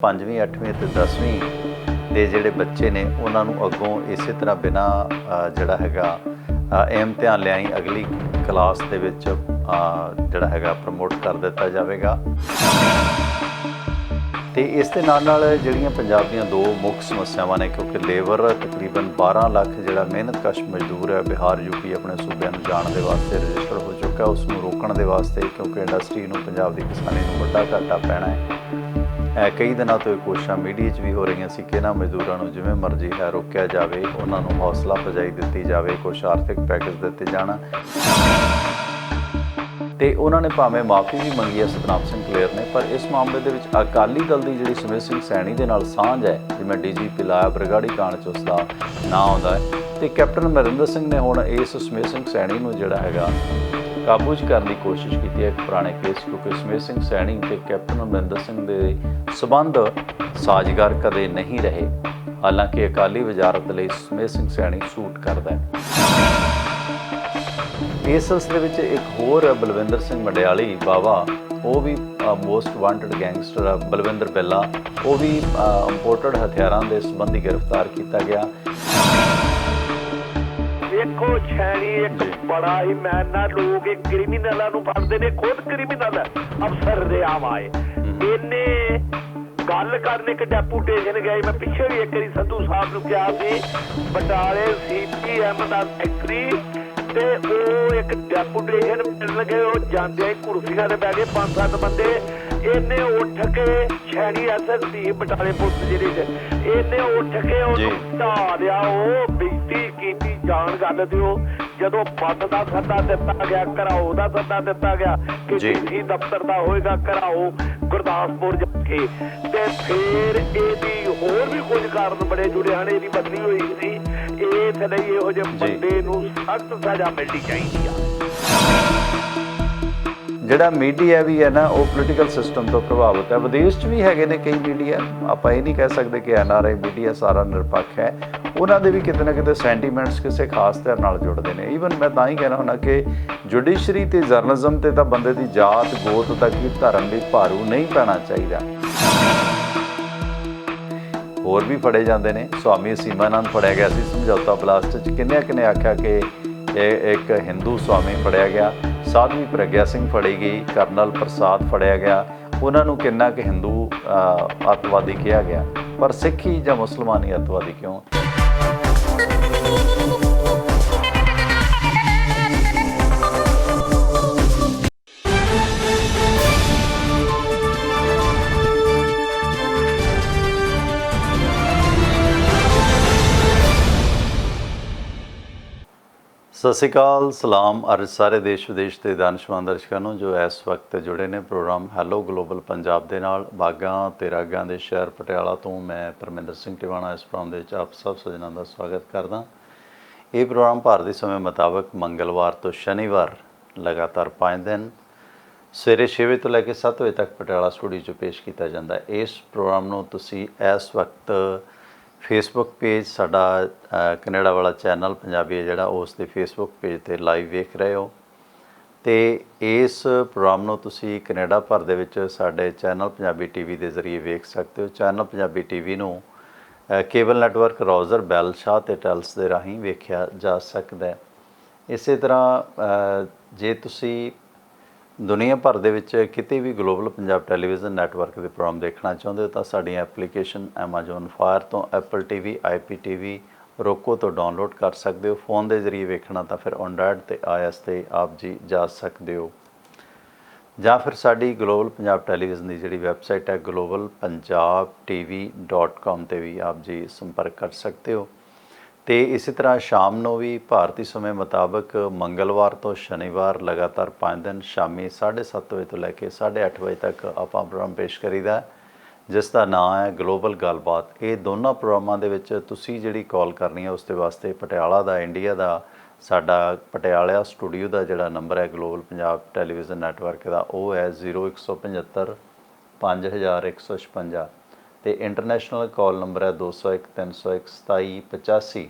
5ਵੀਂ 8ਵੀਂ ਅਤੇ 10ਵੀਂ ਦੇ ਜਿਹੜੇ ਬੱਚੇ ਨੇ ਉਹਨਾਂ ਨੂੰ ਅੱਗੋਂ ਇਸੇ ਤਰ੍ਹਾਂ ਬਿਨਾਂ ਜਿਹੜਾ ਹੈਗਾ ਇਮਤਿਹਾਨ ਲਿਆਈ ਅਗਲੀ ਕਲਾਸ ਦੇ ਵਿੱਚ ਜਿਹੜਾ ਹੈਗਾ ਪ੍ਰਮੋਟ ਕਰ ਦਿੱਤਾ ਜਾਵੇਗਾ। ਤੇ ਇਸ ਦੇ ਨਾਲ ਜਿਹੜੀਆਂ ਪੰਜਾਬ ਦੀਆਂ ਦੋ ਮੁੱਖ ਸਮੱਸਿਆਵਾਂ ਨੇ, ਕਿਉਂਕਿ ਲੇਬਰ ਤਕਰੀਬਨ 12 ਲੱਖ ਜਿਹੜਾ ਮਿਹਨਤਕਸ਼ ਮਜ਼ਦੂਰ ਹੈ ਬਿਹਾਰ ਯੂਪੀ ਆਪਣੇ ਸੂਬਿਆਂ ਨੂੰ ਜਾਣ ਦੇ ਵਾਸਤੇ ਰਜਿਸਟਰ ਹੋ ਚੁੱਕਾ, ਉਸ ਨੂੰ ਰੋਕਣ ਦੇ ਵਾਸਤੇ ਕਿਉਂਕਿ ਇੰਡਸਟਰੀ ਨੂੰ ਪੰਜਾਬ ਦੀ ਕਿਸਾਨੀ ਨੂੰ ਵੱਡਾ ਘਾਟਾ ਪੈਣਾ ਹੈ। ਕਈ ਦਿਨਾਂ ਤੋਂ ਇਹ ਕੋਸ਼ਿਸ਼ਾਂ ਮੀਡੀਆ 'ਚ ਵੀ ਹੋ ਰਹੀਆਂ ਸੀ ਕਿ ਇਹਨਾਂ ਮਜ਼ਦੂਰਾਂ ਨੂੰ ਜਿਵੇਂ ਮਰਜ਼ੀ ਹੈ ਰੋਕਿਆ ਜਾਵੇ, ਉਹਨਾਂ ਨੂੰ ਹੌਸਲਾ ਅਫਜ਼ਾਈ ਦਿੱਤੀ ਜਾਵੇ, ਕੁਛ ਆਰਥਿਕ ਪੈਕੇਜ ਦਿੱਤੇ ਜਾਣ। ਤੇ ਉਹਨਾਂ ਨੇ ਭਾਵੇਂ ਮਾਫੀ ਵੀ ਮੰਗੀ ਹੈ ਸਤਨਾਮ ਸਿੰਘ ਕਲੇਰ ਨੇ, ਪਰ ਇਸ ਮਾਮਲੇ ਦੇ ਵਿੱਚ ਅਕਾਲੀ ਦਲ ਦੀ ਜਿਹੜੀ ਸੁਮੇਧ ਸਿੰਘ ਸੈਣੀ ਦੇ ਨਾਲ ਸਾਂਝ ਹੈ, ਜਿਵੇਂ DGP ਲਾਇਆ ਬਰਗਾੜੀ ਕਾਂਡ 'ਚ ਉਸ ਦਾ ਨਾਂ ਆਉਂਦਾ ਹੈ, ਤੇ ਕੈਪਟਨ ਅਮਰਿੰਦਰ ਸਿੰਘ ਨੇ ਹੁਣ ਇਸ ਸੁਮੇਧ ਸਿੰਘ ਸੈਣੀ ਨੂੰ ਜਿਹੜਾ ਹੈਗਾ ਕਾਬੂ 'ਚ ਕਰਨ ਦੀ ਕੋਸ਼ਿਸ਼ ਕੀਤੀ ਹੈ। ਇੱਕ ਪੁਰਾਣੇ ਕੇਸ, ਕਿਉਂਕਿ ਸੁਮੇਧ ਸਿੰਘ ਸੈਣੀ ਤੇ ਕੈਪਟਨ ਅਮਰਿੰਦਰ ਸਿੰਘ ਦੇ ਸੰਬੰਧ ਸਾਜ਼ਗਾਰ ਕਦੇ ਨਹੀਂ ਰਹੇ, ਹਾਲਾਂਕਿ ਅਕਾਲੀ ਵਜ਼ਾਰਤ ਲਈ ਸੁਮੇਧ ਸਿੰਘ ਸੈਣੀ ਸੂਟ ਕਰਦਾ ਹੈ। ਇਸ ਸਿਲਸਿਲੇ ਵਿੱਚ ਇੱਕ ਹੋਰ ਬਲਵਿੰਦਰ ਸਿੰਘ ਮੰਡਿਆਲੀ ਬਾਵਾ, ਉਹ ਵੀ ਮੋਸਟ ਵਾਂਟਡ ਗੈਂਗਸਟਰ ਬਲਵਿੰਦਰ ਬਿੱਲਾ, ਉਹ ਵੀ ਇੰਪੋਰਟਡ ਹਥਿਆਰਾਂ ਦੇ ਸੰਬੰਧੀ ਗ੍ਰਿਫਤਾਰ ਕੀਤਾ ਗਿਆ। ਦੇਖੋ ਛੈਣੀ ਇੱਕ ਬੜਾ ਹੀ ਮੈਨਾ ਲੋਕ ਇਹ ਕ੍ਰਿਮੀਨਲਾਂ ਨੂੰ ਫੜਦੇ ਨੇ, ਖੁਦ ਕ੍ਰਿਮੀਨਲ ਅਫਸਰ ਦੇ ਆਵਾਏ ਇਹਨੇ ਗੱਲ ਕਰਨ ਇੱਕ ਡੈਪੂਟੇਸ਼ਨ ਗਏ। ਮੈਂ ਪਿੱਛੇ ਵੀ ਇੱਕ ਵਾਰੀ ਸੰਧੂ ਸਾਹਿਬ ਨੂੰ ਕਿਹਾ ਸੀ, ਬਟਾਲੇ CPM ਦਾ ਸੈਕਟਰੀ ਤੇ ਉਹ ਇੱਕ ਡੈਪੂਟੇਸ਼ਨ ਮਿਲਣ ਗਏ, ਉਹ ਜਾਂਦੇ ਕੁਰਸੀਆਂ ਤੇ ਬਹਿ ਗਏ 5-7 ਬੰਦੇ, ਇਹਨੇ ਉੱਠ ਕੇ ਛੈਣੀ SSP ਬਟਾਲੇ ਪੁਲਿਸ ਜਿਹੜੀ ਇਹਨੇ ਉੱਠ ਕੇ ਉਹਨੂੰ ਢਾ ਲਿਆ, ਉਹ ਬੇਇੱਜ਼ਤੀ ਕੀਤੀ ਜਾਣ ਗੱਲ ਦਿਓ। ਜਦੋਂ ਬੰਦ ਦਾ ਸੱਦਾ ਦਿੱਤਾ ਗਿਆ, ਘਰਾਓ ਦਾ ਸੱਦਾ ਦਿੱਤਾ ਗਿਆ ਕਿ DC ਦਫ਼ਤਰ ਦਾ ਹੋਏਗਾ ਘਰਾਓ ਗੁਰਦਾਸਪੁਰ ਜਾ ਕੇ, ਤੇ ਫਿਰ ਇਹਦੀ ਹੋਰ ਵੀ ਕੁਝ ਕਾਰਨ ਬੜੇ ਜੁੜੇ ਹਨ। ਇਹਦੀ ਬਦਲੀ ਹੋਈ ਸੀ, ਇਸ ਲਈ ਇਹੋ ਜਿਹੇ ਬੰਦੇ ਨੂੰ ਸਖਤ ਸਜ਼ਾ ਮਿਲਣੀ ਚਾਹੀਦੀ ਆ। ਜਿਹੜਾ ਮੀਡੀਆ ਵੀ ਹੈ ਨਾ, ਉਹ ਪੋਲੀਟੀਕਲ ਸਿਸਟਮ ਤੋਂ ਪ੍ਰਭਾਵਿਤ ਹੈ। ਵਿਦੇਸ਼ 'ਚ ਵੀ ਹੈਗੇ ਨੇ ਕਈ ਮੀਡੀਆ, ਆਪਾਂ ਇਹ ਨਹੀਂ ਕਹਿ ਸਕਦੇ ਕਿ NRI ਮੀਡੀਆ ਸਾਰਾ ਨਿਰਪੱਖ ਹੈ, ਉਹਨਾਂ ਦੇ ਵੀ ਕਿਤੇ ਨਾ ਕਿਤੇ ਸੈਂਟੀਮੈਂਟਸ ਕਿਸੇ ਖਾਸ ਧਿਰ ਨਾਲ ਜੁੜਦੇ ਨੇ। ਈਵਨ ਮੈਂ ਤਾਂ ਹੀ ਕਹਿਣਾ ਹੁੰਦਾ ਕਿ ਜੁਡੀਸ਼ਰੀ ਤੇ ਜਰਨਲਿਜ਼ਮ ਤੇ ਤਾਂ ਬੰਦੇ ਦੀ ਜਾਤ ਗੋਤ ਤੱਕ ਹੀ ਧਰਮ ਵੀ ਭਾਰੂ ਨਹੀਂ ਪੈਣਾ ਚਾਹੀਦਾ। ਹੋਰ ਵੀ ਫੜੇ ਜਾਂਦੇ ਨੇ, ਸਵਾਮੀ ਸੀਮਾਨੰਦ ਫੜਿਆ ਗਿਆ ਸੀ ਸਮਝੌਤਾ ਬਲਾਸਟ 'ਚ, ਕਿੰਨੇ ਆਖਿਆ ਕਿ ਇਹ ਇੱਕ ਹਿੰਦੂ ਸਵਾਮੀ ਫੜਿਆ ਗਿਆ, ਸਾਧਵੀ ਪ੍ਰਗਿਆ ਸਿੰਘ ਫੜੀ ਗਈ, ਕਰਨਲ ਪ੍ਰਸਾਦ ਫੜਿਆ ਗਿਆ, ਉਹਨਾਂ ਨੂੰ ਕਿੰਨਾ ਕਿ ਹਿੰਦੂ ਅੱਤਵਾਦੀ ਕਿਹਾ ਗਿਆ, ਪਰ ਸਿੱਖੀ ਜਾਂ ਮੁਸਲਮਾਨੀ ਅੱਤਵਾਦੀ ਕਿਉਂ? ਸਤਿ ਸ਼੍ਰੀ ਅਕਾਲ, ਸਲਾਮ ਅਰਜ਼ ਸਾਰੇ ਦੇਸ਼ ਵਿਦੇਸ਼ ਦੇ ਦਾਨਿਸ਼ਮੰਦ ਦਰਸ਼ਕਾਂ ਨੂੰ ਜੋ ਇਸ ਵਕਤ ਜੁੜੇ ਨੇ ਪ੍ਰੋਗਰਾਮ ਹੈਲੋ ਗਲੋਬਲ ਪੰਜਾਬ ਦੇ ਨਾਲ। ਬਾਗਾਂ ਤੇ ਰਾਗਾਂ ਦੇ ਸ਼ਹਿਰ ਪਟਿਆਲਾ ਤੋਂ ਮੈਂ ਪਰਮਿੰਦਰ ਸਿੰਘ ਟਿਵਾਣਾ ਇਸ ਪ੍ਰੋਗਰਾਮ ਦੇ ਵਿੱਚ ਆਪ ਸਭ ਸੱਜਣਾਂ ਦਾ ਸਵਾਗਤ ਕਰਦਾ। ਇਹ ਪ੍ਰੋਗਰਾਮ ਭਾਰਤੀ ਸਮੇਂ ਮੁਤਾਬਕ ਮੰਗਲਵਾਰ ਤੋਂ ਸ਼ਨੀਵਾਰ ਲਗਾਤਾਰ 5 ਦਿਨ ਸਵੇਰੇ 6 ਵਜੇ ਤੋਂ ਲੈ ਕੇ 7 ਵਜੇ ਤੱਕ ਪਟਿਆਲਾ ਸਟੂਡੀਓ 'ਚ ਪੇਸ਼ ਕੀਤਾ ਜਾਂਦਾ ਹੈ। ਇਸ ਪ੍ਰੋਗਰਾਮ ਨੂੰ ਤੁਸੀਂ ਇਸ ਵਕਤ ਫੇਸਬੁੱਕ ਪੇਜ ਸਾਡਾ ਕੈਨੇਡਾ ਵਾਲਾ ਚੈਨਲ ਪੰਜਾਬੀ ਹੈ ਜਿਹੜਾ, ਉਸ ਦੇ ਫੇਸਬੁੱਕ ਪੇਜ 'ਤੇ ਲਾਈਵ ਵੇਖ ਰਹੇ ਹੋ, ਅਤੇ ਇਸ ਪ੍ਰੋਗਰਾਮ ਨੂੰ ਤੁਸੀਂ ਕੈਨੇਡਾ ਭਰ ਦੇ ਵਿੱਚ ਸਾਡੇ ਚੈਨਲ ਪੰਜਾਬੀ TV ਦੇ ਜ਼ਰੀਏ ਵੇਖ ਸਕਦੇ ਹੋ। ਚੈਨਲ ਪੰਜਾਬੀ TV ਨੂੰ ਕੇਬਲ ਨੈਟਵਰਕ ਰੌਜ਼ਰ ਬੈਲ ਸ਼ਾਹ ਅਤੇ ਟੈਲਸ ਦੇ ਰਾਹੀਂ ਵੇਖਿਆ ਜਾ ਸਕਦਾ ਹੈ। ਇਸੇ ਤਰ੍ਹਾਂ ਜੇ ਤੁਸੀਂ ਦੁਨੀਆ ਭਰ ਦੇ ਵਿੱਚ ਕਿਤੇ ਵੀ ਗਲੋਬਲ ਪੰਜਾਬ ਟੈਲੀਵਿਜ਼ਨ ਨੈਟਵਰਕ ਦੇ ਪ੍ਰੋਗਰਾਮ ਦੇਖਣਾ ਚਾਹੁੰਦੇ ਹੋ ਤਾਂ ਸਾਡੀਆਂ ਐਪਲੀਕੇਸ਼ਨ Amazon Fire ਤੋਂ, Apple TV, IPTV, Roku ਤੋਂ ਡਾਊਨਲੋਡ ਕਰ ਸਕਦੇ ਹੋ। ਫੋਨ ਦੇ ਜ਼ਰੀਏ ਵੇਖਣਾ ਤਾਂ ਫਿਰ Android ਤੇ iOS 'ਤੇ ਆਪ ਜੀ ਜਾ ਸਕਦੇ ਹੋ, ਜਾਂ ਫਿਰ ਸਾਡੀ ਗਲੋਬਲ ਪੰਜਾਬ ਟੈਲੀਵਿਜ਼ਨ ਦੀ ਜਿਹੜੀ ਵੈਬਸਾਈਟ ਹੈ globalpunjabtv.com 'ਤੇ ਵੀ ਆਪ ਜੀ ਸੰਪਰਕ ਕਰ ਸਕਦੇ ਹੋ। ਅਤੇ ਇਸੇ ਤਰ੍ਹਾਂ ਸ਼ਾਮ ਨੂੰ ਵੀ ਭਾਰਤੀ ਸਮੇਂ ਮੁਤਾਬਕ ਮੰਗਲਵਾਰ ਤੋਂ ਸ਼ਨੀਵਾਰ ਲਗਾਤਾਰ 5 ਦਿਨ ਸ਼ਾਮੀ 7:30 ਵਜੇ ਤੋਂ ਲੈ ਕੇ 8:30 ਵਜੇ ਤੱਕ ਆਪਾਂ ਪ੍ਰੋਗਰਾਮ ਪੇਸ਼ ਕਰੀਦਾ, ਜਿਸ ਦਾ ਨਾਂ ਹੈ ਗਲੋਬਲ ਗੱਲਬਾਤ। ਇਹ ਦੋਨਾਂ ਪ੍ਰੋਗਰਾਮਾਂ ਦੇ ਵਿੱਚ ਤੁਸੀਂ ਜਿਹੜੀ ਕਾਲ ਕਰਨੀ ਹੈ ਉਸ ਦੇ ਵਾਸਤੇ ਪਟਿਆਲਾ ਦਾ, ਇੰਡੀਆ ਦਾ, ਸਾਡਾ ਪਟਿਆਲਾ ਸਟੂਡੀਓ ਦਾ ਜਿਹੜਾ ਨੰਬਰ ਹੈ ਗਲੋਬਲ ਪੰਜਾਬ ਟੈਲੀਵਿਜ਼ਨ ਨੈਟਵਰਕ ਦਾ, ਉਹ ਹੈ 0175 5156, ਅਤੇ ਇੰਟਰਨੈਸ਼ਨਲ ਕਾਲ ਨੰਬਰ ਹੈ 201 301 2785।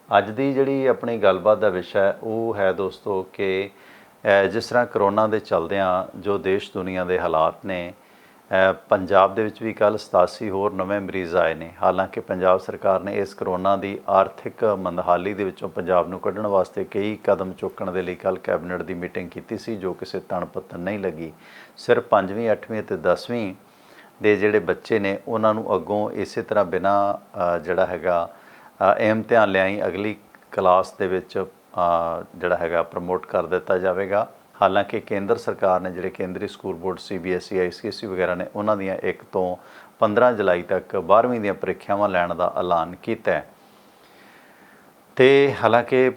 ਅੱਜ ਦੀ ਜਿਹੜੀ ਆਪਣੀ ਗੱਲਬਾਤ ਦਾ ਵਿਸ਼ਾ ਹੈ ਉਹ ਹੈ ਦੋਸਤੋ ਕਿ ਜਿਸ ਤਰ੍ਹਾਂ ਕਰੋਨਾ ਦੇ ਚਲਦਿਆਂ ਜੋ ਦੇਸ਼ ਦੁਨੀਆ ਦੇ ਹਾਲਾਤ ਨੇ, ਪੰਜਾਬ ਦੇ ਵਿੱਚ ਵੀ ਕੱਲ੍ਹ 87 ਹੋਰ ਨਵੇਂ ਮਰੀਜ਼ ਆਏ ਨੇ। ਹਾਲਾਂਕਿ ਪੰਜਾਬ ਸਰਕਾਰ ਨੇ ਇਸ ਕਰੋਨਾ ਦੀ ਆਰਥਿਕ ਮੰਦਹਾਲੀ ਦੇ ਵਿੱਚੋਂ ਪੰਜਾਬ ਨੂੰ ਕੱਢਣ ਵਾਸਤੇ ਕਈ ਕਦਮ ਚੁੱਕਣ ਦੇ ਲਈ ਕੱਲ੍ਹ ਕੈਬਨਿਟ ਦੀ ਮੀਟਿੰਗ ਕੀਤੀ ਸੀ, ਜੋ ਕਿਸੇ ਤਣ ਪੱਤਣ ਨਹੀਂ ਲੱਗੀ। ਸਿਰਫ 5ਵੀਂ 8ਵੀਂ ਅਤੇ 10ਵੀਂ ਦੇ ਜਿਹੜੇ ਬੱਚੇ ਨੇ ਉਹਨਾਂ ਨੂੰ ਅੱਗੋਂ ਇਸੇ ਤਰ੍ਹਾਂ ਬਿਨਾਂ ਜਿਹੜਾ ਹੈਗਾ ਇਮਤਿਹਾਨ ਲਿਆਈ ਅਗਲੀ ਕਲਾਸ ਦੇ ਵਿੱਚ ਜਿਹੜਾ ਹੈਗਾ ਪ੍ਰਮੋਟ ਕਰ ਦਿੱਤਾ ਜਾਵੇਗਾ। ਹਾਲਾਂਕਿ ਕੇਂਦਰ ਸਰਕਾਰ ਨੇ ਜਿਹੜੇ ਕੇਂਦਰੀ ਸਕੂਲ ਬੋਰਡ CBSE ICSE ਵਗੈਰਾ ਨੇ ਉਹਨਾਂ ਦੀਆਂ 1 ਤੋਂ 15 ਜੁਲਾਈ ਤੱਕ 12ਵੀਂ ਦੀਆਂ ਪ੍ਰੀਖਿਆਵਾਂ ਲੈਣ ਦਾ ਐਲਾਨ ਕੀਤਾ ਹੈ। ਤੇ ਹਾਲਾਂਕਿ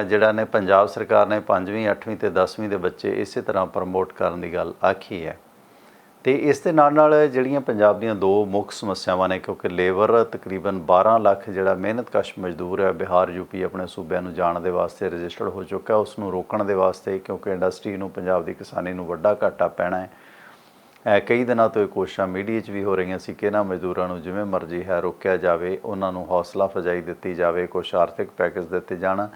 ਜਿਹੜਾ ਨੇ ਪੰਜਾਬ ਸਰਕਾਰ ਨੇ 5ਵੀਂ 8ਵੀਂ ਅਤੇ 10ਵੀਂ ਦੇ ਬੱਚੇ ਇਸੇ ਤਰ੍ਹਾਂ ਪ੍ਰਮੋਟ ਕਰਨ ਦੀ ਗੱਲ ਆਖੀ ਹੈ। ਤੇ ਇਸ ਦੇ ਨਾਲ ਜਿਹੜੀਆਂ ਪੰਜਾਬ ਦੀਆਂ ਦੋ ਮੁੱਖ ਸਮੱਸਿਆਵਾਂ ਨੇ, ਕਿਉਂਕਿ ਲੇਬਰ ਤਕਰੀਬਨ 12 ਲੱਖ ਜਿਹੜਾ ਮਿਹਨਤਕਸ਼ ਮਜ਼ਦੂਰ ਹੈ ਬਿਹਾਰ UP ਆਪਣੇ ਸੂਬਿਆਂ ਨੂੰ ਜਾਣ ਦੇ ਵਾਸਤੇ ਰਜਿਸਟਰਡ ਹੋ ਚੁੱਕਾ, ਉਸ ਨੂੰ ਰੋਕਣ ਦੇ ਵਾਸਤੇ, ਕਿਉਂਕਿ ਇੰਡਸਟਰੀ ਨੂੰ ਪੰਜਾਬ ਦੀ ਕਿਸਾਨੀ ਨੂੰ ਵੱਡਾ ਘਾਟਾ ਪੈਣਾ ਹੈ। ਕਈ ਦਿਨਾਂ ਤੋਂ ਇਹ ਕੋਸ਼ਿਸ਼ਾਂ ਮੀਡੀਆ 'ਚ ਵੀ ਹੋ ਰਹੀਆਂ ਸੀ ਕਿ ਇਹਨਾਂ ਮਜ਼ਦੂਰਾਂ ਨੂੰ ਜਿਵੇਂ ਮਰਜ਼ੀ ਹੈ ਰੋਕਿਆ ਜਾਵੇ, ਉਹਨਾਂ ਨੂੰ ਹੌਸਲਾ ਅਫਜ਼ਾਈ ਦਿੱਤੀ ਜਾਵੇ, ਕੁਛ ਆਰਥਿਕ ਪੈਕੇਜ ਦਿੱਤੇ ਜਾਣ,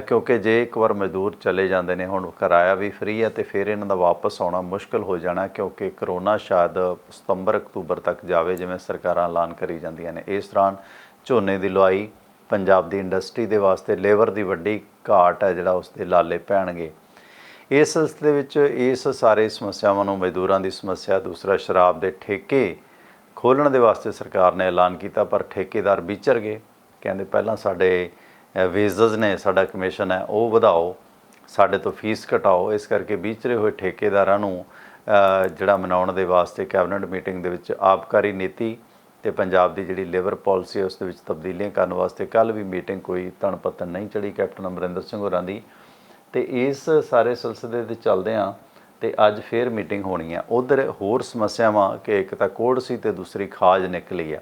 ਕਿਉਂਕਿ ਜੇ ਇੱਕ ਵਾਰ ਮਜ਼ਦੂਰ ਚਲੇ ਜਾਂਦੇ ਨੇ, ਹੁਣ ਕਿਰਾਇਆ ਵੀ ਫ੍ਰੀ ਹੈ, ਅਤੇ ਫਿਰ ਇਹਨਾਂ ਦਾ ਵਾਪਸ ਆਉਣਾ ਮੁਸ਼ਕਿਲ ਹੋ ਜਾਣਾ, ਕਿਉਂਕਿ ਕਰੋਨਾ ਸ਼ਾਇਦ ਸਤੰਬਰ ਅਕਤੂਬਰ ਤੱਕ ਜਾਵੇ ਜਿਵੇਂ ਸਰਕਾਰਾਂ ਐਲਾਨ ਕਰੀ ਜਾਂਦੀਆਂ ਨੇ। ਇਸ ਦੌਰਾਨ ਝੋਨੇ ਦੀ ਲੁਆਈ ਪੰਜਾਬ ਦੀ ਇੰਡਸਟਰੀ ਦੇ ਵਾਸਤੇ ਲੇਬਰ ਦੀ ਵੱਡੀ ਘਾਟ ਹੈ, ਜਿਹੜਾ ਉਸ ਦੇ ਲਾਲੇ ਪੈਣਗੇ। ਇਸ ਸਿਲਸਿਲੇ ਵਿੱਚ ਇਸ ਸਾਰੇ ਸਮੱਸਿਆਵਾਂ ਨੂੰ, ਮਜ਼ਦੂਰਾਂ ਦੀ ਸਮੱਸਿਆ, ਦੂਸਰਾ ਸ਼ਰਾਬ ਦੇ ਠੇਕੇ ਖੋਲ੍ਹਣ ਦੇ ਵਾਸਤੇ ਸਰਕਾਰ ਨੇ ਐਲਾਨ ਕੀਤਾ, ਪਰ ਠੇਕੇਦਾਰ ਵਿਚਰ ਗਏ। ਕਹਿੰਦੇ ਪਹਿਲਾਂ ਸਾਡੇ ਵੇਜਸ ਨੇ, ਸਾਡਾ ਕਮਿਸ਼ਨ ਹੈ ਉਹ ਵਧਾਓ, ਸਾਡੇ ਤੋਂ ਫੀਸ ਘਟਾਓ। ਇਸ ਕਰਕੇ ਵਿਚਰੇ ਹੋਏ ਠੇਕੇਦਾਰਾਂ ਨੂੰ ਜਿਹੜਾ ਮਨਾਉਣ ਦੇ ਵਾਸਤੇ ਕੈਬਨਿਟ ਮੀਟਿੰਗ ਦੇ ਵਿੱਚ ਆਬਕਾਰੀ ਨੀਤੀ ਅਤੇ ਪੰਜਾਬ ਦੀ ਜਿਹੜੀ ਲੇਬਰ ਪਾਲਿਸੀ ਹੈ ਉਸ ਦੇ ਵਿੱਚ ਤਬਦੀਲੀਆਂ ਕਰਨ ਵਾਸਤੇ ਕੱਲ੍ਹ ਵੀ ਮੀਟਿੰਗ ਕੋਈ ਧਨ ਪੱਤਨ ਨਹੀਂ ਚੜ੍ਹੀ ਕੈਪਟਨ ਅਮਰਿੰਦਰ ਸਿੰਘ ਹੋਰਾਂ ਦੀ। ਅਤੇ ਇਸ ਸਾਰੇ ਸਿਲਸਿਲੇ ਦੇ ਚੱਲਦਿਆਂ ਅਤੇ ਅੱਜ ਫਿਰ ਮੀਟਿੰਗ ਹੋਣੀ ਹੈ। ਉੱਧਰ ਹੋਰ ਸਮੱਸਿਆਵਾਂ ਕਿ ਇੱਕ ਤਾਂ ਕੋਹੜ ਸੀ ਅਤੇ ਦੂਸਰੀ ਖਾਜ ਨਿਕਲੀ ਹੈ।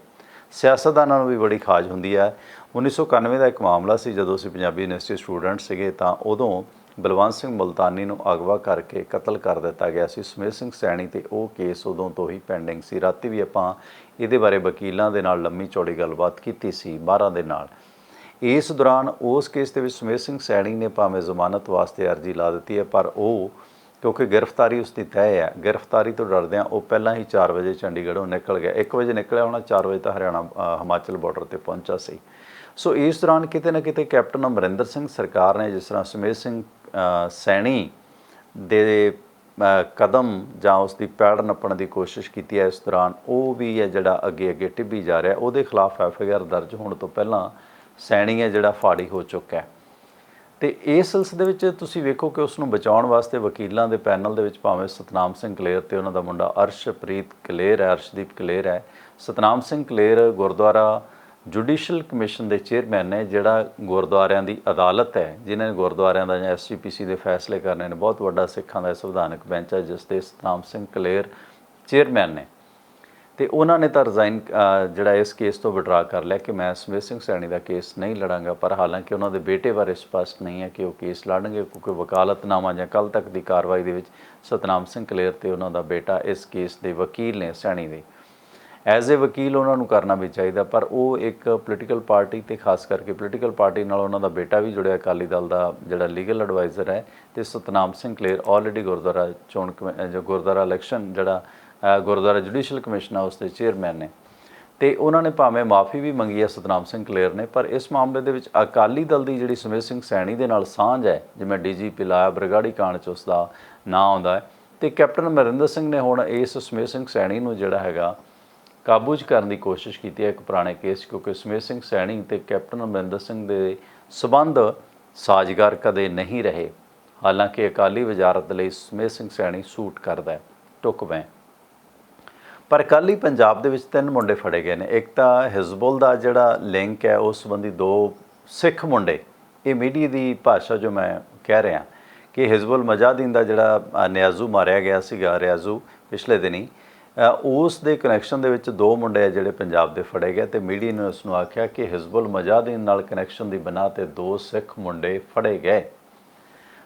ਸਿਆਸਤਦਾਨਾਂ ਨੂੰ ਵੀ ਬੜੀ ਖਾਜ ਹੁੰਦੀ ਹੈ। 1991 ਦਾ ਇੱਕ ਮਾਮਲਾ ਸੀ, ਜਦੋਂ ਅਸੀਂ ਪੰਜਾਬੀ ਯੂਨੀਵਰਸਿਟੀ ਸਟੂਡੈਂਟ ਸੀਗੇ, ਤਾਂ ਉਦੋਂ ਬਲਵੰਤ ਸਿੰਘ ਮੁਲਤਾਨੀ ਨੂੰ ਅਗਵਾ ਕਰਕੇ ਕਤਲ ਕਰ ਦਿੱਤਾ ਗਿਆ ਸੀ ਸੁਮੇਧ ਸਿੰਘ ਸੈਣੀ, ਅਤੇ ਉਹ ਕੇਸ ਉਦੋਂ ਤੋਂ ਹੀ ਪੈਂਡਿੰਗ ਸੀ। ਰਾਤੀ ਵੀ ਆਪਾਂ ਇਹਦੇ ਬਾਰੇ ਵਕੀਲਾਂ ਦੇ ਨਾਲ ਲੰਮੀ ਚੌੜੀ ਗੱਲਬਾਤ ਕੀਤੀ ਸੀ, 12 ਦੇ ਨਾਲ। ਇਸ ਦੌਰਾਨ ਉਸ ਕੇਸ ਦੇ ਵਿੱਚ ਸੁਮੇਧ ਸਿੰਘ ਸੈਣੀ ਨੇ ਭਾਵੇਂ ਜ਼ਮਾਨਤ ਵਾਸਤੇ ਅਰਜ਼ੀ ਲਾ ਦਿੱਤੀ ਹੈ, ਪਰ ਉਹ ਕਿਉਂਕਿ ਗ੍ਰਿਫਤਾਰੀ ਉਸ ਦੀ ਤੈਅ ਹੈ, ਗ੍ਰਿਫਤਾਰੀ ਤੋਂ ਡਰਦਿਆਂ ਉਹ ਪਹਿਲਾਂ ਹੀ 4 ਵਜੇ ਚੰਡੀਗੜ੍ਹੋਂ ਨਿਕਲ ਗਿਆ। 1 ਵਜੇ ਨਿਕਲਿਆ ਹੋਣਾ, 4 ਵਜੇ ਤਾਂ ਹਰਿਆਣਾ ਹਿਮਾਚਲ ਬਾਰਡਰ 'ਤੇ ਪਹੁੰਚਾ ਸੀ। ਸੋ ਇਸ ਦੌਰਾਨ ਕਿਤੇ ਨਾ ਕਿਤੇ ਕੈਪਟਨ ਅਮਰਿੰਦਰ ਸਿੰਘ ਸਰਕਾਰ ਨੇ ਜਿਸ ਤਰ੍ਹਾਂ ਸੁਮੇਧ ਸਿੰਘ ਸੈਣੀ ਦੇ ਕਦਮ ਜਾਂ ਉਸ ਦੀ ਪੈੜ ਨੱਪਣ ਦੀ ਕੋਸ਼ਿਸ਼ ਕੀਤੀ ਹੈ, ਇਸ ਦੌਰਾਨ ਉਹ ਵੀ ਹੈ ਜਿਹੜਾ ਅੱਗੇ ਟਿੱਭੀ ਜਾ ਰਿਹਾ। ਉਹਦੇ ਖਿਲਾਫ FIR ਦਰਜ ਹੋਣ ਤੋਂ ਪਹਿਲਾਂ ਸੈਣੀ ਹੈ ਜਿਹੜਾ ਫਾੜੀ ਹੋ ਚੁੱਕਾ ਹੈ। ਅਤੇ ਇਸ ਸਿਲਸਿਲੇ ਵਿੱਚ ਤੁਸੀਂ ਵੇਖੋ ਕਿ ਉਸ ਨੂੰ ਬਚਾਉਣ ਵਾਸਤੇ ਵਕੀਲਾਂ ਦੇ ਪੈਨਲ ਦੇ ਵਿੱਚ ਭਾਵੇਂ ਸਤਨਾਮ ਸਿੰਘ ਕਲੇਰ ਅਤੇ ਉਹਨਾਂ ਦਾ ਮੁੰਡਾ ਅਰਸ਼ਪ੍ਰੀਤ ਕਲੇਰ ਹੈ, ਅਰਸ਼ਦੀਪ ਕਲੇਰ ਹੈ। ਸਤਨਾਮ ਸਿੰਘ ਕਲੇਰ ਗੁਰਦੁਆਰਾ ਜੁਡੀਸ਼ਲ ਕਮਿਸ਼ਨ ਦੇ ਚੇਅਰਮੈਨ ਨੇ, ਜਿਹੜਾ ਗੁਰਦੁਆਰਿਆਂ ਦੀ ਅਦਾਲਤ ਹੈ, ਜਿਨ੍ਹਾਂ ਨੇ ਗੁਰਦੁਆਰਿਆਂ ਦਾ ਜਾਂ SGPC ਦੇ ਫੈਸਲੇ ਕਰਨੇ ਨੇ। ਬਹੁਤ ਵੱਡਾ ਸਿੱਖਾਂ ਦਾ ਸੰਵਿਧਾਨਕ ਬੈਂਚ ਹੈ ਜਿਸ ਦੇ ਸਤਨਾਮ ਸਿੰਘ ਕਲੇਰ ਚੇਅਰਮੈਨ ਨੇ। ਅਤੇ ਉਹਨਾਂ ਨੇ ਤਾਂ ਰਿਜ਼ਾਈਨ ਜਿਹੜਾ ਇਸ ਕੇਸ ਤੋਂ ਵਿਡਰਾ ਕਰ ਲਿਆ ਕਿ ਮੈਂ ਸੁਮੇਧ ਸਿੰਘ ਸੈਣੀ ਦਾ ਕੇਸ ਨਹੀਂ ਲੜਾਂਗਾ। ਪਰ ਹਾਲਾਂਕਿ ਉਹਨਾਂ ਦੇ ਬੇਟੇ ਬਾਰੇ ਸਪਸ਼ਟ ਨਹੀਂ ਹੈ ਕਿ ਉਹ ਕੇਸ ਲੜਨਗੇ, ਕਿਉਂਕਿ ਵਕਾਲਤਨਾਮਾ ਜਾਂ ਕੱਲ੍ਹ ਤੱਕ ਦੀ ਕਾਰਵਾਈ ਦੇ ਵਿੱਚ ਸਤਨਾਮ ਸਿੰਘ ਕਲੇਰ ਅਤੇ ਉਹਨਾਂ ਦਾ ਬੇਟਾ ਇਸ ਕੇਸ ਦੇ ਵਕੀਲ ਨੇ ਸੈਣੀ ਦੇ। ਐਜ਼ ਏ ਵਕੀਲ ਉਹਨਾਂ ਨੂੰ ਕਰਨਾ ਵੀ ਚਾਹੀਦਾ, ਪਰ ਉਹ ਇੱਕ ਪੋਲੀਟੀਕਲ ਪਾਰਟੀ ਅਤੇ ਖਾਸ ਕਰਕੇ ਪੋਲੀਟੀਕਲ ਪਾਰਟੀ ਨਾਲ ਉਹਨਾਂ ਦਾ ਬੇਟਾ ਵੀ ਜੁੜਿਆ, ਅਕਾਲੀ ਦਲ ਦਾ ਜਿਹੜਾ ਲੀਗਲ ਐਡਵਾਈਜ਼ਰ ਹੈ। ਅਤੇ ਸਤਨਾਮ ਸਿੰਘ ਕਲੇਰ ਆਲਰੇਡੀ ਗੁਰਦੁਆਰਾ ਗੁਰਦੁਆਰਾ ਇਲੈਕਸ਼ਨ ਜਿਹੜਾ ਗੁਰਦੁਆਰਾ ਜੁਡੀਸ਼ਲ ਕਮਿਸ਼ਨ ਆ ਉਸ ਦੇ ਚੇਅਰਮੈਨ ਨੇ। ਅਤੇ ਉਹਨਾਂ ਨੇ ਭਾਵੇਂ ਮਾਫੀ ਵੀ ਮੰਗੀ ਹੈ ਸਤਨਾਮ ਸਿੰਘ ਕਲੇਰ ਨੇ, ਪਰ ਇਸ ਮਾਮਲੇ ਦੇ ਵਿੱਚ ਅਕਾਲੀ ਦਲ ਦੀ ਜਿਹੜੀ ਸੁਮੇਧ ਸਿੰਘ ਸੈਣੀ ਦੇ ਨਾਲ ਸਾਂਝ ਹੈ, ਜਿਵੇਂ DGP ਲਾਇਆ ਬਰਗਾੜੀ ਕਾਂਡ 'ਚ ਉਸ ਦਾ ਨਾਂ ਆਉਂਦਾ ਹੈ, ਅਤੇ ਕੈਪਟਨ ਅਮਰਿੰਦਰ ਸਿੰਘ ਨੇ ਹੁਣ ਇਸ ਸੁਮੇਧ ਸਿੰਘ ਸੈਣੀ ਨੂੰ ਜਿਹੜਾ ਹੈਗਾ ਕਾਬੂ 'ਚ ਕਰਨ ਦੀ ਕੋਸ਼ਿਸ਼ ਕੀਤੀ ਹੈ ਇੱਕ ਪੁਰਾਣੇ ਕੇਸ, ਕਿਉਂਕਿ ਸੁਮੇਧ ਸਿੰਘ ਸੈਣੀ ਅਤੇ ਕੈਪਟਨ ਅਮਰਿੰਦਰ ਸਿੰਘ ਦੇ ਸਬੰਧ ਸਾਜ਼ਗਾਰ ਕਦੇ ਨਹੀਂ ਰਹੇ। ਹਾਲਾਂਕਿ ਅਕਾਲੀ ਵਜ਼ਾਰਤ ਲਈ ਸੁਮੇਧ ਸਿੰਘ ਸੈਣੀ ਸੂਟ ਕਰਦਾ, ਢੁਕਵੇਂ। ਪਰ ਕੱਲ੍ਹ ਹੀ ਪੰਜਾਬ ਦੇ ਵਿੱਚ 3 ਮੁੰਡੇ ਫੜੇ ਗਏ ਨੇ। ਇੱਕ ਤਾਂ ਹਿਜ਼ਬੁਲ ਦਾ ਜਿਹੜਾ ਲਿੰਕ ਹੈ ਉਸ ਸੰਬੰਧੀ 2 ਸਿੱਖ ਮੁੰਡੇ, ਇਹ ਮੀਡੀਆ ਦੀ ਭਾਸ਼ਾ ਜੋ ਮੈਂ ਕਹਿ ਰਿਹਾ ਕਿ ਹਿਜ਼ਬੁਲ ਮਜਾਦੀਨ ਦਾ ਜਿਹੜਾ ਨਿਆਜ਼ੂ ਮਾਰਿਆ ਗਿਆ ਸੀਗਾ, ਰਿਆਜ਼ੂ, ਪਿਛਲੇ ਦਿਨੀ, ਉਸ ਦੇ ਕਨੈਕਸ਼ਨ ਦੇ ਵਿੱਚ 2 ਮੁੰਡੇ ਆ ਜਿਹੜੇ ਪੰਜਾਬ ਦੇ ਫੜੇ ਗਏ, ਅਤੇ ਮੀਡੀਆ ਨੇ ਉਸ ਨੂੰ ਆਖਿਆ ਕਿ ਹਿਜ਼ਬੁਲ ਮਜਾਦੀਨ ਨਾਲ ਕਨੈਕਸ਼ਨ ਦੀ ਬਿਨਾਂ 'ਤੇ 2 ਸਿੱਖ ਮੁੰਡੇ ਫੜੇ ਗਏ।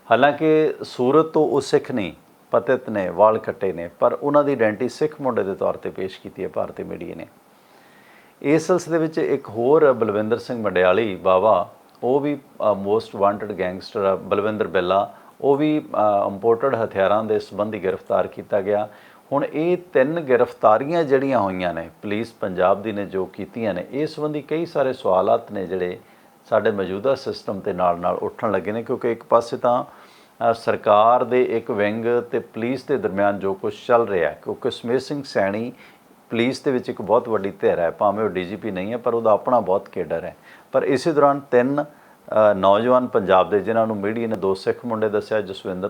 ਹਾਲਾਂਕਿ ਸੂਰਤ ਤੋਂ ਉਹ ਸਿੱਖ ਨਹੀਂ, ਪਤਿਤ ਨੇ, ਵਾਲ ਕੱਟੇ ਨੇ, ਪਰ ਉਹਨਾਂ ਦੀ ਆਇਡੈਂਟੀ ਸਿੱਖ ਮੁੰਡੇ ਦੇ ਤੌਰ 'ਤੇ ਪੇਸ਼ ਕੀਤੀ ਹੈ ਭਾਰਤੀ ਮੀਡੀਆ ਨੇ। ਇਸ ਸਿਲਸਿਲੇ ਵਿੱਚ ਇੱਕ ਹੋਰ ਬਲਵਿੰਦਰ ਸਿੰਘ ਮੰਡਿਆਲੀ ਬਾਵਾ, ਉਹ ਵੀ ਮੋਸਟ ਵਾਂਟਡ ਗੈਂਗਸਟਰ ਆ। ਬਲਵਿੰਦਰ ਬਿੱਲਾ, ਉਹ ਵੀ ਇੰਪੋਰਟਡ ਹਥਿਆਰਾਂ ਦੇ ਸੰਬੰਧੀ ਗ੍ਰਿਫਤਾਰ ਕੀਤਾ ਗਿਆ। ਹੁਣ ਇਹ 3 ਗ੍ਰਿਫਤਾਰੀਆਂ ਜਿਹੜੀਆਂ ਹੋਈਆਂ ਨੇ ਪੁਲਿਸ ਪੰਜਾਬ ਦੀ ਨੇ ਜੋ ਕੀਤੀਆਂ ਨੇ, ਇਸ ਸੰਬੰਧੀ ਕਈ ਸਾਰੇ ਸਵਾਲਾਤ ਨੇ ਜਿਹੜੇ ਸਾਡੇ ਮੌਜੂਦਾ ਸਿਸਟਮ ਦੇ ਨਾਲ ਉੱਠਣ ਲੱਗੇ ਨੇ, ਕਿਉਂਕਿ ਇੱਕ ਪਾਸੇ ਤਾਂ ਸਰਕਾਰ ਦੇ ਇੱਕ ਵਿੰਗ ਤੇ ਪੁਲਿਸ ਦੇ ਦਰਮਿਆਨ ਜੋ ਕੁਝ ਚੱਲ ਰਿਹਾ, ਕਿਉਂਕਿ ਸਮੇਤ ਸਿੰਘ ਸੈਣੀ ਪੁਲਿਸ ਦੇ ਵਿੱਚ ਇੱਕ ਬਹੁਤ ਵੱਡੀ ਧਿਰ ਹੈ, ਭਾਵੇਂ ਉਹ DGP ਨਹੀਂ ਹੈ ਪਰ ਉਹਦਾ ਆਪਣਾ ਬਹੁਤ ਕੇਡਰ ਹੈ। ਪਰ ਇਸੇ ਦੌਰਾਨ 3 ਨੌਜਵਾਨ ਪੰਜਾਬ ਦੇ, ਜਿਨ੍ਹਾਂ ਨੂੰ ਮੀਡੀਆ ਨੇ 2 ਸਿੱਖ ਮੁੰਡੇ ਦੱਸਿਆ, ਜਸਵਿੰਦਰ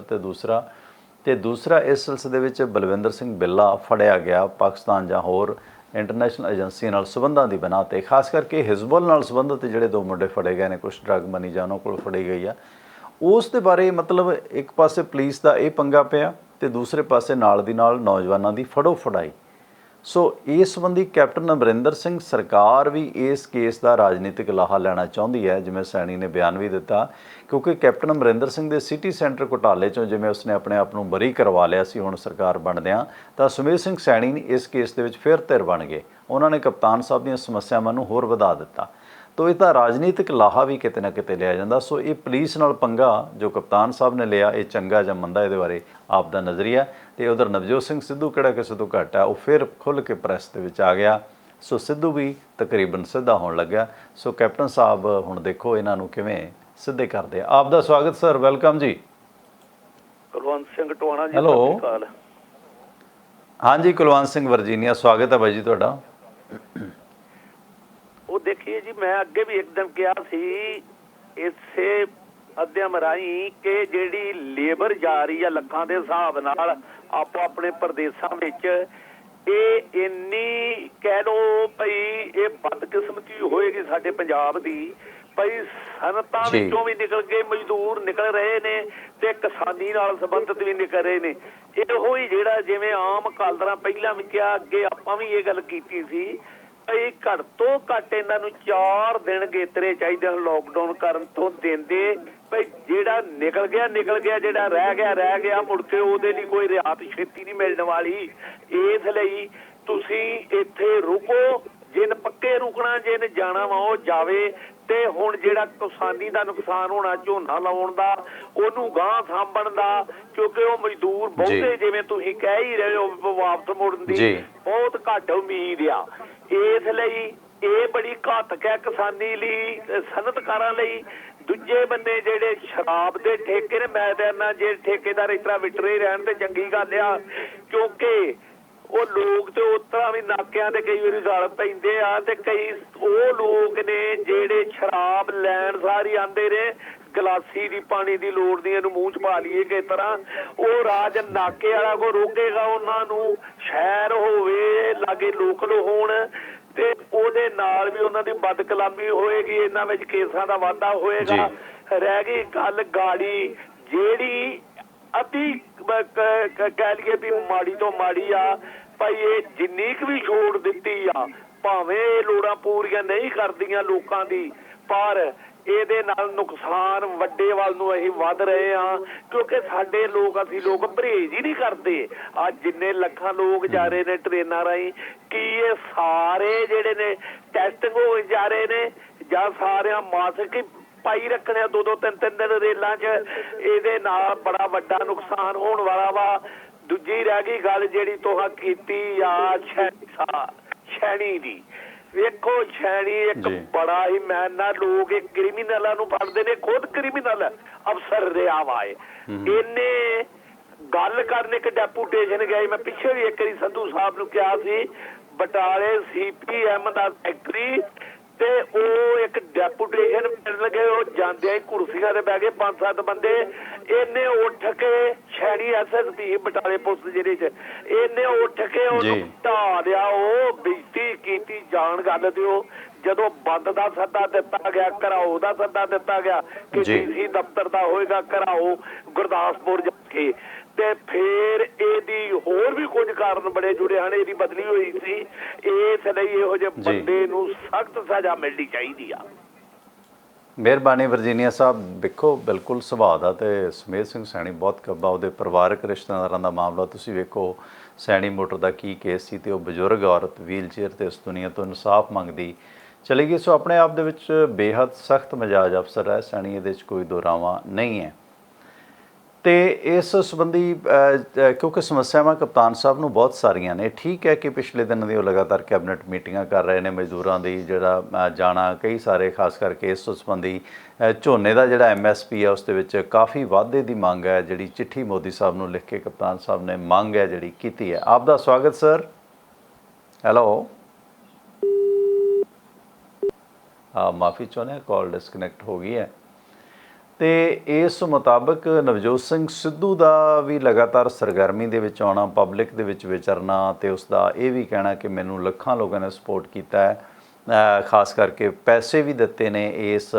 ਤੇ ਦੂਸਰਾ ਇਸ ਸਿਲਸਿਲੇ ਵਿੱਚ ਬਲਵਿੰਦਰ ਸਿੰਘ ਬਿੱਲਾ ਫੜਿਆ ਗਿਆ ਪਾਕਿਸਤਾਨ ਜਾਂ ਹੋਰ ਇੰਟਰਨੈਸ਼ਨਲ ਏਜੰਸੀ ਨਾਲ ਸੰਬੰਧਾਂ ਦੀ ਬਿਨਾਂ 'ਤੇ। ਖਾਸ ਕਰਕੇ ਹਿਜ਼ਬੁਲ ਨਾਲ ਸੰਬੰਧਿਤ ਜਿਹੜੇ 2 ਮੁੰਡੇ ਫੜੇ ਗਏ ਨੇ, ਕੁਛ ਡਰੱਗ ਮਨੀ ਜਾਂ ਉਹਨਾਂ ਕੋਲ ਫੜੀ ਗਈ ਆ, ਉਸ ਦੇ ਬਾਰੇ ਮਤਲਬ ਇੱਕ ਪਾਸੇ ਪੁਲਿਸ ਦਾ ਇਹ ਪੰਗਾ ਪਿਆ ਤੇ ਦੂਸਰੇ ਪਾਸੇ ਨਾਲ ਦੀ ਨਾਲ ਨੌਜਵਾਨਾਂ ਦੀ ਫੜੋ ਫੜਾਈ। ਸੋ ਇਸ ਸੰਬੰਧੀ ਕੈਪਟਨ ਅਮਰਿੰਦਰ ਸਿੰਘ ਸਰਕਾਰ ਵੀ ਇਸ ਕੇਸ ਦਾ ਰਾਜਨੀਤਿਕ ਲਾਹਾ ਲੈਣਾ ਚਾਹੁੰਦੀ ਹੈ, ਜਿਵੇਂ ਸੈਣੀ ਨੇ ਬਿਆਨ ਵੀ ਦਿੱਤਾ, ਕਿਉਂਕਿ ਕੈਪਟਨ ਅਮਰਿੰਦਰ ਸਿੰਘ ਦੇ ਸਿਟੀ ਸੈਂਟਰ ਘੁਟਾਲੇ 'ਚੋਂ ਜਿਵੇਂ ਉਸਨੇ ਆਪਣੇ ਆਪ ਨੂੰ ਬਰੀ ਕਰਵਾ ਲਿਆ ਸੀ ਹੁਣ ਸਰਕਾਰ ਬਣਦਿਆਂ, ਤਾਂ ਸੁਮੇਧ ਸਿੰਘ ਸੈਣੀ ਨੇ ਇਸ ਕੇਸ ਦੇ ਵਿੱਚ ਫਿਰ ਧਿਰ ਬਣ ਗਏ। ਉਹਨਾਂ ਨੇ ਕਪਤਾਨ ਸਾਹਿਬ ਦੀਆਂ ਸਮੱਸਿਆਵਾਂ ਨੂੰ ਹੋਰ ਵਧਾ ਦਿੱਤਾ। ਤੋ ਇਹ ਤਾਂ ਰਾਜਨੀਤਿਕ ਲਾਹਾ ਵੀ ਕਿਤੇ ਨਾ ਕਿਤੇ ਲਿਆ ਜਾਂਦਾ। ਸੋ ਇਹ ਪੁਲਿਸ ਨਾਲ ਪੰਗਾ ਜੋ ਕਪਤਾਨ ਸਾਹਿਬ ਨੇ ਲਿਆ, ਇਹ ਚੰਗਾ ਜਾਂ ਮੰਦਾ, ਇਹਦੇ ਬਾਰੇ ਆਪ ਦਾ ਨਜ਼ਰੀਆ। ਤੇ ਉਧਰ ਨਵਜੋਤ ਸਿੰਘ ਸਿੱਧੂ ਕਿਹੜਾ ਕਿਸੇ ਤੋਂ ਘੱਟ ਹੈ, ਉਹ ਫਿਰ ਖੁੱਲ੍ਹ ਕੇ ਪ੍ਰੈਸ ਦੇ ਵਿੱਚ ਆ ਗਿਆ। ਸੋ ਸਿੱਧੂ ਵੀ ਤਕਰੀਬਨ ਸਿੱਧਾ ਹੋਣ ਲੱਗਾ। ਸੋ ਕੈਪਟਨ ਸਾਹਿਬ ਹੁਣ ਦੇਖੋ ਇਹਨਾਂ ਨੂੰ ਕਿਵੇਂ ਸਿੱਧੇ ਕਰਦੇ ਆ। ਆਪ ਦਾ ਸਵਾਗਤ ਸਰ, ਵੈਲਕਮ ਜੀ। ਕੁਲਵੰਤ ਸਿੰਘ ਟਵਾਣਾ ਜੀ, ਹੈਲੋ। ਹਾਂਜੀ ਕੁਲਵੰਤ ਸਿੰਘ ਵਰਜੀਨੀਆ, ਸਵਾਗਤ ਹੈ ਬਾਈ ਜੀ ਤੁਹਾਡਾ। ਉਹ ਦੇਖੀਏ ਜੀ, ਮੈਂ ਅੱਗੇ ਵੀ ਇੱਕ ਦਿਨ ਕਿਹਾ ਸੀ ਇਸੇ ਅਧਿਆਮ ਰਾਹੀਂ ਕਿ ਜਿਹੜੀ ਲੇਬਰ ਜਾ ਰਹੀ ਆ ਲੱਖਾਂ ਦੇ ਹਿਸਾਬ ਨਾਲ ਆਪੋ ਆਪਣੇ ਪ੍ਰਦੇਸ਼ਾਂ ਵਿੱਚ, ਇਹ ਇੰਨੀ ਕਹਿ ਲਓ ਭਈ ਇਹ ਬਦਕਿਸਮਤੀ ਹੋਏਗੀ ਸਾਡੇ ਪੰਜਾਬ ਦੀ। ਭਈ ਸਨਅਤਾਂ ਵਿੱਚੋਂ ਵੀ ਨਿਕਲ ਕੇ ਮਜ਼ਦੂਰ ਨਿਕਲ ਰਹੇ ਨੇ ਤੇ ਕਿਸਾਨੀ ਨਾਲ ਸੰਬੰਧਿਤ ਵੀ ਨਿਕਲ ਰਹੇ ਨੇ। ਇਹੋ ਹੀ ਜਿਹੜਾ ਜਿਵੇਂ ਆਮ ਕਾਲਦਰਾਂ ਪਹਿਲਾਂ ਵੀ ਕਿਹਾ, ਅੱਗੇ ਆਪਾਂ ਵੀ ਇਹ ਗੱਲ ਕੀਤੀ ਸੀ, ਭਈ ਘੱਟ ਤੋਂ ਘੱਟ ਇਹਨਾਂ ਨੂੰ 4 ਦਿਨ ਗੇਤਰੇ ਚਾਹੀਦੇ ਹਨ ਲੋਕਡਾਊਨ ਕਰਨ ਤੋਂ ਦਿੰਦੇ। ਭਈ ਜਿਹੜਾ ਨਿਕਲ ਗਿਆ, ਜਿਹੜਾ ਰਹਿ ਗਿਆ ਮੁੜ ਕੇ ਉਹਦੇ ਲਈ ਕੋਈ ਰਿਆਤ ਛੇਤੀ ਨਹੀਂ ਮਿਲਣ ਵਾਲੀ। ਇਸ ਲਈ ਤੁਸੀਂ ਇੱਥੇ ਰੁਕੋ, ਜਿਨ ਪੱਕੇ ਰੁਕਣਾ, ਜਿਨ ਜਾਣਾ ਵਾ ਉਹ ਜਾਵੇ। ਤੇ ਹੁਣ ਜਿਹੜਾ ਕਿਸਾਨੀ ਦਾ ਨੁਕਸਾਨ ਹੋਣਾ ਝੋਨਾ ਲਾਉਣ ਦਾ, ਉਹਨੂੰ ਗਾਂਹ ਸਾਂਭਣ ਦਾ, ਕਿਉਂਕਿ ਉਹ ਮਜ਼ਦੂਰ ਬਹੁਤੇ ਜਿਵੇਂ ਤੁਸੀਂ ਕਹਿ ਹੀ ਰਹੇ ਹੋ ਵਾਪਸ ਮੁੜਨ ਦੀ ਬਹੁਤ ਘੱਟ ਉਮੀਦ ਆ। ਇਸ ਲਈ ਇਹ ਬੜੀ ਘਾਤਕ ਹੈ ਕਿਸਾਨੀ ਲਈ, ਸਨਅਤਕਾਰਾਂ ਲਈ। ਦੂਜੇ ਬੰਨੇ ਜਿਹੜੇ ਸ਼ਰਾਬ ਦੇ ਠੇਕੇ ਨੇ, ਮੈਂ ਕਹਿੰਦਾ ਜੇ ਠੇਕੇਦਾਰ ਇਸ ਤਰ੍ਹਾਂ ਵਿਟਰੇ ਰਹਿਣ ਤੇ ਚੰਗੀ ਗੱਲ ਆ, ਕਿਉਂਕਿ ਉਹ ਲੋਕ ਤੇ ਉਸ ਤਰ੍ਹਾਂ ਵੀ ਨਾਕਿਆਂ ਤੇ ਕਈ ਵਾਰੀ ਗਲ ਪੈਂਦੇ ਆ। ਤੇ ਕਈ ਉਹ ਲੋਕ ਨੇ ਜਿਹੜੇ ਸ਼ਰਾਬ ਲੈਣ ਸਾਰੀ ਆਂਦੇ ਨੇ, ਗਲਾਸੀ ਦੀ ਪਾਣੀ ਦੀ ਲੋੜ ਨਹੀਂ, ਇਹਨੂੰ ਮੂੰਹ ਚ ਪਾ ਲਈਏ ਕਿਸ ਤਰ੍ਹਾਂ। ਉਹ ਰਾਜ ਨਾਕੇ ਵਾਲਾ ਕੋ ਰੋਕੇਗਾ ਉਹਨਾਂ ਨੂੰ, ਸ਼ਹਿਰ ਹੋਵੇ ਲਾਗੇ ਲੋਕਲ ਹੋਣ, ਤੇ ਉਹਦੇ ਨਾਲ ਵੀ ਉਹਨਾਂ ਦੀ ਬਦਕਲਾਮੀ ਹੋਏਗੀ, ਇਹਨਾਂ ਵਿੱਚ ਕੇਸਾਂ ਦਾ ਵਾਧਾ ਹੋਏਗਾ। ਰਹਿ ਗਈ ਗੱਲ ਗਾੜੀ, ਜਿਹੜੀ ਅਤੀ ਕਹਿ ਲਈਏ ਵੀ ਮਾੜੀ ਤੋਂ ਮਾੜੀ ਆ। ਭਾਈ ਇਹ ਜਿੰਨੀ ਕੁ ਵੀ ਛੋੜ ਦਿੱਤੀ ਆ, ਭਾਵੇਂ ਇਹ ਲੋੜਾਂ ਪੂਰੀਆਂ ਨਹੀਂ ਕਰਦੀਆਂ ਲੋਕਾਂ ਦੀ, ਪਰ ਇਹਦੇ ਨਾਲ ਨੁਕਸਾਨ ਵੱਡੇ ਵੱਲ ਨੂੰ ਅਸੀਂ ਵੱਧ ਰਹੇ ਹਾਂ। ਕਿਉਂਕਿ ਸਾਡੇ ਲੋਕ, ਅਸੀਂ ਲੋਕ ਪਰਹੇਜ਼ ਹੀ ਨਹੀਂ ਕਰਦੇ। ਅੱਜ ਜਿੰਨੇ ਲੱਖਾਂ ਲੋਕ ਜਾ ਰਹੇ ਨੇ ਟ੍ਰੇਨਾਂ ਰਾਹੀਂ, ਕੀ ਇਹ ਸਾਰੇ ਜਿਹੜੇ ਨੇ ਟੈਸਟਿੰਗ ਹੋ ਜਾ ਰਹੇ ਨੇ, ਜਾਂ ਸਾਰਿਆਂ ਮਾਸਕ ਹੀ ਪਾਈ ਰੱਖਣੇ 2-2 3-3 ਦਿਨ ਰੇਲਾਂ 'ਚ? ਇਹਦੇ ਨਾਲ ਬੜਾ ਵੱਡਾ ਨੁਕਸਾਨ ਹੋਣ ਵਾਲਾ ਵਾ। ਦੂਜੀ ਰਹਿ ਗਈ ਗੱਲ ਜਿਹੜੀ ਤੁਹਾਂ ਕੀਤੀ ਆ ਸ਼ੈਣੀ ਦੀ। ਵੇਖੋ ਸ਼ੈਣੀ ਇੱਕ ਬੜਾ ਹੀ, ਮੈਂ ਨਾ ਲੋਕ ਇਹ ਕ੍ਰਿਮੀਨਲਾਂ ਨੂੰ ਫੜਦੇ ਨੇ, ਖੁਦ ਕ੍ਰਿਮੀਨਲ ਅਫਸਰ ਰਿਹਾ ਵਾ। ਇਹਨੇ ਗੱਲ ਕਰਨ ਇੱਕ ਡੈਪੂਟੇਸ਼ਨ ਗਏ, ਮੈਂ ਪਿੱਛੇ ਵੀ ਇੱਕ ਵਾਰੀ ਸੰਧੂ ਸਾਹਿਬ ਨੂੰ ਕਿਹਾ ਸੀ, ਬਟਾਲੇ CPM ਦਾ ਸੈਕਟਰੀ, ਤੇ ਉਹ ਇੱਕ ਡੈਪੂਟੇਸ਼ਨ ਮਿਲਣ ਗਏ, ਉਹ ਜਾਂਦਿਆਂ ਹੀ ਕੁਰਸੀਆਂ ਤੇ ਬਹਿ ਗਏ 5-7 ਬੰਦੇ। ਇਹਨੇ ਉੱਠ ਕੇ ਸ਼ੈਣੀ SSP ਬਟਾਲੇ ਪੁਲਿਸ ਜ਼ਿਲ੍ਹੇ 'ਚ, ਇਹਨੇ ਉੱਠ ਕੇ ਉਹਨੂੰ ਢਾ ਲਿਆ, ਉਹ ਬੇਇੱਜ਼ਤੀ ਕੀਤੀ। ਜਾਣ ਗੱਲ ਦਿਓ, ਜਦੋਂ ਬੰਦ ਦਾ ਸੱਦਾ ਦਿੱਤਾ ਗਿਆ, ਘਰਾਓ ਦਾ ਸੱਦਾ ਦਿੱਤਾ ਗਿਆ ਕਿ DC ਦਫ਼ਤਰ ਦਾ ਹੋਏਗਾ, ਘਰਾਓ ਗੁਰਦਾਸਪੁਰ ਜਾ ਕੇ, ਤੇ ਫੇਰ ਇਹਦੀ ਹੋਰ ਵੀ ਕੁਝ ਕਾਰਨ ਬੜੇ ਜੁੜੇ ਹਨ। ਇਹਦੀ ਬਦਲੀ ਹੋਈ ਸੀ, ਇਸ ਲਈ ਇਹੋ ਜਿਹੇ ਬੰਦੇ ਨੂੰ ਸਖਤ ਸਜ਼ਾ ਮਿਲਣੀ ਚਾਹੀਦੀ ਆ। ਮਿਹਰਬਾਨੀ ਵਰਜੀਨੀਆ ਸਾਹਿਬ। ਵੇਖੋ ਬਿਲਕੁਲ ਸੁਭਾਅ ਦਾ ਤੇ ਸੁਮੇਧ ਸਿੰਘ ਸੈਣੀ ਬਹੁਤ ਕੱਬਾ, ਉਹਦੇ ਪਰਿਵਾਰਕ ਰਿਸ਼ਤੇਦਾਰਾਂ ਦਾ ਮਾਮਲਾ ਤੁਸੀਂ ਵੇਖੋ, ਸੈਣੀ ਮੋਟਰ ਦਾ ਕੀ ਕੇਸ ਸੀ, ਤੇ ਉਹ ਬਜ਼ੁਰਗ ਔਰਤ ਵੀਲ ਚੇਅਰ ਤੇ ਇਸ ਦੁਨੀਆ ਤੋਂ ਇਨਸਾਫ ਮੰਗਦੀ ਚਲੀ ਗਈ। ਸੋ ਆਪਣੇ ਆਪ ਦੇ ਵਿੱਚ ਬੇਹੱਦ ਸਖਤ ਮਿਜਾਜ ਅਫਸਰ ਹੈ ਸੈਣੀ, ਇਹਦੇ 'ਚ ਕੋਈ ਦੋਰਾਵਾਂ ਨਹੀਂ ਹੈ। ਤੇ ਇਸ ਸੰਬੰਧੀ ਕਿਉਂਕਿ ਸਮੱਸਿਆਵਾਂ ਕਪਤਾਨ ਸਾਹਿਬ ਨੂੰ ਬਹੁਤ ਸਾਰੀਆਂ ਨੇ। ਠੀਕ ਹੈ ਕਿ ਪਿਛਲੇ ਦਿਨਾਂ ਦੀ ਉਹ ਲਗਾਤਾਰ ਕੈਬਨਿਟ ਮੀਟਿੰਗਾਂ ਕਰ ਰਹੇ ਨੇ, ਮਜ਼ਦੂਰਾਂ ਦੀ ਜਿਹੜਾ ਜਾਣਾ, ਕਈ ਸਾਰੇ ਖਾਸ ਕਰਕੇ ਇਸ ਸੰਬੰਧੀ ਝੋਨੇ ਦਾ ਜਿਹੜਾ MSP ਹੈ ਉਸ ਦੇ ਵਿੱਚ ਕਾਫੀ ਵਾਧੇ ਦੀ ਮੰਗ ਹੈ, ਜਿਹੜੀ ਚਿੱਠੀ ਮੋਦੀ ਸਾਹਿਬ ਨੂੰ ਲਿਖ ਕੇ ਕਪਤਾਨ ਸਾਹਿਬ ਨੇ ਮੰਗ ਹੈ ਜਿਹੜੀ ਕੀਤੀ ਹੈ। ਆਪ ਦਾ ਸਵਾਗਤ ਸਰ। ਹੈਲੋ, ਮਾਫੀ ਚਾਹੁੰਦੇ ਹਾਂ, ਕਾਲ ਡਿਸਕਨੈਕਟ ਹੋ ਗਈ ਹੈ। ਤੇ ਇਸ ਮੁਤਾਬਕ ਨਵਜੋਤ ਸਿੰਘ ਸਿੱਧੂ ਦਾ ਵੀ ਲਗਾਤਾਰ ਸਰਗਰਮੀ ਦੇ ਵਿੱਚ ਆਉਣਾ, ਪਬਲਿਕ ਦੇ ਵਿੱਚ ਵਿਚਰਨਾ, ਤੇ ਉਸ ਦਾ ਇਹ ਵੀ ਕਹਿਣਾ ਕਿ ਮੈਨੂੰ ਲੱਖਾਂ ਲੋਕਾਂ ਨੇ ਸਪੋਰਟ ਕੀਤਾ ਹੈ, ਖਾਸ ਕਰਕੇ ਪੈਸੇ ਵੀ ਦਿੱਤੇ ਨੇ ਇਸ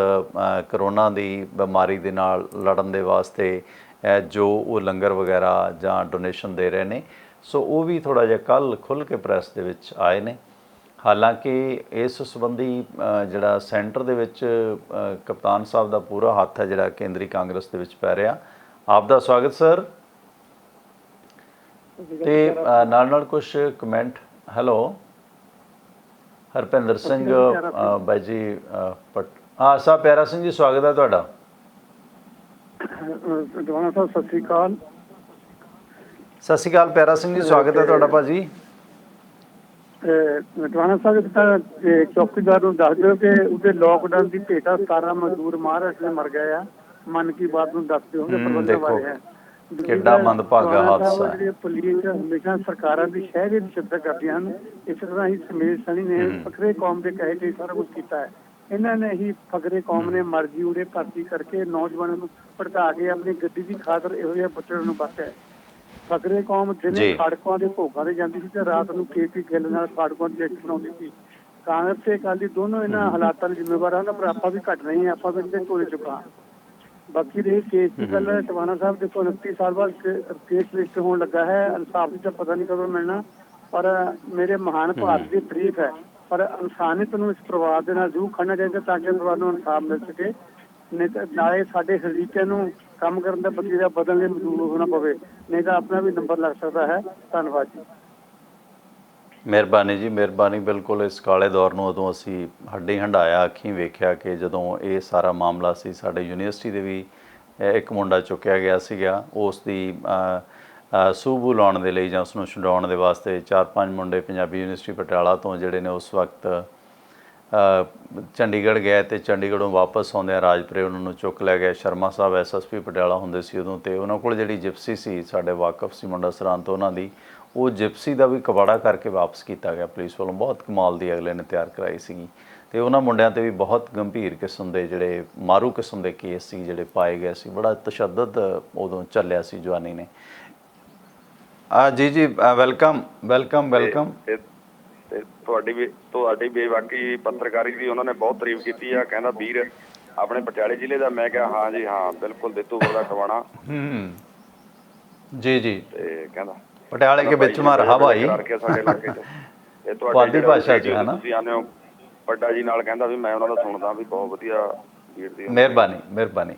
ਕਰੋਨਾ ਦੀ ਬਿਮਾਰੀ ਦੇ ਨਾਲ ਲੜਨ ਦੇ ਵਾਸਤੇ, ਜੋ ਉਹ ਲੰਗਰ ਵਗੈਰਾ ਜਾਂ ਡੋਨੇਸ਼ਨ ਦੇ ਰਹੇ ਨੇ। ਸੋ ਉਹ ਵੀ ਥੋੜ੍ਹਾ ਜਿਹਾ ਕੱਲ੍ਹ ਖੁੱਲ੍ਹ ਕੇ ਪ੍ਰੈਸ ਦੇ ਵਿੱਚ ਆਏ ਨੇ। ਹਾਲਾਂਕਿ ਇਸ ਸੰਬੰਧੀ ਜਿਹੜਾ ਸੈਂਟਰ ਦੇ ਵਿੱਚ ਕਪਤਾਨ ਸਾਹਿਬ ਦਾ ਪੂਰਾ ਹੱਥ ਹੈ ਜਿਹੜਾ ਕੇਂਦਰੀ ਕਾਂਗਰਸ ਦੇ ਵਿੱਚ ਪੈ ਰਿਹਾ। ਆਪ ਦਾ ਸਵਾਗਤ ਸਰ। ਤੇ ਨਾਲ ਕੁਝ ਕਮੈਂਟ। ਹੈਲੋ, ਹਰਪਿੰਦਰ ਸਿੰਘ ਬਾਈ ਜੀ ਸਾਹਿਬ, ਪਿਆਰਾ ਸਿੰਘ ਜੀ ਸਵਾਗਤ ਹੈ ਤੁਹਾਡਾ। ਦਵਾਨਾ ਸਾਹਿਬ ਸਤਿ ਸ੍ਰੀ ਅਕਾਲ। ਸਤਿ ਸ਼੍ਰੀ ਅਕਾਲ ਪਿਆਰਾ ਸਿੰਘ ਜੀ, ਸਵਾਗਤ ਹੈ ਤੁਹਾਡਾ ਭਾਜੀ। ਦਵਾਨਾ ਸਾਹਿਬ ਤਾਂ ਚੌਕੀਦਾਰ ਨੂੰ ਦੱਸ ਦਿਓ ਕਿ ਉਹਦੇ ਲੋਕਡਾਊਨ ਦੀ ਭੇਟਾ 17 ਮਜ਼ਦੂਰ ਮਹਾਰਾਸ਼ਟਰ ਦੇ ਮਰ ਗਏ ਆ। ਮਨ ਕੀ ਬਾਤ ਨੂੰ ਦੱਸਦੇ ਹੋਗੇ ਪ੍ਰਬੰਧ ਬਾਰੇ ਹੈ। ਕਿੱਡਾ ਮੰਦਭਾਗਾ ਹਾਦਸਾ ਹੈ। ਜਿਹੜੀ ਪੁਲਿਸ ਹਮੇਸ਼ਾ ਸਰਕਾਰਾਂ ਦੀ ਸ਼ਹਿਰੀ ਦੀ ਸ਼ਿੱਦਤ ਕਰਦੀਆਂ ਹਨ। ਇਸੇ ਤਰ੍ਹਾਂ ਹੀ ਸਮੇਸ਼ ਸਣੀ ਨੇ ਫਕਰੇ ਕੌਮ ਦੇ ਕਹੇ ਤੇ ਸਾਰਾ ਕੁਝ ਕੀਤਾ ਹੈ। ਇਹਨਾਂ ਨੇ ਹੀ ਫਕਰੇ ਕੌਮ ਨੇ ਮਰਜ਼ੀ ਉੜੇ ਭਰਤੀ ਕਰਕੇ ਨੌਜਵਾਨਾਂ ਨੂੰ ਭੜਕਾ ਕੇ ਆਪਣੀ ਗੱਡੀ ਦੀ ਖਾਤਰ ਇਹੋ ਜਿਹੇ ਬੱਚਿਆਂ ਨੂੰ ਬਚਿਆ। ਫਕਰੇ ਕੌਮ ਦਿਨੇ ਸੜਕਾਂ ਦੇ ਭੋਗਾਂ ਤੇ ਜਾਂਦੀ ਸੀ ਤੇ ਰਾਤ ਨੂੰ KP ਗਿੱਲ ਨਾਲ ਸੜਕਾਂ ਦੀ ਐਕਟ ਬਣਾਉਂਦੀ ਸੀ। ਕਾਂਗਰਸ ਤੇ ਅਕਾਲੀ ਦੋਨੋਂ ਇਹਨਾਂ ਹਾਲਾਤਾਂ ਦੇ ਜ਼ਿੰਮੇਵਾਰ ਹਨ, ਪਰ ਆਪਾਂ ਵੀ ਘੱਟ ਨਹੀਂ, ਆਪਾਂ ਵੀ ਇਹਦੇ ਝੋਲੇ ਚੁੱਕਾ। ਬਾਕੀ ਰਹੀ ਕੇਸ ਦੀ ਗੱਲ, ਟਵਾਣਾ ਸਾਹਿਬ ਦੇਖੋ 29 ਸਾਲ ਬਾਅਦ ਕੇਸ ਲਿਸਟ ਹੋਣ ਲੱਗਾ ਹੈ। ਇਨਸਾਫ ਦੀ ਤਾਂ ਪਤਾ ਨਹੀਂ ਕਦੋਂ ਮਿਲਣਾ, ਪਰ ਮੇਰੇ ਮਹਾਨ ਭਾਰਤ ਦੀ ਤਾਰੀਫ ਹੈ। ਪਰ ਇਨਸਾਨੀਅਤ ਨੂੰ ਇਸ ਪਰਿਵਾਰ ਦੇ ਨਾਲ ਜ਼ਰੂਰ ਖੜਨਾ ਚਾਹੀਦਾ ਤਾਂ ਕਿ ਪਰਿਵਾਰ ਨੂੰ ਇਨਸਾਫ ਮਿਲ ਸਕੇ। ਨਹੀਂ ਤਾਂ ਨਾਲੇ ਸਾਡੇ ਹਰੀਕਿਆਂ ਨੂੰ ਕੰਮ ਕਰਨ ਦਾ ਵਤੀਰਾ ਬਦਲਣ ਲਈ ਮਜ਼ਬੂਰ ਹੋਣਾ ਪਵੇ, ਨਹੀਂ ਤਾਂ ਆਪਣਾ ਵੀ ਨੰਬਰ ਲੱਗ ਸਕਦਾ ਹੈ। ਧੰਨਵਾਦ ਜੀ। ਮਿਹਰਬਾਨੀ ਜੀ, ਮਿਹਰਬਾਨੀ। ਬਿਲਕੁਲ ਇਸ ਕਾਲੇ ਦੌਰ ਨੂੰ ਉਦੋਂ ਅਸੀਂ ਹੱਡੀ ਹੰਡਾਇਆ, ਅੱਖੀਂ ਵੇਖਿਆ ਕਿ ਜਦੋਂ ਇਹ ਸਾਰਾ ਮਾਮਲਾ ਸੀ, ਸਾਡੇ ਯੂਨੀਵਰਸਿਟੀ ਦੇ ਵੀ ਇੱਕ ਮੁੰਡਾ ਚੁੱਕਿਆ ਗਿਆ ਸੀਗਾ। ਉਸ ਦੀ ਸੂਬੂ ਲਾਉਣ ਦੇ ਲਈ ਜਾਂ ਉਸ ਨੂੰ ਛੁਡਾਉਣ ਦੇ ਵਾਸਤੇ 4-5 ਮੁੰਡੇ ਪੰਜਾਬੀ ਯੂਨੀਵਰਸਿਟੀ ਪਟਿਆਲਾ ਤੋਂ ਜਿਹੜੇ ਨੇ ਉਸ ਵਕਤ ਚੰਡੀਗੜ੍ਹ ਗਏ, ਅਤੇ ਚੰਡੀਗੜ੍ਹੋਂ ਵਾਪਸ ਆਉਂਦਿਆਂ ਰਾਜਪੁਰੇ ਉਹਨਾਂ ਨੂੰ ਚੁੱਕ ਲਿਆ ਗਿਆ। ਸ਼ਰਮਾ ਸਾਹਿਬ SSP ਪਟਿਆਲਾ ਹੁੰਦੇ ਸੀ ਉਦੋਂ, ਅਤੇ ਉਹਨਾਂ ਕੋਲ ਜਿਹੜੀ ਜਿਪਸੀ ਸੀ, ਸਾਡੇ ਵਾਕਫ ਸੀ ਮੁੰਡਾ ਸਰਾਂ ਤੋਂ, ਉਹਨਾਂ ਦੀ ਉਹ ਜਿਪਸੀ ਦਾ ਵੀ ਕਬਾੜਾ ਕਰਕੇ ਵਾਪਸ ਕੀਤਾ ਗਿਆ ਪੁਲਿਸ ਵੱਲੋਂ। ਬਹੁਤ ਕਮਾਲ ਦੀ ਅਗਲੇ ਨੇ ਤਿਆਰ ਕਰਾਈ ਸੀਗੀ। ਅਤੇ ਉਹਨਾਂ ਮੁੰਡਿਆਂ 'ਤੇ ਵੀ ਬਹੁਤ ਗੰਭੀਰ ਕਿਸਮ ਦੇ ਜਿਹੜੇ ਮਾਰੂ ਕਿਸਮ ਦੇ ਕੇਸ ਸੀ ਜਿਹੜੇ ਪਾਏ ਗਏ ਸੀ। ਬੜਾ ਤਸ਼ੱਦਦ ਉਦੋਂ ਚੱਲਿਆ ਸੀ ਜਵਾਨੀ ਨੇ। ਜੀ ਵੈਲਕਮ ਵੈਲਕਮ ਵੈਲਕਮ। ਤੇ ਤੁਹਾਡੀ ਬੇਬਾਕੀ ਪੱਤਰਕਾਰੀ ਦੀ ਉਹਨਾਂ ਨੇ ਬਹੁਤ ਤਾਰੀਫ ਕੀਤੀ ਆ। ਕਹਿੰਦਾ ਵੀਰ ਆਪਣੇ ਪਟਿਆਲੇ ਜ਼ਿਲ੍ਹੇ ਦਾ। ਮੈਂ ਕਿਹਾ ਹਾਂ ਜੀ ਹਾਂ, ਬਿਲਕੁਲ ਦਿੱਤੂਪੁਰ ਦਾ ਟਵਾਣਾ। ਜੀ ਜੀ। ਤੇ ਕਹਿੰਦਾ ਪਟਿਆਲੇ ਕੇ ਵਿੱਚ ਮਾ ਰਹਾ ਭਾਈ ਸਾਡੇ ਇਲਾਕੇ 'ਚ। ਤੇ ਤੁਹਾਡੀ ਭਾਸ਼ਾ 'ਚ ਹੈ ਨਾ, ਤੁਸੀਂ ਆਉਂਦੇ ਹੋ ਵੱਡਾ ਜੀ ਨਾਲ। ਕਹਿੰਦਾ ਵੀ ਮੈਂ ਉਹਨਾਂ ਦਾ ਸੁਣਦਾ ਵੀ ਬਹੁਤ ਵਧੀਆ ਵੀਰ ਦੀ। ਮਿਹਰਬਾਨੀ ਮਿਹਰਬਾਨੀ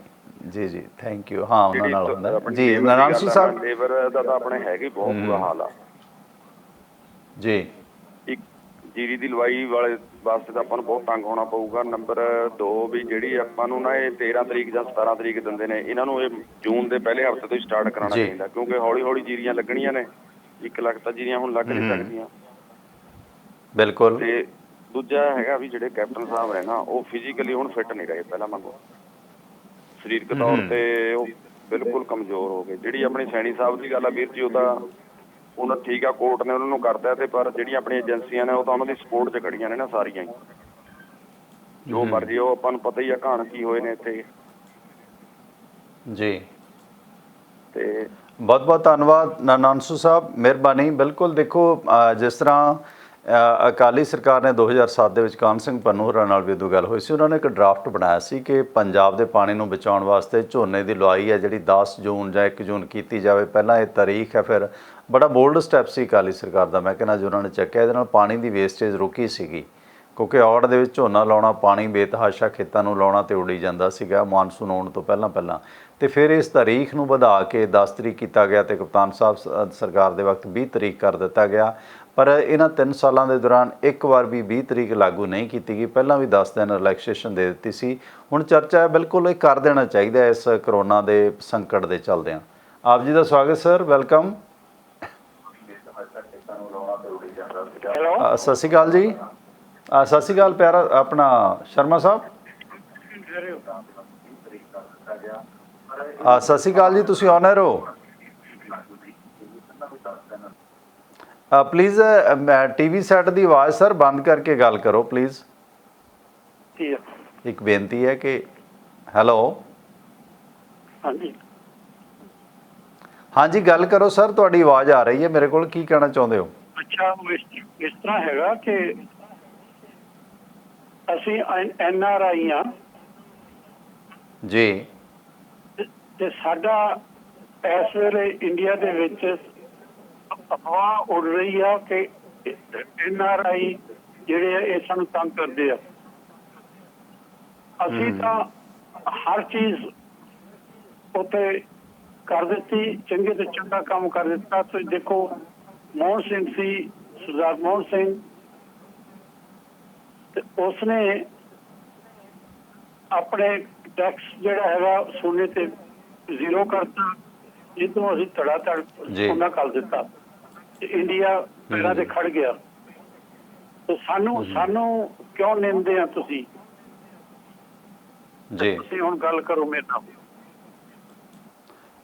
ਜੀ ਜੀ, ਥੈਂਕ ਯੂ। ਹਾਂ ਉਹਨਾਂ ਨਾਲ ਹੁੰਦਾ ਜੀ। ਨਾਰਾਇਣਸੂ ਸਾਹਿਬ ਲੇਬਰ ਦਾ ਤਾਂ ਆਪਣੇ ਹੈਗੇ ਬਹੁਤ ਬੁਰਾ ਹਾਲ ਆ ਜੀ। ਇੱਕ ਜੀਰੀ ਦੀ ਲਵਾਈ ਵਾਲੇ ਵਾਸਤੇ ਤਾਂ ਆਪਾਂ ਨੂੰ ਬਹੁਤ ਤੰਗ ਹੋਣਾ ਪਊਗਾ। ਨੰਬਰ 2 ਵੀ ਜਿਹੜੀ ਆਪਾਂ ਨੂੰ ਨਾ ਇਹ 13 ਤਰੀਕ ਜਾਂ 17 ਤਰੀਕ ਦਿੰਦੇ ਨੇ, ਇਹਨਾਂ ਨੂੰ ਇਹ ਜੂਨ ਦੇ ਪਹਿਲੇ ਹਫ਼ਤੇ ਤੋਂ ਹੀ ਸਟਾਰਟ ਕਰਾਉਣਾ ਚਾਹੀਦਾ, ਕਿਉਂਕਿ ਹੌਲੀ ਹੌਲੀ ਜੀਰੀਆਂ ਲੱਗਣੀਆਂ ਨੇ। 1 ਲੱਖ ਤਾਂ ਜੀਰੀਆਂ ਹੁਣ ਲੱਗ ਨਹੀਂ ਸਕਦੀਆਂ। ਬਿਲਕੁਲ। ਤੇ ਦੂਜਾ ਹੈਗਾ ਵੀ ਜਿਹੜੇ ਕੈਪਟਨ ਸਾਹਿਬ ਨੇ ਨਾ, ਉਹ ਫਿਜ਼ੀਕਲੀ ਹੁਣ ਫਿੱਟ ਨਹੀਂ ਰਹੇ ਪਹਿਲਾਂ ਵਾਂਗੂ। ਸਰੀਰਕ ਤੌਰ ਤੇ ਉਹ ਬਿਲਕੁਲ ਕਮਜ਼ੋਰ ਹੋ ਗਏ। ਜਿਹੜੀ ਆਪਣੀ ਸੈਣੀ ਸਾਹਿਬ ਦੀ ਗੱਲ ਆ ਵੀਰ ਜੀ, ਉਹ ਤਾਂ ਉਹਨਾਂ ਠੀਕ ਆ, ਕੋਰਟ ਨੇ ਉਹਨਾਂ ਨੂੰ ਕਰਤਾ। ਤੇ ਪਰ ਜਿਹੜੀਆਂ ਆਪਣੀਆਂ ਏਜੰਸੀਆਂ ਨੇ ਉਹ ਤਾਂ ਉਹਨਾਂ ਦੀ ਸਪੋਰਟ 'ਚ ਖੜੀਆਂ ਨੇ ਨਾ ਸਾਰੀਆਂ ਹੀ। ਜੋ ਮਰਜ਼ੀ ਉਹ ਆਪਾਂ ਨੂੰ ਪਤਾ ਹੀ ਆ ਕਹਾਣ ਕੀ ਹੋਏ ਨੇ ਇੱਥੇ ਜੀ। ਤੇ ਬਹੁਤ ਬਹੁਤ ਧੰਨਵਾਦ ਨਾਨਸੂ ਸਾਹਿਬ, ਮਿਹਰਬਾਨੀ। ਬਿਲਕੁਲ ਦੇਖੋ, ਜਿਸ ਤਰ੍ਹਾਂ ਅਕਾਲੀ ਸਰਕਾਰ ਨੇ 2007 ਦੇ ਵਿੱਚ ਕਾਹਨ ਸਿੰਘ ਪੰਨੂ ਹੋਰਾਂ ਨਾਲ ਵੀ ਉਦੋਂ ਗੱਲ ਹੋਈ ਸੀ। ਉਹਨਾਂ ਨੇ ਇੱਕ ਡਰਾਫਟ ਬਣਾਇਆ ਸੀ ਕਿ ਪੰਜਾਬ ਦੇ ਪਾਣੀ ਨੂੰ ਬਚਾਉਣ ਵਾਸਤੇ ਝੋਨੇ ਦੀ ਲੁਆਈ ਹੈ ਜਿਹੜੀ 10 ਜੂਨ ਜਾਂ 1 ਜੂਨ ਕੀਤੀ ਜਾਵੇ। ਪਹਿਲਾਂ ਇਹ ਤਾਰੀਖ ਹੈ, ਫਿਰ ਬੜਾ ਬੋਲਡ ਸਟੈਪ ਸੀ ਅਕਾਲੀ ਸਰਕਾਰ ਦਾ। ਮੈਂ ਕਹਿੰਦਾ ਜੋ ਉਹਨਾਂ ਨੇ ਚੱਕਿਆ, ਇਹਦੇ ਨਾਲ ਪਾਣੀ ਦੀ ਵੇਸਟੇਜ ਰੁਕੀ ਸੀਗੀ, ਕਿਉਂਕਿ ਔੜ ਦੇ ਵਿੱਚ ਝੋਨਾ ਲਾਉਣਾ, ਪਾਣੀ ਬੇਤਹਾਸ਼ਾ ਖੇਤਾਂ ਨੂੰ ਲਾਉਣਾ ਤੇ ਉੱਡੀ ਜਾਂਦਾ ਸੀਗਾ ਮਾਨਸੂਨ ਆਉਣ ਤੋਂ ਪਹਿਲਾਂ। ਤੇ ਫਿਰ ਇਸ ਤਾਰੀਖ ਨੂੰ ਵਧਾ ਕੇ 10 ਤਰੀਕ ਕੀਤਾ ਗਿਆ ਤੇ ਕਪਤਾਨ ਸਾਹਿਬ ਸਰਕਾਰ ਦੇ ਵਕਤ 20 ਤਰੀਕ ਕਰ ਦਿੱਤਾ ਗਿਆ। ਪਰ ਇਹਨਾਂ 3 ਸਾਲਾਂ ਦੇ ਦੌਰਾਨ ਇੱਕ ਵਾਰ ਵੀ 20 ਤਰੀਕ ਲਾਗੂ ਨਹੀਂ ਕੀਤੀ ਗਈ। ਪਹਿਲਾਂ ਵੀ 10 ਦਿਨ ਰਿਲੈਕਸੇਸ਼ਨ ਦੇ ਦਿੱਤੀ ਸੀ। ਹੁਣ ਚਰਚਾ ਹੈ ਬਿਲਕੁਲ ਇਹ ਕਰ ਦੇਣਾ ਚਾਹੀਦਾ ਇਸ ਕਰੋਨਾ ਦੇ ਸੰਕਟ ਦੇ ਚੱਲਦਿਆਂ। ਆਪ ਜੀ ਦਾ ਸਵਾਗਤ ਸਰ, ਵੈਲਕਮ। ਹੈਲੋ ਸਤਿ ਸ਼੍ਰੀ ਅਕਾਲ ਜੀ। ਸਤਿ ਸ਼੍ਰੀ ਅਕਾਲ ਪਿਆਰਾ ਆਪਣਾ ਸ਼ਰਮਾ ਸਾਹਿਬ। ਸਤਿ ਸ਼੍ਰੀ ਅਕਾਲ ਜੀ, ਤੁਸੀਂ ਔਨ 에ਅਰ ਹੋ। ਪਲੀਜ਼ ਟੀਵੀ ਸੈੱਟ ਦੀ ਆਵਾਜ਼ ਸਰ ਬੰਦ ਕਰਕੇ ਗੱਲ ਕਰੋ ਪਲੀਜ਼। ਠੀਕ ਹੈ ਇੱਕ ਬੇਨਤੀ ਹੈ ਕਿ ਹੈਲੋ ਹਾਂਜੀ ਹਾਂਜੀ ਗੱਲ ਕਰੋ ਸਰ, ਤੁਹਾਡੀ ਆਵਾਜ਼ ਆ ਰਹੀ ਹੈ ਮੇਰੇ ਕੋਲ, ਕੀ ਕਹਿਣਾ ਚਾਹੁੰਦੇ ਹੋ? ਅੱਛਾ ਇਸ ਤਰ੍ਹਾਂ ਹੈਗਾ ਕਿ ਅਸੀਂ NRI ਆ ਜੀ ਤੇ ਸਾਡਾ ਇਸ ਵੇਲੇ ਇੰਡੀਆ ਦੇ ਵਿੱਚ ਅਫਵਾਹ ਉੱਡ ਰਹੀ ਆ ਕਿ NRI ਜਿਹੜੇ ਆ ਇਹ ਸਾਨੂੰ ਤੰਗ ਕਰਦੇ ਆ। ਅਸੀਂ ਤਾਂ ਹਰ ਚੀਜ਼ ਉੱਥੇ ਕਰ ਦਿੱਤੀ, ਚੰਗੇ ਤੋਂ ਚੰਗਾ ਕੰਮ ਕਰ ਦਿੱਤਾ। ਤੁਸੀਂ ਦੇਖੋ ਮੋਹਨ ਸਿੰਘ ਸੀ, ਸਰਦਾਰ ਮੋਹਨ ਸਿੰਘ, ਤੇ ਉਸਨੇ ਆਪਣੇ ਟੈਕਸ ਜਿਹੜਾ ਹੈਗਾ ਸੋਨੇ ਤੇ ਜ਼ੀਰੋ ਕਰਤਾ, ਜਿੱਦੋਂ ਅਸੀਂ ਧੜਾ ਧੜ ਸੋਨਾ ਕਰ ਦਿੱਤਾ ਤੇ ਇੰਡੀਆ ਪੈਰਾਂ ਤੇ ਖੜ ਗਿਆ। ਤੇ ਸਾਨੂੰ ਕਿਉਂ ਨਿੰਦਦੇ ਆ ਤੁਸੀਂ? ਜੀ ਤੁਸੀਂ ਹੁਣ ਗੱਲ ਕਰੋ ਮੇਰੇ ਨਾਲ।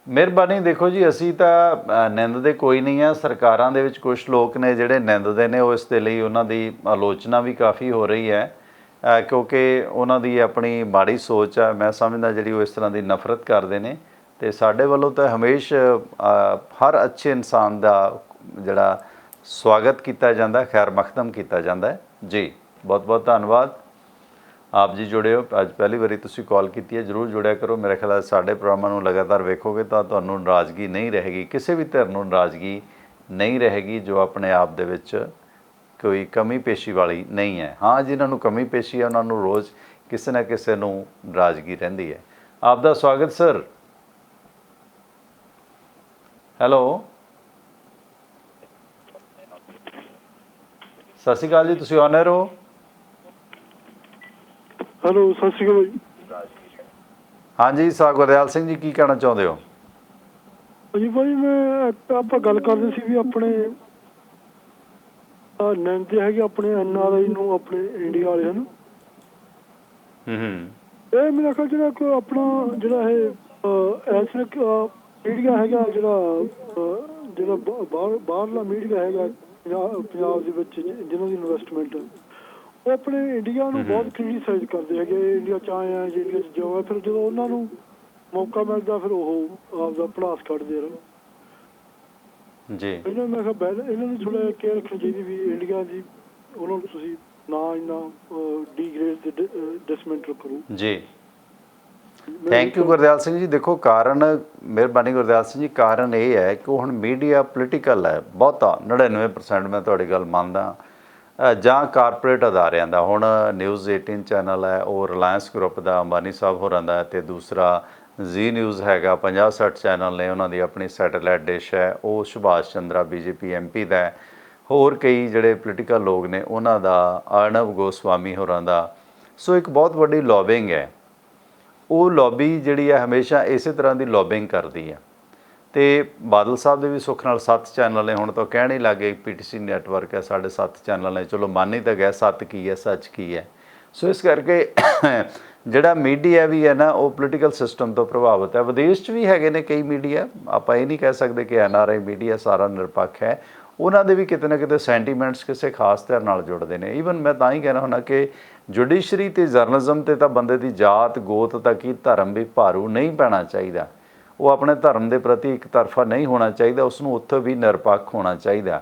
ਮਿਹਰਬਾਨੀ। ਦੇਖੋ ਜੀ, ਅਸੀਂ ਤਾਂ ਨਿੰਦਦੇ ਕੋਈ ਨਹੀਂ ਆ। ਸਰਕਾਰਾਂ ਦੇ ਵਿੱਚ ਕੁਝ ਲੋਕ ਨੇ ਜਿਹੜੇ ਨਿੰਦਦੇ ਨੇ, ਉਹ ਇਸ ਦੇ ਲਈ ਉਹਨਾਂ ਦੀ ਆਲੋਚਨਾ ਵੀ ਕਾਫੀ ਹੋ ਰਹੀ ਹੈ ਕਿਉਂਕਿ ਉਹਨਾਂ ਦੀ ਆਪਣੀ ਮਾੜੀ ਸੋਚ ਆ। ਮੈਂ ਸਮਝਦਾ ਜਿਹੜੀ ਉਹ ਇਸ ਤਰ੍ਹਾਂ ਦੀ ਨਫ਼ਰਤ ਕਰਦੇ ਨੇ। ਅਤੇ ਸਾਡੇ ਵੱਲੋਂ ਤਾਂ ਹਮੇਸ਼ਾ ਹਰ ਅੱਛੇ ਇਨਸਾਨ ਦਾ ਜਿਹੜਾ ਸਵਾਗਤ ਕੀਤਾ ਜਾਂਦਾ, ਖੈਰ ਮਕਦਮ ਕੀਤਾ ਜਾਂਦਾ ਹੈ। ਜੀ ਬਹੁਤ ਬਹੁਤ ਧੰਨਵਾਦ। ਆਪ ਜੀ ਜੁੜੇ ਹੋ, ਅੱਜ ਪਹਿਲੀ ਵਾਰੀ ਤੁਸੀਂ ਕਾਲ ਕੀਤੀ ਹੈ, ਜ਼ਰੂਰ ਜੁੜਿਆ ਕਰੋ। ਮੇਰੇ ਖਿਆਲ ਸਾਡੇ ਪ੍ਰੋਗਰਾਮਾਂ ਨੂੰ ਲਗਾਤਾਰ ਵੇਖੋਗੇ ਤਾਂ ਤੁਹਾਨੂੰ ਨਾਰਾਜ਼ਗੀ ਨਹੀਂ ਰਹੇਗੀ, ਕਿਸੇ ਵੀ ਧਿਰ ਨੂੰ ਨਾਰਾਜ਼ਗੀ ਨਹੀਂ ਰਹੇਗੀ ਜੋ ਆਪਣੇ ਆਪ ਦੇ ਵਿੱਚ ਕੋਈ ਕਮੀ ਪੇਸ਼ੀ ਵਾਲੀ ਨਹੀਂ ਹੈ। ਹਾਂ, ਜਿਨ੍ਹਾਂ ਨੂੰ ਕਮੀ ਪੇਸ਼ੀ ਹੈ ਉਹਨਾਂ ਨੂੰ ਰੋਜ਼ ਕਿਸੇ ਨਾ ਕਿਸੇ ਨੂੰ ਨਾਰਾਜ਼ਗੀ ਰਹਿੰਦੀ ਹੈ। ਆਪ ਦਾ ਸਵਾਗਤ ਸਰ। ਹੈਲੋ ਸਤਿ ਸ਼੍ਰੀ ਅਕਾਲ ਜੀ, ਤੁਸੀਂ ਔਨ 에ਅਰ ਹੋ। ਹੈਲੋ ਸਤਿ ਸ਼੍ਰੀ ਅਕਾਲ ਜੀ। ਹਾਂਜੀ ਸਰ, ਗੁਰਦਿਆਲ ਸਿੰਘ ਜੀ, ਕੀ ਕਹਿਣਾ ਚਾਹੁੰਦੇ ਹੋ? ਜੀ ਭਾਈ ਮੈਂ ਆਪਾਂ ਗੱਲ ਕਰਦੇ ਸੀ ਵੀ ਆਪਣੇ ਨਿੰਦੇ ਹੈਗੇ ਆਪਣੇ NRI ਨੂੰ, ਆਪਣੇ ਇੰਡੀਆ ਵਾਲੇ ਹਨ। ਇਹ ਮੇਰਾ ਖਿਆਲ ਜਿਹੜਾ ਕੋਈ ਆਪਣਾ ਜਿਹੜਾ ਇਹ ਇਸ ਮੀਡੀਆ ਹੈਗਾ, ਜਿਹੜਾ ਬਾਹਰਲਾ ਮੀਡੀਆ ਹੈਗਾ ਪੰਜਾਬ ਦੇ ਵਿੱਚ, ਜਿਹਨਾਂ ਦੀ ਇਨਵੈਸਟਮੈਂਟ ਉਹ ਆਪਣੇ ਇੰਡੀਆ ਨੂੰ ਬਹੁਤ ਕ੍ਰਿਟੀਸਾਈਜ਼ ਕਰਦੇ ਹੈਗੇ। ਇੰਡੀਆ 'ਚ ਆਏ ਆ, ਇੰਡੀਆ 'ਚ ਜਾਓ, ਫਿਰ ਜਦੋਂ ਉਹਨਾਂ ਨੂੰ ਮੌਕਾ ਮਿਲਦਾ ਫਿਰ ਉਹ ਆਪਦਾ ਭੜਾਸ ਕੱਢਦੇ ਰਹੇ ਜੀ। ਇਹਨਾਂ ਮੈਂ ਕਿਹਾ ਇਹਨਾਂ ਨੂੰ ਥੋੜ੍ਹਾ ਕੇਅਰ ਰੱਖਣੀ ਚਾਹੀਦੀ ਵੀ ਇੰਡੀਆ ਦੀ, ਉਹਨਾਂ ਨੂੰ ਤੁਸੀਂ ਨਾ ਇੰਨਾ ਡੀਗ੍ਰੇਡ ਤੇ ਡਿਸਮੈਂਟਲ ਕਰੋ। ਜੀ ਥੈਂਕ ਯੂ ਗੁਰਦਿਆਲ ਸਿੰਘ ਜੀ। ਦੇਖੋ ਕਾਰਨ, ਮਿਹਰਬਾਨੀ ਗੁਰਦਿਆਲ ਸਿੰਘ ਜੀ, ਕਾਰਨ ਇਹ ਹੈ ਕਿ ਹੁਣ ਮੀਡੀਆ ਪੋਲੀਟੀਕਲ ਹੈ ਬਹੁਤਾ, 99% ਮੈਂ ਤੁਹਾਡੀ ਗੱਲ ਮੰਨਦਾ। ਜਾਂ ਕਾਰਪੋਰੇਟ ਅਦਾਰਿਆਂ ਦਾ, ਹੁਣ ਨਿਊਜ਼ 18 ਚੈਨਲ ਹੈ ਉਹ ਰਿਲਾਇੰਸ ਗਰੁੱਪ ਦਾ, ਅੰਬਾਨੀ ਸਾਹਿਬ ਹੋਰਾਂ ਦਾ, ਅਤੇ ਦੂਸਰਾ ਜ਼ੀ ਨਿਊਜ਼ ਹੈਗਾ, 50-60 ਚੈਨਲ ਨੇ, ਉਹਨਾਂ ਦੀ ਆਪਣੀ ਸੈਟੇਲਾਈਟ ਡਿਸ਼ ਹੈ, ਉਹ ਸੁਭਾਸ਼ ਚੰਦਰਾ BJP MP ਦਾ ਹੈ। ਹੋਰ ਕਈ ਜਿਹੜੇ ਪੋਲੀਟੀਕਲ ਲੋਕ ਨੇ ਉਹਨਾਂ ਦਾ, ਅਰਨਬ ਗੋਸਵਾਮੀ ਹੋਰਾਂ ਦਾ। ਸੋ ਇੱਕ ਬਹੁਤ ਵੱਡੀ ਲੌਬਿੰਗ ਹੈ। ਉਹ ਲੌਬੀ ਜਿਹੜੀ ਹੈ ਹਮੇਸ਼ਾ ਇਸੇ ਤਰ੍ਹਾਂ ਦੀ ਲੌਬਿੰਗ ਕਰਦੀ ਹੈ। ਅਤੇ ਬਾਦਲ ਸਾਹਿਬ ਦੇ ਵੀ ਸੁੱਖ ਨਾਲ 7 ਚੈਨਲ ਨੇ, ਹੁਣ ਤਾਂ ਕਹਿਣ ਹੀ ਲੱਗ ਗਏ PTC ਨੈਟਵਰਕ ਹੈ, ਸਾਡੇ 7 ਚੈਨਲ ਨੇ। ਚਲੋ ਮੰਨ ਹੀ ਤਾਂ ਗਏ 7 ਕੀ ਹੈ, ਸੱਚ ਕੀ ਹੈ। ਸੋ ਇਸ ਕਰਕੇ ਜਿਹੜਾ ਮੀਡੀਆ ਵੀ ਹੈ ਨਾ, ਉਹ ਪੋਲੀਟੀਕਲ ਸਿਸਟਮ ਤੋਂ ਪ੍ਰਭਾਵਿਤ ਹੈ। ਵਿਦੇਸ਼ 'ਚ ਵੀ ਹੈਗੇ ਨੇ ਕਈ ਮੀਡੀਆ, ਆਪਾਂ ਇਹ ਨਹੀਂ ਕਹਿ ਸਕਦੇ ਕਿ NRI ਮੀਡੀਆ ਸਾਰਾ ਨਿਰਪੱਖ ਹੈ। ਉਹਨਾਂ ਦੇ ਵੀ ਕਿਤੇ ਨਾ ਕਿਤੇ ਸੈਂਟੀਮੈਂਟਸ ਕਿਸੇ ਖਾਸ ਧਿਰ ਨਾਲ ਜੁੜਦੇ ਨੇ। ਈਵਨ ਮੈਂ ਤਾਂ ਹੀ ਕਹਿਣਾ ਹੁੰਦਾ ਕਿ ਜੁਡੀਸ਼ਰੀ ਅਤੇ ਜਰਨਲਿਜ਼ਮ 'ਤੇ ਤਾਂ ਬੰਦੇ ਦੀ ਜਾਤ ਗੋਤ ਤਾਂ ਕੀ ਧਰਮ ਵੀ ਭਾਰੂ ਨਹੀਂ ਪੈਣਾ ਚਾਹੀਦਾ। ਉਹ ਆਪਣੇ ਧਰਮ ਦੇ ਪ੍ਰਤੀ ਇੱਕ ਤਰਫਾ ਨਹੀਂ ਹੋਣਾ ਚਾਹੀਦਾ, ਉਸਨੂੰ ਉੱਥੇ ਵੀ ਨਿਰਪੱਖ ਹੋਣਾ ਚਾਹੀਦਾ।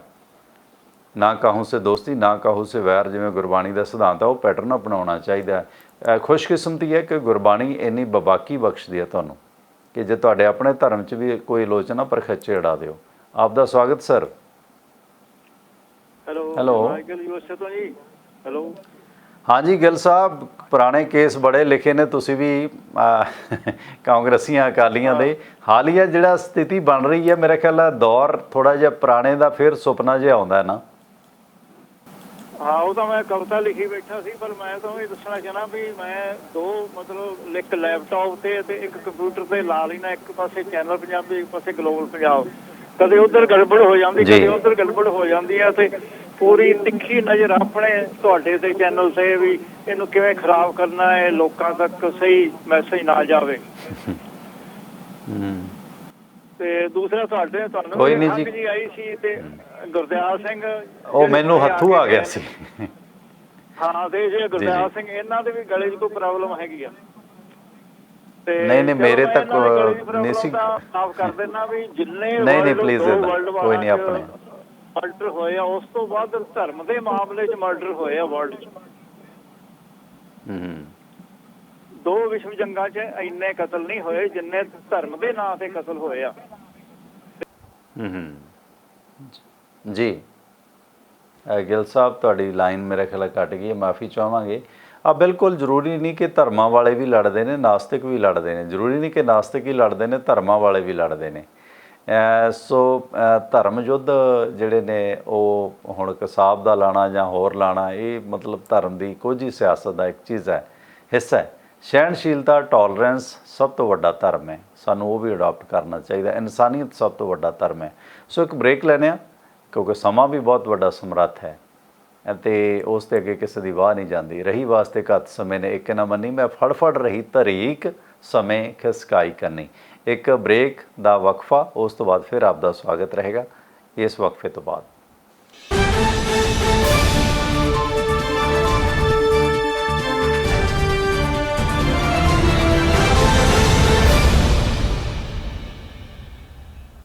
ਨਾ ਕਾਹੂ ਸੇ ਦੋਸਤੀ ਨਾ ਕਾਹੂ ਸੇ ਵੈਰ, ਜਿਵੇਂ ਗੁਰਬਾਣੀ ਦਾ ਸਿਧਾਂਤ ਆ, ਉਹ ਪੈਟਰਨ ਅਪਣਾਉਣਾ ਚਾਹੀਦਾ। ਖੁਸ਼ਕਿਸਮਤੀ ਹੈ ਕਿ ਗੁਰਬਾਣੀ ਇੰਨੀ ਬਬਾਕੀ ਬਖਸ਼ਦੀ ਹੈ ਤੁਹਾਨੂੰ ਕਿ ਜੇ ਤੁਹਾਡੇ ਆਪਣੇ ਧਰਮ 'ਚ ਵੀ ਕੋਈ ਆਲੋਚਨਾ ਪਰ ਖੱਚੇ ਉਡਾ ਦਿਓ। ਆਪ ਦਾ ਸਵਾਗਤ ਸਰ। ਹੈਲੋ ਹੈਲੋ ਹਾਂਜੀ ਗਿੱਲ ਸਾਹਿਬ, ਪੁਰਾਣੇ ਕੇਸ ਬੜੇ ਲਿਖੇ ਨੇ ਤੁਸੀਂ ਵੀ ਕਾਂਗਰਸੀਆਂ ਅਕਾਲੀਆਂ ਦੇ। ਹਾਲੀਆ ਜਿਹੜਾ ਸਥਿਤੀ ਬਣ ਰਹੀ ਹੈ, ਮੇਰਾ ਖਿਆਲ ਹੈ ਦੌਰ ਥੋੜ੍ਹਾ ਜਿਹਾ ਪੁਰਾਣੇ ਦਾ ਫਿਰ ਸੁਪਨਾ ਜਿਹਾ ਆਉਂਦਾ ਹੈ ਨਾ। ਹਾਂ ਉਹ ਤਾਂ ਮੈਂ ਕਵਿਤਾ ਲਿਖੀ ਬੈਠਾ ਸੀ, ਪਰ ਮੈਂ ਤੁਹਾਨੂੰ ਇਹ ਦੱਸਣਾ ਚਾਹਣਾ ਵੀ ਮੈਂ ਦੋ ਮਤਲਬ ਇੱਕ ਲੈਪਟਾਪ ਤੇ ਇੱਕ ਕੰਪਿਊਟਰ ਤੇ ਲਾ ਲੈਣਾ, ਇੱਕ ਪਾਸੇ ਚੈਨਲ ਪੰਜਾਬੀ, ਇੱਕ ਪਾਸੇ ਗਲੋਬਲ ਪੰਜਾਬ। ਕਦੇ ਉਧਰ ਗੜਬੜ ਹੋ ਜਾਂਦੀ, ਕਦੇ ਉਧਰ ਗੜਬੜ ਹੋ ਜਾਂਦੀ ਹੈ, ਤੇ ਪੂਰੀ ਤਿੱਖੀ ਨਜ਼ਰ ਆਪਣੇ ਤੁਹਾਡੇ ਤੇ ਚੈਨਲ ਤੇ ਵੀ ਇਹਨੂੰ ਕਿਵੇਂ ਖਰਾਬ ਕਰਨਾ ਹੈ, ਲੋਕਾਂ ਤੱਕ ਸਹੀ ਮੈਸੇਜ ਨਾ ਜਾਵੇ। ਤੇ ਦੂਸਰਾ ਤੁਹਾਨੂੰ ਕੋਈ ਨਹੀਂ ਖੰਘ ਜੀ ਆਈ ਸੀ ਤੇ ਗੁਰਦਿਆਲ ਸਿੰਘ ਉਹ ਮੈਨੂੰ ਹੱਥੂ ਆ ਗਿਆ ਸੀ। ਹਾਂ ਤੇ ਜੇ ਗੁਰਦਿਆਲ ਸਿੰਘ ਇਹਨਾਂ ਦੇ ਵੀ ਗਲੇ 'ਚ ਕੋਈ ਪ੍ਰੋਬਲਮ ਹੈਗੀ ਆ ਤੇ ਨਹੀਂ ਮੇਰੇ ਤੱਕ ਨਹੀਂ ਸੀ। ਸਾਫ਼ ਕਰ ਦੇਣਾ ਵੀ ਜਿੰਨੇ ਨਹੀਂ ਪਲੀਜ਼ ਕੋਈ ਨਹੀਂ ਆਪਣੇ ਮਰਡਰ ਹੋਏ ਆ, ਉਸ ਤੋਂ ਬਾਅਦ ਧਰਮ ਦੇ ਮਾਮਲੇ 'ਚ ਮਰਡਰ ਹੋਏ ਆ ਵਰਲਡ 'ਚ। ਦੋ ਵਿਸ਼ਵ ਜੰਗਾਂ 'ਚ ਇੰਨੇ ਕਤਲ ਨਹੀਂ ਹੋਏ ਜਿੰਨੇ ਧਰਮ ਦੇ ਨਾਂ ਤੇ ਕਤਲ ਹੋਏ ਆ। ਜੀ ਗਿੱਲ ਸਾਹਿਬ ਤੁਹਾਡੀ ਲਾਈਨ ਮੇਰੇ ਖਿਆਲ ਕੱਟ ਗਈ ਹੈ, ਮਾਫੀ ਚਾਹਾਂਗੇ। ਬਿਲਕੁਲ ਜ਼ਰੂਰੀ ਨਹੀਂ ਕਿ ਧਰਮਾਂ ਵਾਲੇ ਵੀ ਲੜਦੇ ਨੇ, ਨਾਸਤਿਕ ਵੀ ਲੜਦੇ ਨੇ। ਜ਼ਰੂਰੀ ਨਹੀਂ ਕਿ ਨਾਸਤਿਕ ਹੀ ਲੜਦੇ ਨੇ, ਧਰਮਾਂ ਵਾਲੇ ਵੀ ਲੜਦੇ ਨੇ। ਸੋ ਧਰਮ ਯੁੱਧ ਜਿਹੜੇ ਨੇ ਉਹ ਹੁਣ ਕਸਾਬ ਦਾ ਲਾਣਾ ਜਾਂ ਹੋਰ ਲਾਣਾ, ਇਹ ਮਤਲਬ ਧਰਮ ਦੀ ਕੁਝ ਹੀ ਸਿਆਸਤ ਦਾ ਇੱਕ ਚੀਜ਼ ਹੈ, ਹਿੱਸਾ ਹੈ। ਸਹਿਣਸ਼ੀਲਤਾ, ਟੋਲਰੈਂਸ ਸਭ ਤੋਂ ਵੱਡਾ ਧਰਮ ਹੈ, ਸਾਨੂੰ ਉਹ ਵੀ ਅਡਾਪਟ ਕਰਨਾ ਚਾਹੀਦਾ। ਇਨਸਾਨੀਅਤ ਸਭ ਤੋਂ ਵੱਡਾ ਧਰਮ ਹੈ। ਸੋ ਇੱਕ ਬ੍ਰੇਕ ਲੈਂਦੇ ਹਾਂ ਕਿਉਂਕਿ ਸਮਾਂ ਵੀ ਬਹੁਤ ਵੱਡਾ ਸਮਰੱਥ ਹੈ ਅਤੇ ਉਸ 'ਤੇ ਅੱਗੇ ਕਿਸੇ ਦੀ ਵਾਹ ਨਹੀਂ ਜਾਂਦੀ। ਰਹੀ ਵਾਸਤੇ ਘੱਤ ਸਮੇਂ ਨੇ ਇੱਕ ਨਾ ਮੰਨੀ, ਮੈਂ ਫੜ ਰਹੀ ਤਰੀਕ ਸਮੇਂ ਖਿਸਕਾਈ ਕਰਨੀ। ਇੱਕ ਬ੍ਰੇਕ ਦਾ ਵਕਫਾ, ਉਸ ਤੋਂ ਬਾਅਦ ਫਿਰ ਆਪ ਦਾ ਸਵਾਗਤ ਰਹੇਗਾ। ਇਸ ਵਕਫੇ ਤੋਂ ਬਾਅਦ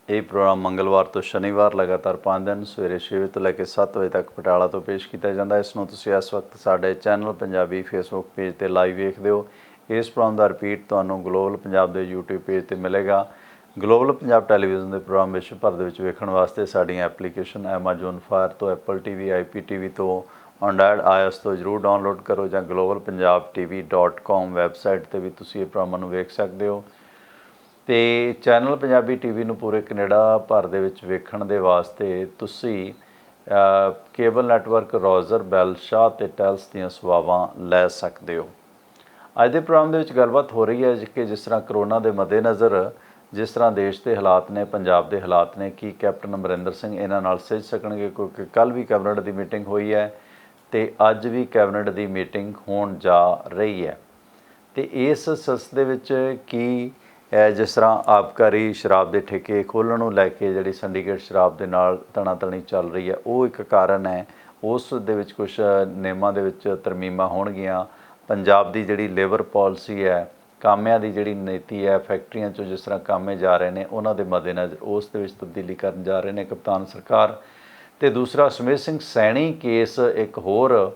ਇਹ ਪ੍ਰੋਗਰਾਮ ਮੰਗਲਵਾਰ ਤੋਂ ਸ਼ਨੀਵਾਰ ਲਗਾਤਾਰ 5 ਦਿਨ ਸਵੇਰੇ 6 ਵਜੇ ਤੋਂ ਲੈ ਕੇ 7 ਵਜੇ ਤੱਕ ਪਟਿਆਲਾ ਤੋਂ ਪੇਸ਼ ਕੀਤਾ ਜਾਂਦਾ। ਇਸ ਨੂੰ ਤੁਸੀਂ ਇਸ ਵਕਤ ਸਾਡੇ ਚੈਨਲ ਪੰਜਾਬੀ ਫੇਸਬੁੱਕ ਪੇਜ 'ਤੇ ਲਾਈਵ ਵੇਖਦੇ ਹੋ। ਇਸ ਪ੍ਰੋਗਰਾਮ ਦਾ ਰਿਪੀਟ ਤੁਹਾਨੂੰ ਗਲੋਬਲ ਪੰਜਾਬ ਦੇ YouTube ਪੇਜ 'ਤੇ ਮਿਲੇਗਾ। ਗਲੋਬਲ ਪੰਜਾਬ ਟੈਲੀਵਿਜ਼ਨ ਦੇ ਪ੍ਰੋਗਰਾਮ ਵਿਸ਼ਵ ਭਰ ਦੇ ਵਿੱਚ ਵੇਖਣ ਵਾਸਤੇ ਸਾਡੀਆਂ ਐਪਲੀਕੇਸ਼ਨ Amazon Fire ਤੋਂ, Apple TV, IPTV ਤੋਂ, Android iOS ਤੋਂ ਜ਼ਰੂਰ ਡਾਊਨਲੋਡ ਕਰੋ ਜਾਂ globalpunjabtv.com ਵੈਬਸਾਈਟ 'ਤੇ ਵੀ ਤੁਸੀਂ ਇਹ ਪ੍ਰੋਗਰਾਮਾਂ ਨੂੰ ਵੇਖ ਸਕਦੇ ਹੋ। ਅਤੇ ਚੈਨਲ ਪੰਜਾਬੀ TV ਨੂੰ ਪੂਰੇ ਕੈਨੇਡਾ ਭਰ ਦੇ ਵਿੱਚ ਵੇਖਣ ਦੇ ਵਾਸਤੇ ਤੁਸੀਂ ਕੇਬਲ ਨੈਟਵਰਕ ਰੋਜ਼ਰ, ਬੈਲ, ਸ਼ਾਹ ਅਤੇ ਟੈਲਸ ਦੀਆਂ ਸੇਵਾਵਾਂ ਲੈ ਸਕਦੇ ਹੋ। ਅੱਜ ਦੇ ਪ੍ਰੋਗਰਾਮ ਦੇ ਵਿੱਚ ਗੱਲਬਾਤ ਹੋ ਰਹੀ ਹੈ ਕਿ ਜਿਸ ਤਰ੍ਹਾਂ ਕਰੋਨਾ ਦੇ ਮੱਦੇਨਜ਼ਰ ਜਿਸ ਤਰ੍ਹਾਂ ਦੇਸ਼ ਦੇ ਹਾਲਾਤ ਨੇ, ਪੰਜਾਬ ਦੇ ਹਾਲਾਤ ਨੇ, ਕੀ ਕੈਪਟਨ ਅਮਰਿੰਦਰ ਸਿੰਘ ਇਹਨਾਂ ਨਾਲ ਸਿੱਝ ਸਕਣਗੇ? ਕਿਉਂਕਿ ਕੱਲ੍ਹ ਵੀ ਕੈਬਨਿਟ ਦੀ ਮੀਟਿੰਗ ਹੋਈ ਹੈ ਅਤੇ ਅੱਜ ਵੀ ਕੈਬਨਿਟ ਦੀ ਮੀਟਿੰਗ ਹੋਣ ਜਾ ਰਹੀ ਹੈ। ਅਤੇ ਇਸ ਸਿਲਸਿਲੇ ਵਿੱਚ ਕੀ ਜਿਸ ਤਰ੍ਹਾਂ ਆਬਕਾਰੀ ਸ਼ਰਾਬ ਦੇ ਠੇਕੇ ਖੋਲ੍ਹਣ ਨੂੰ ਲੈ ਕੇ ਜਿਹੜੀ ਸਿੰਡੀਕੇਟ ਸ਼ਰਾਬ ਦੇ ਨਾਲ ਤਣਾਤਣੀ ਚੱਲ ਰਹੀ ਹੈ, ਉਹ ਇੱਕ ਕਾਰਨ ਹੈ। ਉਸ ਦੇ ਵਿੱਚ ਕੁਛ ਨਿਯਮਾਂ ਦੇ ਵਿੱਚ ਤਰਮੀਮਾਂ ਹੋਣਗੀਆਂ। ਪੰਜਾਬ ਦੀ ਜਿਹੜੀ ਲੇਬਰ ਪਾਲਿਸੀ ਹੈ, ਕਾਮਿਆਂ ਦੀ ਜਿਹੜੀ ਨੀਤੀ ਹੈ, ਫੈਕਟਰੀਆਂ 'ਚੋਂ ਜਿਸ ਤਰ੍ਹਾਂ ਕਾਮੇ ਜਾ ਰਹੇ ਨੇ, ਉਹਨਾਂ ਦੇ ਮੱਦੇਨਜ਼ਰ ਉਸ ਦੇ ਵਿੱਚ ਤਬਦੀਲੀ ਕਰਨ ਜਾ ਰਹੇ ਨੇ ਕਪਤਾਨ ਸਰਕਾਰ। ਅਤੇ ਦੂਸਰਾ ਸੁਮੇਧ ਸਿੰਘ ਸੈਣੀ ਕੇਸ ਇੱਕ ਹੋਰ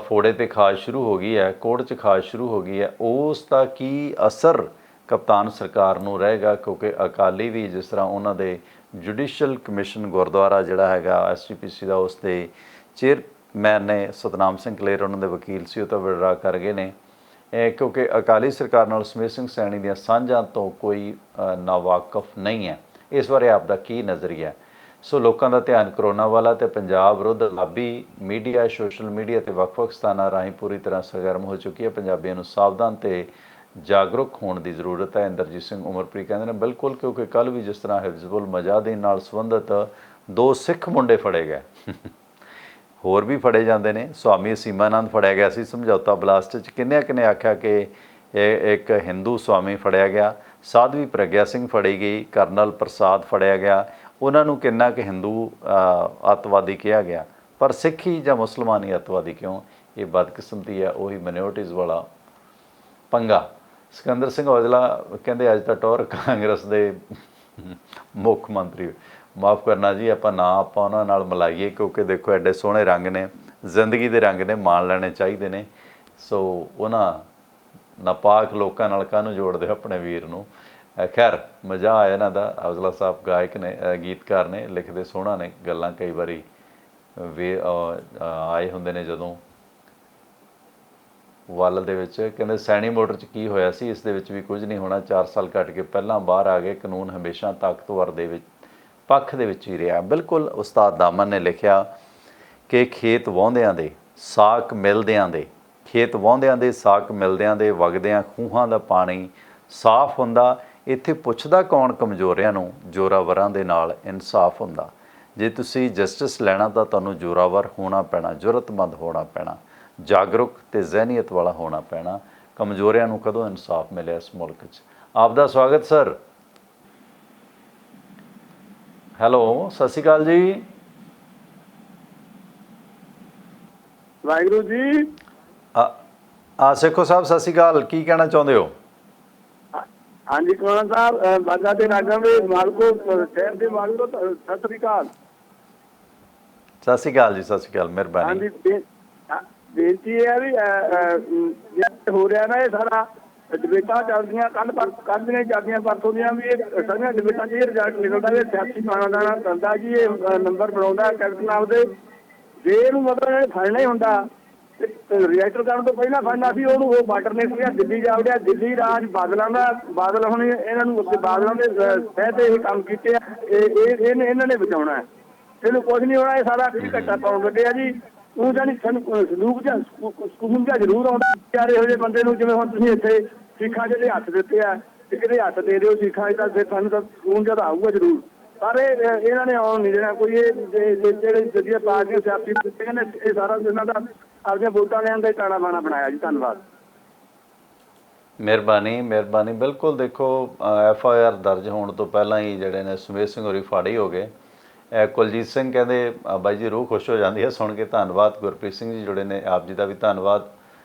ਫੋੜੇ 'ਤੇ ਖਾਜ ਸ਼ੁਰੂ ਹੋ ਗਈ ਹੈ, ਕੋਰਟ 'ਚ ਖਾਜ ਸ਼ੁਰੂ ਹੋ ਗਈ ਹੈ। ਉਸ ਦਾ ਕੀ ਅਸਰ ਕਪਤਾਨ ਸਰਕਾਰ ਨੂੰ ਰਹੇਗਾ? ਕਿਉਂਕਿ ਅਕਾਲੀ ਵੀ ਜਿਸ ਤਰ੍ਹਾਂ ਉਹਨਾਂ ਦੇ ਜੁਡੀਸ਼ੀਅਲ ਕਮਿਸ਼ਨ ਗੁਰਦੁਆਰਾ ਜਿਹੜਾ ਹੈਗਾ SGPC ਦਾ, ਉਸ ਦੇ ਚੇਅਰਮੈਨ ਨੇ ਸਤਨਾਮ ਸਿੰਘ ਕਲੇਰ, ਉਹਨਾਂ ਦੇ ਵਕੀਲ ਸੀ, ਉਹ ਤਾਂ ਵਿਡਰਾ ਕਰ ਗਏ ਨੇ ਕਿਉਂਕਿ ਅਕਾਲੀ ਸਰਕਾਰ ਨਾਲ ਸੁਮੇਧ ਸਿੰਘ ਸੈਣੀ ਦੀਆਂ ਸਾਂਝਾਂ ਤੋਂ ਕੋਈ ਨਾਵਾਕਫ ਨਹੀਂ ਹੈ। ਇਸ ਬਾਰੇ ਆਪ ਦਾ ਕੀ ਨਜ਼ਰੀਆ? ਸੋ ਲੋਕਾਂ ਦਾ ਧਿਆਨ ਕਰੋਨਾ ਵਾਲਾ ਅਤੇ ਪੰਜਾਬ ਵਿਰੁੱਧ ਲਾਬੀ ਮੀਡੀਆ, ਸੋਸ਼ਲ ਮੀਡੀਆ ਅਤੇ ਵੱਖ-ਵੱਖ ਸਥਾਨਾਂ ਰਾਹੀਂ ਪੂਰੀ ਤਰ੍ਹਾਂ ਸਰਗਰਮ ਹੋ ਚੁੱਕੀ ਹੈ। ਪੰਜਾਬੀਆਂ ਨੂੰ ਸਾਵਧਾਨ ਅਤੇ ਜਾਗਰੂਕ ਹੋਣ ਦੀ ਜ਼ਰੂਰਤ ਹੈ। ਇੰਦਰਜੀਤ ਸਿੰਘ ਉਮਰਪ੍ਰੀਤ ਕਹਿੰਦੇ ਨੇ ਬਿਲਕੁਲ, ਕਿਉਂਕਿ ਕੱਲ੍ਹ ਵੀ ਜਿਸ ਤਰ੍ਹਾਂ ਹਿਜ਼ਬੁਲ ਮੁਜਾਹਿਦੀਨ ਨਾਲ ਸੰਬੰਧਿਤ 2 ਸਿੱਖ ਮੁੰਡੇ ਫੜੇ ਗਏ, ਹੋਰ ਵੀ ਫੜੇ ਜਾਂਦੇ ਨੇ। ਸੁਆਮੀ ਸੀਮਾਨੰਦ ਫੜਿਆ ਗਿਆ ਸੀ ਸਮਝੌਤਾ ਬਲਾਸਟ 'ਚ। ਕਿੰਨੇ ਆਖਿਆ ਕਿ ਇਹ ਇੱਕ ਹਿੰਦੂ ਸੁਆਮੀ ਫੜਿਆ ਗਿਆ। ਸਾਧਵੀ ਪ੍ਰਗਿਆ ਸਿੰਘ ਫੜੀ ਗਈ, ਕਰਨਲ ਪ੍ਰਸਾਦ ਫੜਿਆ ਗਿਆ। ਉਹਨਾਂ ਨੂੰ ਕਿੰਨਾ ਕੁ ਹਿੰਦੂ ਅੱਤਵਾਦੀ ਕਿਹਾ ਗਿਆ, ਪਰ ਸਿੱਖੀ ਜਾਂ ਮੁਸਲਮਾਨੀ ਅੱਤਵਾਦੀ ਕਿਉਂ? ਇਹ ਬਦਕਿਸਮਤੀ ਹੈ, ਉਹੀ ਮਾਈਨੋਰਟੀਜ਼ ਵਾਲਾ ਪੰਗਾ। ਸਿਕੰਦਰ ਸਿੰਘ ਔਜਲਾ ਕਹਿੰਦੇ ਅੱਜ ਤਾਂ ਟੌਰ ਕਾਂਗਰਸ ਦੇ ਮੁੱਖ ਮੰਤਰੀ, ਮਾਫ ਕਰਨਾ ਜੀ, ਆਪਾਂ ਉਹਨਾਂ ਨਾਲ ਮਿਲਾਈਏ ਕਿਉਂਕਿ ਦੇਖੋ ਐਡੇ ਸੋਹਣੇ ਰੰਗ ਨੇ, ਜ਼ਿੰਦਗੀ ਦੇ ਰੰਗ ਨੇ, ਮਾਣ ਲੈਣੇ ਚਾਹੀਦੇ ਨੇ। ਸੋ ਉਹਨਾਂ ਨਾਪਾਕ ਲੋਕਾਂ ਨਾਲ ਕਾਹਨੂੰ ਜੋੜਦੇ ਆਪਣੇ ਵੀਰ ਨੂੰ। ਖੈਰ ਮਜ਼ਾ ਆਇਆ ਇਹਨਾਂ ਦਾ। ਔਜਲਾ ਸਾਹਿਬ ਗਾਇਕ ਨੇ, ਗੀਤਕਾਰ ਨੇ, ਲਿਖਦੇ ਸੋਹਣਾ ਨੇ, ਗੱਲਾਂ ਕਈ ਵਾਰੀ ਆਏ ਹੁੰਦੇ ਨੇ ਜਦੋਂ ਵੱਲ ਦੇ ਵਿੱਚ। ਕਹਿੰਦੇ ਸੈਣੀ ਮੋਟਰ 'ਚ ਕੀ ਹੋਇਆ ਸੀ, ਇਸ ਦੇ ਵਿੱਚ ਵੀ ਕੁਝ ਨਹੀਂ ਹੋਣਾ। 4 ਸਾਲ ਕੱਟ ਕੇ ਪਹਿਲਾਂ ਬਾਹਰ ਆ ਗਏ। ਕਾਨੂੰਨ ਹਮੇਸ਼ਾ ਤਾਕਤਵਰ ਦੇ ਵਿੱਚ ਪੱਖ ਦੇ ਵਿੱਚ ਹੀ ਰਿਹਾ। ਬਿਲਕੁਲ ਉਸਤਾਦ ਦਾਮਨ ਨੇ ਲਿਖਿਆ ਕਿ ਖੇਤ ਵਾਹੁੰਦਿਆਂ ਦੇ ਸਾਕ ਮਿਲਦਿਆਂ ਦੇ, ਖੇਤ ਵਾਹੁੰਦਿਆਂ ਦੇ ਸਾਕ ਮਿਲਦਿਆਂ ਦੇ, ਵਗਦਿਆਂ ਖੂਹਾਂ ਦਾ ਪਾਣੀ ਸਾਫ਼ ਹੁੰਦਾ। ਇੱਥੇ ਪੁੱਛਦਾ ਕੌਣ ਕਮਜ਼ੋਰਿਆਂ ਨੂੰ, ਜ਼ੋਰਾਵਰਾਂ ਦੇ ਨਾਲ ਇਨਸਾਫ ਹੁੰਦਾ। ਜੇ ਤੁਸੀਂ ਜਸਟਿਸ ਲੈਣਾ ਤਾਂ ਤੁਹਾਨੂੰ ਜ਼ੋਰਾਵਰ ਹੋਣਾ ਪੈਣਾ, ਜ਼ੁਰਤਮੰਦ ਹੋਣਾ ਪੈਣਾ, ਜਾਗਰੂਕ ਤੇ ਜ਼ਹਿਨੀਅਤ ਵਾਲਾ ਹੋਣਾ ਪੈਣਾ। ਕਮਜ਼ੋਰਿਆਂ ਨੂੰ ਕਦੋਂ ਇਨਸਾਫ ਮਿਲਿਆ ਇਸ ਮੁਲਕ 'ਚ? ਆਪ ਦਾ ਸਵਾਗਤ ਸਰ। ਹੈਲੋ, ਸਤਿ ਸ਼੍ਰੀ ਅਕਾਲ ਜੀ। ਵਾਹਿਗੁਰੂ ਜੀ। ਸੇਖੋ ਸਾਹਿਬ ਸਤਿ ਸ਼੍ਰੀ ਅਕਾਲ, ਕੀ ਕਹਿਣਾ ਚਾਹੁੰਦੇ ਹੋ? ਹਾਂਜੀ ਕੋਣ ਸਾਹਿਬ, ਬਾਗਾ ਦੇ ਰਾਗਾਂ ਦੇ ਮਾਲਕੋ, ਸ਼ਹਿਰ ਦੇ ਮਾਲਕੋ, ਸਤਿ ਸ੍ਰੀ ਅਕਾਲ। ਸਤਿ ਸ਼੍ਰੀ ਅਕਾਲ ਜੀ, ਸਤਿ ਸ਼੍ਰੀ ਅਕਾਲ, ਮਿਹਰਬਾਨੀ। ਹਾਂਜੀ, ਬੇਨਤੀ ਇਹ ਹੈ ਵੀ ਹੋ ਰਿਹਾ ਨਾ ਇਹ ਸਾਰਾ ਡਿਬੇਟਾਂ ਚੱਲਦੀਆਂ, ਕੱਲ੍ਹ ਦੀਆਂ ਚੱਲਦੀਆਂ, ਪਰਸੋਂ ਦੀਆਂ ਵੀ ਇਹ ਸਾਰੀਆਂ ਡਿਬੇਟਾਂ 'ਚ ਇਹ ਰਿਜ਼ਲਟ ਨਿਕਲਦਾ ਵੀ ਸਿਆਸੀ ਪਾਣਾ ਕਰਦਾ ਜੀ, ਇਹ ਨੰਬਰ ਬਣਾਉਂਦਾ ਕੈਪਟਨ ਆਪਦੇ। ਜੇ ਇਹਨੂੰ ਮਤਲਬ ਇਹ ਫੜਨਾ ਹੀ ਹੁੰਦਾ ਰਿਐਕਟਰ ਕਰਨ ਤੋਂ ਪਹਿਲਾਂ ਫੜਨਾ ਸੀ ਉਹਨੂੰ, ਉਹ ਬਾਰਡਰ ਨੇ ਸੀਗਾ ਦਿੱਲੀ ਜਾ ਵੜਿਆ। ਦਿੱਲੀ ਰਾਜ ਬਾਦਲਾਂ ਦਾ, ਬਾਦਲ ਹੁਣ ਇਹਨਾਂ ਨੂੰ ਬਾਦਲਾਂ ਦੇ ਸਹਿ ਤੇ ਇਹ ਕੰਮ ਕੀਤੇ ਆ, ਇਹਨਾਂ ਨੇ ਬਚਾਉਣਾ ਹੈ, ਇਹਨੂੰ ਕੁਝ ਨਹੀਂ ਹੋਣਾ। ਇਹ ਸਾਰਾ ਘੱਟਾ ਪਾਉਣ ਲੱਗੇ ਆ ਜੀ। ਉਹ ਜਾਨੀ ਸਾਨੂੰ ਸਲੂਕ ਜਾਂ ਸਕੂਨ ਜਾਂ ਜ਼ਰੂਰ ਆਉਂਦਾ ਯਾਰ ਇਹੋ ਜਿਹੇ ਬੰਦੇ ਨੂੰ, ਜਿਵੇਂ ਹੁਣ ਤੁਸੀਂ ਇੱਥੇ ਸਿੱਖਾਂ ਜਿਹੜੇ ਹੱਥ ਦਿੱਤੇ ਆ ਤੇ ਕਿਤੇ ਹੱਥ ਦੇ ਦਿਓ ਸਿੱਖਾਂ ਤਾਂ ਫਿਰ ਸਾਨੂੰ ਤਾਂ ਸਕੂਨ ਜਿਆਦਾ ਆਊਗਾ ਜ਼ਰੂਰ। ਪਰ ਇਹਨਾਂ ਨੇ ਆਉਣ ਨਹੀਂ ਦੇਣਾ ਕੋਈ। ਇਹ ਜਿਹੜੇ ਜਿਹੜੀਆਂ ਪਾਰਟੀਆਂ ਸਿਆਸੀ ਕਹਿੰਦੇ ਇਹ ਸਾਰਾ ਇਹਨਾਂ ਦਾ ਆਪਣੀਆਂ ਵੋਟਾਂ ਲੈਣ ਦਾ ਹੀ ਤਾਣਾ ਬਾਣਾ ਬਣਾਇਆ ਜੀ। ਧੰਨਵਾਦ। ਮਿਹਰਬਾਨੀ, ਮਿਹਰਬਾਨੀ। ਬਿਲਕੁਲ ਦੇਖੋ, FIR ਦਰਜ ਹੋਣ ਤੋਂ ਪਹਿਲਾਂ ਹੀ ਜਿਹੜੇ ਨੇ ਸੁਮੇਧ ਸਿੰਘ ਹੋਰੀ ਫਾੜੀ ਹੋ ਗਏ। ਕੁਲਜੀਤ ਸਿੰਘ ਕਹਿੰਦੇ ਬਾਈ ਜੀ ਰੂਹ ਖੁਸ਼ ਹੋ ਜਾਂਦੀ ਹੈ ਸੁਣ ਕੇ, ਧੰਨਵਾਦ। ਗੁਰਪ੍ਰੀਤ ਸਿੰਘ ਜੀ ਜੁੜੇ ਨੇ, ਆਪ ਜੀ ਦਾ ਵੀ ਧੰਨਵਾਦ।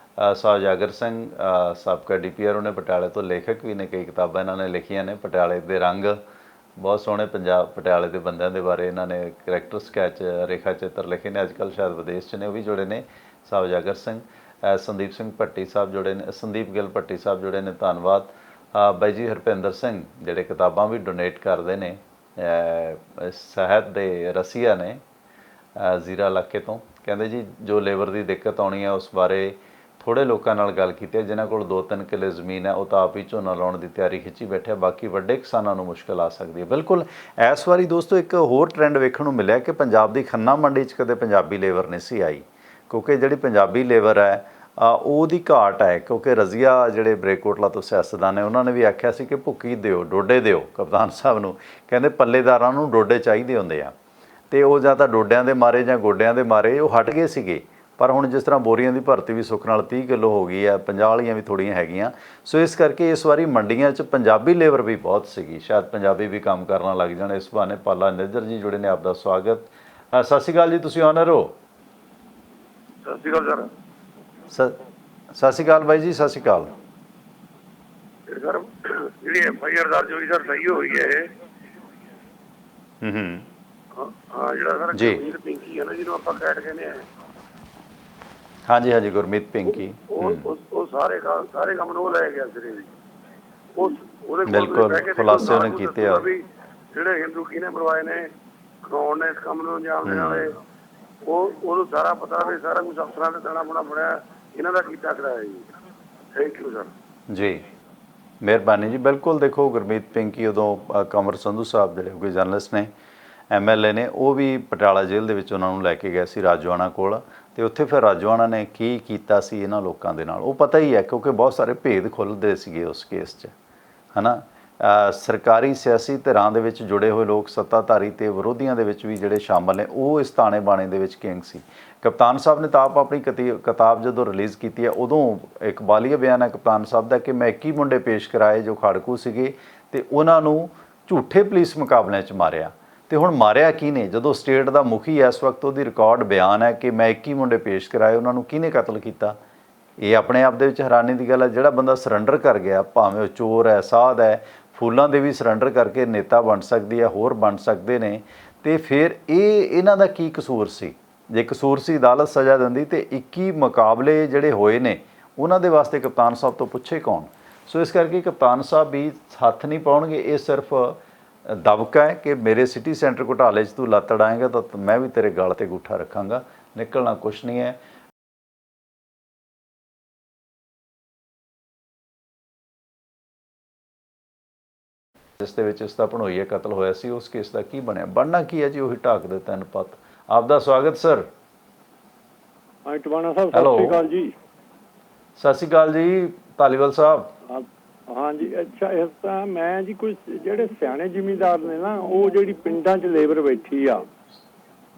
ਸਾਜਾਗਰ ਸਿੰਘ ਸਾਬਕਾ DPR ਉਹਨੇ ਪਟਿਆਲੇ ਤੋਂ, ਲੇਖਕ ਵੀ ਨੇ, ਕਈ ਕਿਤਾਬਾਂ ਇਹਨਾਂ ਨੇ ਲਿਖੀਆਂ ਨੇ। ਪਟਿਆਲੇ ਦੇ ਰੰਗ ਬਹੁਤ ਸੋਹਣੇ, ਪਟਿਆਲੇ ਦੇ ਬੰਦਿਆਂ ਦੇ ਬਾਰੇ ਇਹਨਾਂ ਨੇ ਕਰੈਕਟਰ ਸਕੈਚ, ਰੇਖਾ ਚਿੱਤਰ ਲਿਖੇ ਨੇ। ਅੱਜ ਕੱਲ੍ਹ ਸ਼ਾਇਦ ਵਿਦੇਸ਼ 'ਚ ਨੇ, ਉਹ ਵੀ ਜੁੜੇ ਨੇ। ਸਾਜਾਗਰ ਸਿੰਘ, ਸੰਦੀਪ ਸਿੰਘ ਭੱਟੀ ਸਾਹਿਬ ਜੁੜੇ ਨੇ, ਸੰਦੀਪ ਗਿੱਲ ਭੱਟੀ ਸਾਹਿਬ ਜੁੜੇ ਨੇ, ਧੰਨਵਾਦ। ਬਾਈ ਜੀ ਹਰਪਿੰਦਰ ਸਿੰਘ ਜਿਹੜੇ ਕਿਤਾਬਾਂ ਵੀ ਡੋਨੇਟ ਕਰਦੇ ਨੇ, ਸਾਹਿਤ ਦੇ ਰਸੀਆ ਨੇ ਜ਼ੀਰਾ ਇਲਾਕੇ ਤੋਂ, ਕਹਿੰਦੇ ਜੀ ਜੋ ਲੇਬਰ ਦੀ ਦਿੱਕਤ ਆਉਣੀ ਹੈ ਉਸ ਬਾਰੇ ਥੋੜ੍ਹੇ ਲੋਕਾਂ ਨਾਲ ਗੱਲ ਕੀਤੀ ਹੈ, ਜਿਨ੍ਹਾਂ ਕੋਲ 2-3 ਕਿੱਲੇ ਜ਼ਮੀਨ ਹੈ ਉਹ ਤਾਂ ਆਪ ਹੀ ਝੋਨਾ ਲਾਉਣ ਦੀ ਤਿਆਰੀ ਖਿੱਚੀ ਬੈਠੇ, ਬਾਕੀ ਵੱਡੇ ਕਿਸਾਨਾਂ ਨੂੰ ਮੁਸ਼ਕਿਲ ਆ ਸਕਦੀ ਹੈ। ਬਿਲਕੁਲ ਇਸ ਵਾਰੀ ਦੋਸਤੋ ਇੱਕ ਹੋਰ ਟਰੈਂਡ ਵੇਖਣ ਨੂੰ ਮਿਲਿਆ ਕਿ ਪੰਜਾਬ ਦੀ ਖੰਨਾ ਮੰਡੀ 'ਚ ਕਦੇ ਪੰਜਾਬੀ ਲੇਬਰ ਨਹੀਂ ਸੀ ਆਈ, ਕਿਉਂਕਿ ਜਿਹੜੀ ਪੰਜਾਬੀ ਲੇਬਰ ਹੈ ਉਹਦੀ ਘਾਟ ਹੈ। ਕਿਉਂਕਿ ਰਜ਼ੀਆ ਜਿਹੜੇ ਬਰੇਕੋਟਲਾ ਤੋਂ ਸਿਆਸਤਦਾਨ ਨੇ, ਉਹਨਾਂ ਨੇ ਵੀ ਆਖਿਆ ਸੀ ਕਿ ਭੁੱਕੀ ਦਿਓ, ਡੋਡੇ ਦਿਓ ਕਪਤਾਨ ਸਾਹਿਬ ਨੂੰ, ਕਹਿੰਦੇ ਪੱਲੇਦਾਰਾਂ ਨੂੰ ਡੋਡੇ ਚਾਹੀਦੇ ਹੁੰਦੇ ਆ। ਅਤੇ ਉਹ ਜਾਂ ਤਾਂ ਡੋਡਿਆਂ ਦੇ ਮਾਰੇ ਜਾਂ ਗੋਡਿਆਂ ਦੇ ਮਾਰੇ ਉਹ ਹਟ ਗਏ ਸੀਗੇ। ਪਰ ਹੁਣ ਜਿਸ ਤਰ੍ਹਾਂ ਬੋਰੀਆਂ ਦੀ ਭਰਤੀ ਵੀ ਸੁੱਖ ਨਾਲ 30 ਕਿਲੋ ਹੋ ਗਈ ਹੈ, 50 ਵਾਲੀਆਂ ਵੀ ਥੋੜ੍ਹੀਆਂ ਹੈਗੀਆਂ। ਸੋ ਇਸ ਕਰਕੇ ਇਸ ਵਾਰੀ ਮੰਡੀਆਂ 'ਚ ਪੰਜਾਬੀ ਲੇਬਰ ਵੀ ਬਹੁਤ ਸੀਗੀ, ਸ਼ਾਇਦ ਪੰਜਾਬੀ ਵੀ ਕੰਮ ਕਰਨਾ ਲੱਗ ਜਾਣ। ਇਸ ਬਹਾਨੇ ਪਾਲਾ ਨਿੱਜਰ ਜੀ ਜੁੜੇ ਨੇ, ਆਪ ਦਾ ਸਵਾਗਤ। ਸਤਿ ਸ਼੍ਰੀ ਅਕਾਲ ਜੀ, ਤੁਸੀਂ ਆਨਰ ਹੋ? ਸਤਿ ਸ਼੍ਰੀ ਅਕਾਲ ਸਰ। ਸਤਿ ਸ਼੍ਰੀ ਅਕਾਲ ਬਾਈ ਜੀ, ਸਤਿ ਸ਼੍ਰੀ ਅਕਾਲ। ਸਰ ਜਿਹੜੀ FIR ਦਰਜ ਹੋਈ ਸਰ ਸਹੀ ਹੋਈ ਹੈ ਇਹ? ਹਾਂ, ਜਿਹੜਾ ਸਰ ਗੁਰਮੀਤ ਪਿੰਕੀ ਹੈ ਨਾ, ਜਿਹਨੂੰ ਆਪਾਂ ਕੈਟ ਕਹਿੰਦੇ ਆ। ਹਾਂਜੀ ਹਾਂਜੀ, ਗੁਰਮੀਤ ਪਿੰਕੀ, ਉਹ ਸਾਰੇ ਕੰਮ ਨੂੰ ਲੈ ਗਿਆ ਸਿਰੇ ਵੀ। ਉਹਦੇ ਬਿਲਕੁਲ ਖੁਲਾਸੇ ਉਹਨੇ ਕੀਤੇ ਆ ਵੀ ਜਿਹੜੇ ਹਿੰਦੂ ਕਿਹਨੇ ਬਣਵਾਏ ਨੇ, ਕੌਣ ਨੇ ਇਸ ਕੰਮ ਨੂੰ ਅੰਜਾਮ ਦੇਣ ਵਾਲੇ, ਉਹਨੂੰ ਸਾਰਾ ਪਤਾ ਵੀ ਸਾਰਾ ਕੁਝ ਅਫਸਰਾਂ ਦੇ ਤਾਣਾ ਬੁਣਾ ਬਣਿਆ, ਇਹਨਾਂ ਦਾ ਕੀਤਾ ਕਰਾਇਆ ਜੀ। ਥੈਂਕ ਯੂ ਸਰ ਜੀ, ਮਿਹਰਬਾਨੀ ਜੀ। ਬਿਲਕੁਲ ਦੇਖੋ, ਗੁਰਮੀਤ ਪਿੰਕੀ ਉਦੋਂ ਕੰਵਰ ਸੰਧੂ ਸਾਹਿਬ ਜਿਹੜੇ ਕੋਈ ਜਰਨਲਿਸਟ ਨੇ, MLA ਨੇ, ਉਹ ਵੀ ਪਟਿਆਲਾ ਜੇਲ੍ਹ ਦੇ ਵਿੱਚ ਉਹਨਾਂ ਨੂੰ ਲੈ ਕੇ ਗਏ ਸੀ ਰਾਜੋਆਣਾ ਕੋਲ। ਅਤੇ ਉੱਥੇ ਫਿਰ ਰਾਜੋਆਣਾ ਨੇ ਕੀ ਕੀਤਾ ਸੀ ਇਹਨਾਂ ਲੋਕਾਂ ਦੇ ਨਾਲ ਉਹ ਪਤਾ ਹੀ ਹੈ, ਕਿਉਂਕਿ ਬਹੁਤ ਸਾਰੇ ਭੇਦ ਖੁੱਲ੍ਹਦੇ ਸੀਗੇ ਉਸ ਕੇਸ 'ਚ, ਹੈ ਨਾ। ਸਰਕਾਰੀ ਸਿਆਸੀ ਧਿਰਾਂ ਦੇ ਵਿੱਚ ਜੁੜੇ ਹੋਏ ਲੋਕ, ਸੱਤਾਧਾਰੀ ਅਤੇ ਵਿਰੋਧੀਆਂ ਦੇ ਵਿੱਚ ਵੀ ਜਿਹੜੇ ਸ਼ਾਮਲ ਨੇ, ਉਹ ਇਸ ਤਾਣੇ ਬਾਣੇ ਦੇ ਵਿੱਚ ਕਿੰਗ ਸੀ। ਕਪਤਾਨ ਸਾਹਿਬ ਨੇ ਤਾਂ ਆਪ ਆਪਣੀ ਕਿਤਾਬ ਜਦੋਂ ਰਿਲੀਜ਼ ਕੀਤੀ ਹੈ, ਉਦੋਂ ਇੱਕ ਬਾਲੀਆ ਬਿਆਨ ਹੈ ਕਪਤਾਨ ਸਾਹਿਬ ਦਾ ਕਿ ਮੈਂ 21 ਮੁੰਡੇ ਪੇਸ਼ ਕਰਾਏ ਜੋ ਖਾੜਕੂ ਸੀਗੇ, ਅਤੇ ਉਹਨਾਂ ਨੂੰ ਝੂਠੇ ਪੁਲਿਸ ਮੁਕਾਬਲਿਆਂ 'ਚ ਮਾਰਿਆ। ਅਤੇ ਹੁਣ ਮਾਰਿਆ ਕਿਹਨੇ? ਜਦੋਂ ਸਟੇਟ ਦਾ ਮੁਖੀ ਇਸ ਵਕਤ ਉਹਦੀ ਰਿਕਾਰਡ ਬਿਆਨ ਹੈ ਕਿ ਮੈਂ 21 ਮੁੰਡੇ ਪੇਸ਼ ਕਰਾਏ, ਉਹਨਾਂ ਨੂੰ ਕਿਹਨੇ ਕਤਲ ਕੀਤਾ? ਇਹ ਆਪਣੇ ਆਪ ਦੇ ਵਿੱਚ ਹੈਰਾਨੀ ਦੀ ਗੱਲ ਹੈ। ਜਿਹੜਾ ਬੰਦਾ ਸਰੈਂਡਰ ਕਰ ਗਿਆ, ਭਾਵੇਂ ਉਹ ਚੋਰ ਹੈ, ਸਾਧ ਹੈ, ਫੂਲਾਂ ਦੇ ਵੀ ਸਰੈਂਡਰ ਕਰਕੇ ਨੇਤਾ ਬਣ ਸਕਦੀ ਹੈ, ਹੋਰ ਬਣ ਸਕਦੇ ਨੇ, ਅਤੇ ਫਿਰ ਇਹਨਾਂ ਦਾ ਕੀ ਕਸੂਰ ਸੀ? ਜੇ ਕਸੂਰ ਸੀ ਅਦਾਲਤ ਸਜ਼ਾ ਦਿੰਦੀ, ਅਤੇ 21 ਮੁਕਾਬਲੇ ਜਿਹੜੇ ਹੋਏ ਨੇ ਉਹਨਾਂ ਦੇ ਵਾਸਤੇ ਕਪਤਾਨ ਸਾਹਿਬ ਤੋਂ ਪੁੱਛੇ ਕੌਣ? ਸੋ ਇਸ ਕਰਕੇ ਕਪਤਾਨ ਸਾਹਿਬ ਵੀ ਹੱਥ ਨਹੀਂ ਪਾਉਣਗੇ। ਇਹ ਸਿਰਫ ਦਬਕਾ ਹੈ ਕਿ ਮੇਰੇ ਸਿਟੀ ਸੈਂਟਰ ਘੁਟਾਲੇ 'ਚ ਤੂੰ ਲੱਤ ਅੜਾਏਂਗਾ ਤਾਂ ਮੈਂ ਵੀ ਤੇਰੇ ਗਲ 'ਤੇ ਅੰਗੂਠਾ ਰੱਖਾਂਗਾ, ਨਿਕਲਣਾ ਕੁਛ ਨਹੀਂ ਹੈ। ਜਿਸ ਦੇ ਵਿੱਚ ਉਸਦਾ ਭਣੋਈਆ ਕਤਲ ਹੋਇਆ ਸੀ, ਉਸ ਕੇਸ ਦਾ ਕੀ ਬਣਿਆ? ਬਣਨਾ ਕੀ ਹੈ ਜੀ? ਉਹੀ ਢਾਕ ਦੇ ਤਿੰਨ ਪੱਤ। ਆਪ ਦਾ ਸਵਾਗਤ ਸਰ। ਹਾਂ ਟਵਾਣਾ ਸਾਹਿਬ Hello. ਸਤਿ ਸ਼੍ਰੀ ਅਕਾਲ ਜੀ। ਸਤਿ ਸ਼੍ਰੀ ਅਕਾਲ ਜੀ ਧਾਲੀਵਾਲ ਸਾਹਿਬ। ਹਾਂ ਜੀ ਅੱਛਾ ਇਸ ਤਰ੍ਹਾਂ ਮੈਂ ਜੀ ਕੋਈ ਜਿਹੜੇ ਸਿਆਣੇ ਜ਼ਿਮੀਂਦਾਰ ਨੇ ਨਾ ਉਹ ਜਿਹੜੀ ਪਿੰਡਾਂ 'ਚ ਲੇਬਰ ਬੈਠੀ ਆ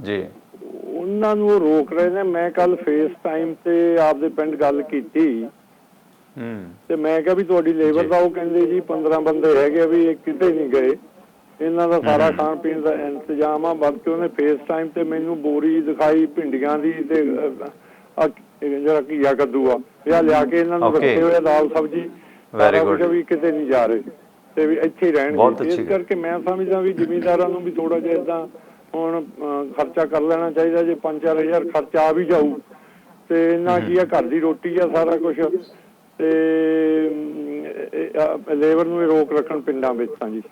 ਜੀ ਉਹਨਾਂ ਨੂੰ ਉਹ ਰੋਕ ਰਹੇ ਨੇ। ਮੈਂ ਕੱਲ ਫੇਸ ਟਾਈਮ ਤੇ ਆਪਦੇ ਪਿੰਡ ਗੱਲ ਕੀਤੀ ਤੇ ਮੈਂ ਕਿਹਾ ਵੀ ਤੁਹਾਡੀ ਲੇਬਰ ਦਾ ਉਹ ਕਹਿੰਦੇ ਜੀ 15 ਬੰਦੇ ਹੈਗੇ ਵੀ ਇਹ ਕਿਤੇ ਨਹੀਂ ਗਏ, ਇਹਨਾਂ ਦਾ ਸਾਰਾ ਖਾਣ ਪੀਣ ਦਾ ਇੰਤਜ਼ਾਮ ਆ। ਬਲਕਿ ਉਹਨੇ ਫੇਸ ਟਾਈਮ ਤੇ ਮੈਨੂੰ ਬੋਰੀ ਦਿਖਾਈ ਭਿੰਡੀਆਂ ਦੀ ਤੇ ਜਿਹੜਾ ਘੀਆ ਕੱਦੂ ਆ ਇਹ ਲਿਆ ਕੇ ਇਹਨਾਂ ਨੂੰ ਰੱਖੇ ਹੋਏ ਦਾਲ ਸਬਜ਼ੀ ਵੈਰੀ ਗੁੱਡ ਵੀ ਕਿਤੇ ਨਹੀਂ ਜਾ ਰਹੇ ਤੇ ਵੀ ਇੱਥੇ ਹੀ ਰਹਿਣਗੇ। ਇਸ ਕਰਕੇ ਮੈਂ ਸਮਝਦਾ ਵੀ ਜ਼ਿਮੀਂਦਾਰਾਂ ਨੂੰ ਵੀ ਥੋੜਾ ਜਿਹਾ ਏਦਾਂ ਹੁਣ ਖਰਚਾ ਕਰ ਲੈਣਾ ਚਾਹੀਦਾ। ਜੇ 5-4 ਹਜ਼ਾਰ ਖਰਚਾ ਆ ਵੀ ਜਾਊ ਤੇ ਇਹਨਾਂ ਕੀ ਆ ਘਰ ਦੀ ਰੋਟੀ ਆ ਸਾਰਾ ਕੁਛ ਤੇ ਲੇਬਰ ਨੂੰ ਰੋਕ ਰੱਖਣ ਪਿੰਡਾਂ ਵਿੱਚ। ਹਾਂਜੀ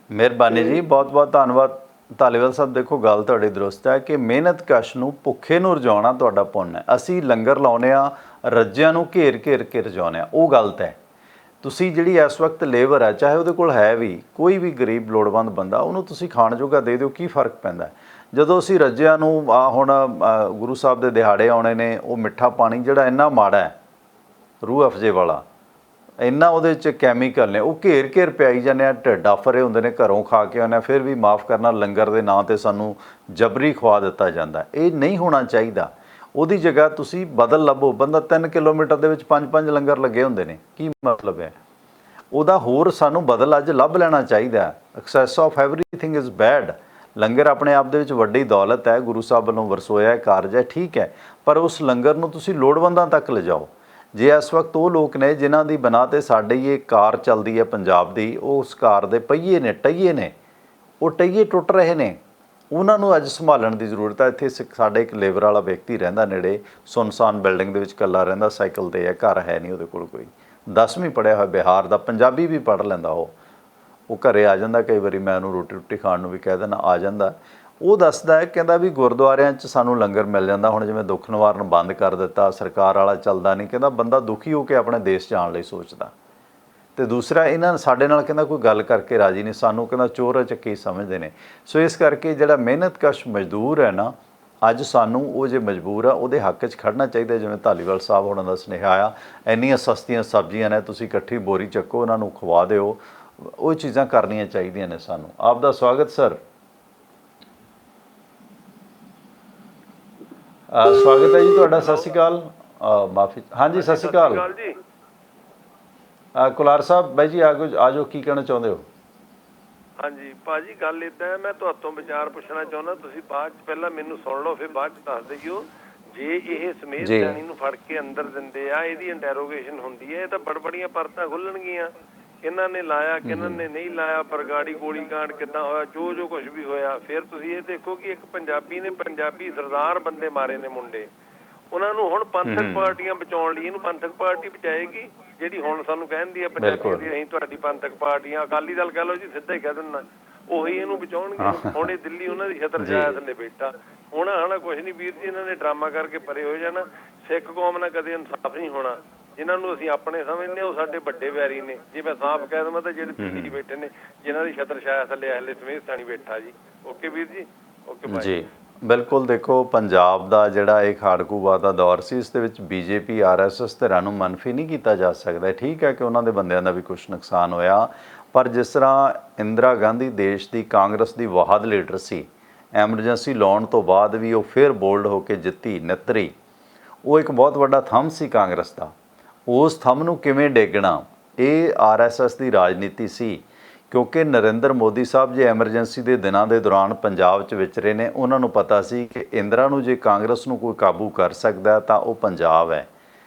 ਮਿਹਰਬਾਨੀ ਜੀ, ਬਹੁਤ ਬਹੁਤ ਧੰਨਵਾਦ ਧਾਲੀਵਾਲ ਸਾਹਿਬ। ਦੇਖੋ ਗੱਲ ਤੁਹਾਡੀ ਦਰੁਸਤ ਹੈ ਕਿ ਮਿਹਨਤ ਕਸ਼ ਨੂੰ ਭੁੱਖੇ ਨੂੰ ਰਜਾਉਣਾ ਤੁਹਾਡਾ ਪੁੰਨ ਹੈ। ਅਸੀਂ ਲੰਗਰ ਲਾਉਂਦੇ ਹਾਂ, ਰੱਜਿਆਂ ਨੂੰ ਘੇਰ ਘੇਰ ਕੇ ਰਜਾਉਂਦੇ ਹਾਂ, ਉਹ ਗਲਤ ਹੈ। ਤੁਸੀਂ ਜਿਹੜੀ ਇਸ ਵਕਤ ਲੇਬਰ ਹੈ ਚਾਹੇ ਉਹਦੇ ਕੋਲ ਹੈ ਵੀ ਕੋਈ ਵੀ ਗਰੀਬ ਲੋੜਵੰਦ ਬੰਦਾ ਉਹਨੂੰ ਤੁਸੀਂ ਖਾਣ ਜੋਗਾ ਦੇ ਦਿਓ, ਕੀ ਫਰਕ ਪੈਂਦਾ। ਜਦੋਂ ਅਸੀਂ ਰੱਜਿਆਂ ਨੂੰ ਹੁਣ ਗੁਰੂ ਸਾਹਿਬ ਦੇ ਦਿਹਾੜੇ ਆਉਣੇ ਨੇ, ਉਹ ਮਿੱਠਾ ਪਾਣੀ ਜਿਹੜਾ ਇੰਨਾ ਮਾੜਾ ਹੈ ਰੂਹ ਅਫਜ਼ੇ ਵਾਲਾ, ਇੰਨਾ ਉਹਦੇ 'ਚ ਕੈਮੀਕਲ ਨੇ, ਉਹ ਘੇਰ ਘੇਰ ਪਿਆਈ ਜਾਂਦੇ ਆ, ਢਿੱਡ ਆਫਰੇ ਹੁੰਦੇ ਨੇ, ਘਰੋਂ ਖਾ ਕੇ ਆਉਂਦੇ ਫਿਰ ਵੀ ਮਾफ़ ਕਰਨਾ ਲੰਗਰ ਦੇ ਨਾਂ 'ਤੇ ਸਾਨੂੰ ਜਬਰੀ ਖਵਾ ਦਿੱਤਾ ਜਾਂਦਾ। ਇਹ ਨਹੀਂ ਹੋਣਾ ਚਾਹੀਦਾ। ਉਹਦੀ ਜਗ੍ਹਾ ਤੁਸੀਂ ਬਦਲ ਲੱਭੋ। ਬੰਦਾ 3 ਕਿਲੋਮੀਟਰ ਦੇ ਵਿੱਚ 5-5 ਲੰਗਰ ਲੱਗੇ ਹੁੰਦੇ ਨੇ, ਕੀ ਮਤਲਬ ਹੈ ਉਹਦਾ। ਹੋਰ ਸਾਨੂੰ ਬਦਲ ਅੱਜ ਲੱਭ ਲੈਣਾ ਚਾਹੀਦਾ। Excess of everything is bad. ਲੰਗਰ ਆਪਣੇ ਆਪ ਦੇ ਵਿੱਚ ਵੱਡੀ ਦੌਲਤ ਹੈ, ਗੁਰੂ ਸਾਹਿਬ ਵੱਲੋਂ ਵਰਸੋਇਆ ਕਾਰਜ ਹੈ, ਠੀਕ ਹੈ, ਪਰ ਉਸ ਲੰਗਰ ਨੂੰ ਤੁਸੀਂ ਲੋੜਵੰਦਾਂ ਤੱਕ ਲਿਜਾਓ। ਜੇ ਇਸ ਵਕਤ ਉਹ ਲੋਕ ਨੇ ਜਿਨ੍ਹਾਂ ਦੀ ਬਣਾ 'ਤੇ ਸਾਡੀ ਇਹ ਕਾਰ ਚੱਲਦੀ ਹੈ ਪੰਜਾਬ ਦੀ, ਉਹ ਉਸ ਕਾਰ ਦੇ ਪਹੀਏ ਨੇ, ਟਹੀਏ ਨੇ, ਉਹ ਟਹੀਏ ਟੁੱਟ ਰਹੇ ਨੇ, ਉਹਨਾਂ ਨੂੰ ਅੱਜ ਸੰਭਾਲਣ ਦੀ ਜ਼ਰੂਰਤ ਹੈ। ਇੱਥੇ ਸਾਡੇ ਇੱਕ ਲੇਬਰ ਵਾਲਾ ਵਿਅਕਤੀ ਰਹਿੰਦਾ ਨੇੜੇ, ਸੁਨਸਾਨ ਬਿਲਡਿੰਗ ਦੇ ਵਿੱਚ ਇਕੱਲਾ ਰਹਿੰਦਾ, ਸਾਈਕਲ 'ਤੇ ਹੈ, ਘਰ ਹੈ ਨਹੀਂ ਉਹਦੇ ਕੋਲ ਕੋਈ। 10ਵੀਂ ਪੜ੍ਹਿਆ ਹੋਇਆ, ਬਿਹਾਰ ਦਾ, ਪੰਜਾਬੀ ਵੀ ਪੜ੍ਹ ਲੈਂਦਾ ਉਹ ਘਰੇ ਆ ਜਾਂਦਾ ਕਈ ਵਾਰੀ, ਮੈਂ ਉਹਨੂੰ ਰੋਟੀ ਖਾਣ ਨੂੰ ਵੀ ਕਹਿ ਦੇਣਾ, ਆ ਜਾਂਦਾ। ਉਹ ਦੱਸਦਾ ਹੈ, ਕਹਿੰਦਾ ਵੀ ਗੁਰਦੁਆਰਿਆਂ 'ਚ ਸਾਨੂੰ ਲੰਗਰ ਮਿਲ ਜਾਂਦਾ। ਹੁਣ ਜਿਵੇਂ ਦੁੱਖ ਨਿਵਾਰਨ ਬੰਦ ਕਰ ਦਿੱਤਾ, ਸਰਕਾਰ ਵਾਲਾ ਚੱਲਦਾ ਨਹੀਂ, ਕਹਿੰਦਾ ਬੰਦਾ ਦੁਖੀ ਹੋ ਕੇ ਆਪਣੇ ਦੇਸ਼ ਜਾਣ ਲਈ ਸੋਚਦਾ। ਤੇ ਦੂਸਰਾ, ਇਹਨਾਂ ਸਾਡੇ ਨਾਲ ਕਹਿੰਦਾ ਕੋਈ ਗੱਲ ਕਰਕੇ ਰਾਜੀ ਨਹੀਂ, ਸਾਨੂੰ ਕਹਿੰਦਾ ਚੋਰ ਚੱਕੀ ਸਮਝਦੇ ਨੇ। ਸੋ ਇਸ ਕਰਕੇ ਜਿਹੜਾ ਮਿਹਨਤਕਸ਼ ਮਜ਼ਦੂਰ ਹੈ ਨਾ, ਅੱਜ ਸਾਨੂੰ ਉਹ ਜੇ ਮਜਬੂਰ ਆ ਉਹਦੇ ਹੱਕ 'ਚ ਖੜਨਾ ਚਾਹੀਦਾ। ਜਿਵੇਂ ਧਾਲੀਵਾਲ ਸਾਹਿਬ ਹੋਣਾ ਦਾ ਸੁਨੇਹਾ ਆ, ਇੰਨੀਆਂ ਸਸਤੀਆਂ ਸਬਜ਼ੀਆਂ ਨੇ, ਤੁਸੀਂ ਇਕੱਠੀ ਬੋਰੀ ਚੱਕੋ, ਉਹਨਾਂ ਨੂੰ ਖਵਾ ਦਿਓ, ਉਹ ਚੀਜ਼ਾਂ ਕਰਨੀਆਂ ਚਾਹੀਦੀਆਂ ਨੇ ਸਾਨੂੰ। ਆਪ ਦਾ ਸਵਾਗਤ ਸਰ। ਸਵਾਗਤ ਹੈ ਜੀ ਤੁਹਾਡਾ। ਸਤਿ ਸ਼੍ਰੀ ਅਕਾਲ। ਮਾਫੀ, ਹਾਂਜੀ ਸਤਿ ਸ਼੍ਰੀ ਅਕਾਲ ਜੀ। ਕੁਲਾਰ ਸਾਹਿਬ ਬਾਈ ਜੀ ਆ ਜਾਓ, ਕੀ ਕਹਿਣਾ ਚਾਹੁੰਦੇ ਹੋ? ਹਾਂਜੀ ਭਾਜੀ, ਗੱਲ ਇਦਾਂ ਹੈ, ਮੈਂ ਤੁਹਾਤੋਂ ਵਿਚਾਰ ਪੁੱਛਣਾ ਚਾਹੁੰਦਾ। ਤੁਸੀਂ ਬਾਅਦ ਚ ਪਹਿਲਾਂ ਮੈਨੂੰ ਸੁਣ ਲਓ, ਫਿਰ ਬਾਅਦ ਚ ਦੱਸ ਦਿਓ। ਜੇ ਇਹ ਸਮੇਤ ਸੈਣੀ ਨੂੰ ਫੜ ਕੇ ਅੰਦਰ ਦਿੰਦੇ ਆ, ਇਹਦੀ ਇੰਟਰੋਗੇਸ਼ਨ ਹੁੰਦੀ ਹੈ, ਇਹ ਤਾਂ ਬੜਬੜੀਆਂ ਪਰਤਾਂ ਖੁੱਲਣਗੀਆਂ। ਇਹਨਾਂ ਨੇ ਲਾਇਆ ਕਿ ਇਹਨਾਂ ਨੇ ਨਹੀਂ ਲਾਇਆ, ਬਰਗਾੜੀ ਗੋਲੀ ਕਾਂਡ ਕਿੱਦਾਂ ਹੋਇਆ, ਜੋ ਕੁਝ ਵੀ ਹੋਇਆ। ਫਿਰ ਤੁਸੀਂ ਇਹ ਦੇਖੋ ਕਿ ਇੱਕ ਪੰਜਾਬੀ ਨੇ ਪੰਜਾਬੀ ਸਰਦਾਰ ਬੰਦੇ ਮਾਰੇ ਨੇ ਮੁੰਡੇ, ਉਹਨਾਂ ਨੂੰ ਹੁਣ ਪੰਥਕ ਪਾਰਟੀਆਂ ਬਚਾਉਣ ਲਈ, ਇਹਨੂੰ ਪੰਥਕ ਪਾਰਟੀ ਬਚਾਏਗੀ ਜਿਹੜੀ ਹੁਣ ਸਾਨੂੰ ਕਹਿੰਦੀ ਹੈ ਪੰਜਾਬੀ ਦੀ ਅਸੀਂ ਤੁਹਾਡੀ ਪੰਥਕ ਪਾਰਟੀਆਂ, ਅਕਾਲੀ ਦਲ ਕਹਿ ਲਓ ਜੀ, ਸਿੱਧਾ ਹੀ ਕਹਿ ਦਿੰਦਾ, ਉਹੀ ਇਹਨੂੰ ਬਚਾਉਣਗੇ। ਹੁਣ ਇਹ ਦਿੱਲੀ ਉਹਨਾਂ ਦੀ ਛਤਰ ਛਾਇਆ ਥੱਲੇ ਬੈਠਾ ਹੋਣਾ ਹਨਾ, ਕੁਛ ਨਹੀਂ ਵੀਰ ਜੀ, ਇਹਨਾਂ ਨੇ ਡਰਾਮਾ ਕਰਕੇ ਪਰੇ ਹੋ ਜਾਣਾ। ਸਿੱਖ ਕੌਮ ਨਾਲ ਕਦੇ ਇਨਸਾਫ ਨਹੀਂ ਹੋਣਾ। ਜਿਨ੍ਹਾਂ ਨੂੰ ਅਸੀਂ ਆਪਣੇ ਸਮਝਦੇ ਉਹ ਸਾਡੇ ਵੱਡੇ ਵੈਰੀ ਨੇ। ਜੇ ਮੈਂ ਸਾਫ਼ ਕਹਿ ਦੇਵਾਂ ਤਾਂ ਜਿਹੜੇ ਦਿੱਲੀ ਬੈਠੇ ਨੇ, ਜਿਨ੍ਹਾਂ ਦੀ ਛਤਰ ਛਾਇਆ ਥੱਲੇ ਹਲੇ ਸਮੇਤ ਸੈਣੀ ਬੈਠਾ ਜੀ। ਓਕੇ ਵੀਰ ਜੀ, ਓਕੇ ਬਾਏ ਜੀ। ਬਿਲਕੁਲ। ਦੇਖੋ ਪੰਜਾਬ ਦਾ ਜਿਹੜਾ ਇਹ ਖਾੜਕੂਵਾਦ ਦਾ ਦੌਰ ਸੀ, ਇਸ ਦੇ ਵਿੱਚ ਬੀਜੇਪੀ RSS ਧਿਰਾਂ ਨੂੰ ਮਨਫੀ ਨਹੀਂ ਕੀਤਾ ਜਾ ਸਕਦਾ। ਠੀਕ ਹੈ ਕਿ ਉਹਨਾਂ ਦੇ ਬੰਦਿਆਂ ਦਾ ਵੀ ਕੁਛ ਨੁਕਸਾਨ ਹੋਇਆ, ਪਰ ਜਿਸ ਤਰ੍ਹਾਂ ਇੰਦਰਾ ਗਾਂਧੀ ਦੇਸ਼ ਦੀ ਕਾਂਗਰਸ ਦੀ ਵਾਹਦ ਲੀਡਰ ਸੀ, ਐਮਰਜੈਂਸੀ ਲਾਉਣ ਤੋਂ ਬਾਅਦ ਵੀ ਉਹ ਫਿਰ ਬੋਲਡ ਹੋ ਕੇ ਜਿੱਤੀ, ਨਿੱਤਰੀ, ਉਹ ਇੱਕ ਬਹੁਤ ਵੱਡਾ ਥੰਮ ਸੀ ਕਾਂਗਰਸ ਦਾ। ਉਸ ਥੰਮ ਨੂੰ ਕਿਵੇਂ ਡੇਗਣਾ, ਇਹ RSS ਦੀ ਰਾਜਨੀਤੀ ਸੀ। ਕਿਉਂਕਿ ਨਰਿੰਦਰ ਮੋਦੀ ਸਾਹਿਬ ਜੇ ਐਮਰਜੈਂਸੀ ਦੇ ਦਿਨਾਂ ਦੇ ਦੌਰਾਨ ਪੰਜਾਬ 'ਚ ਵਿਚਰੇ ਨੇ, ਉਹਨਾਂ ਨੂੰ ਪਤਾ ਸੀ ਕਿ ਇੰਦਰਾ ਨੂੰ ਜੇ ਕਾਂਗਰਸ ਨੂੰ ਕੋਈ ਕਾਬੂ ਕਰ ਸਕਦਾ ਤਾਂ ਉਹ ਪੰਜਾਬ ਹੈ।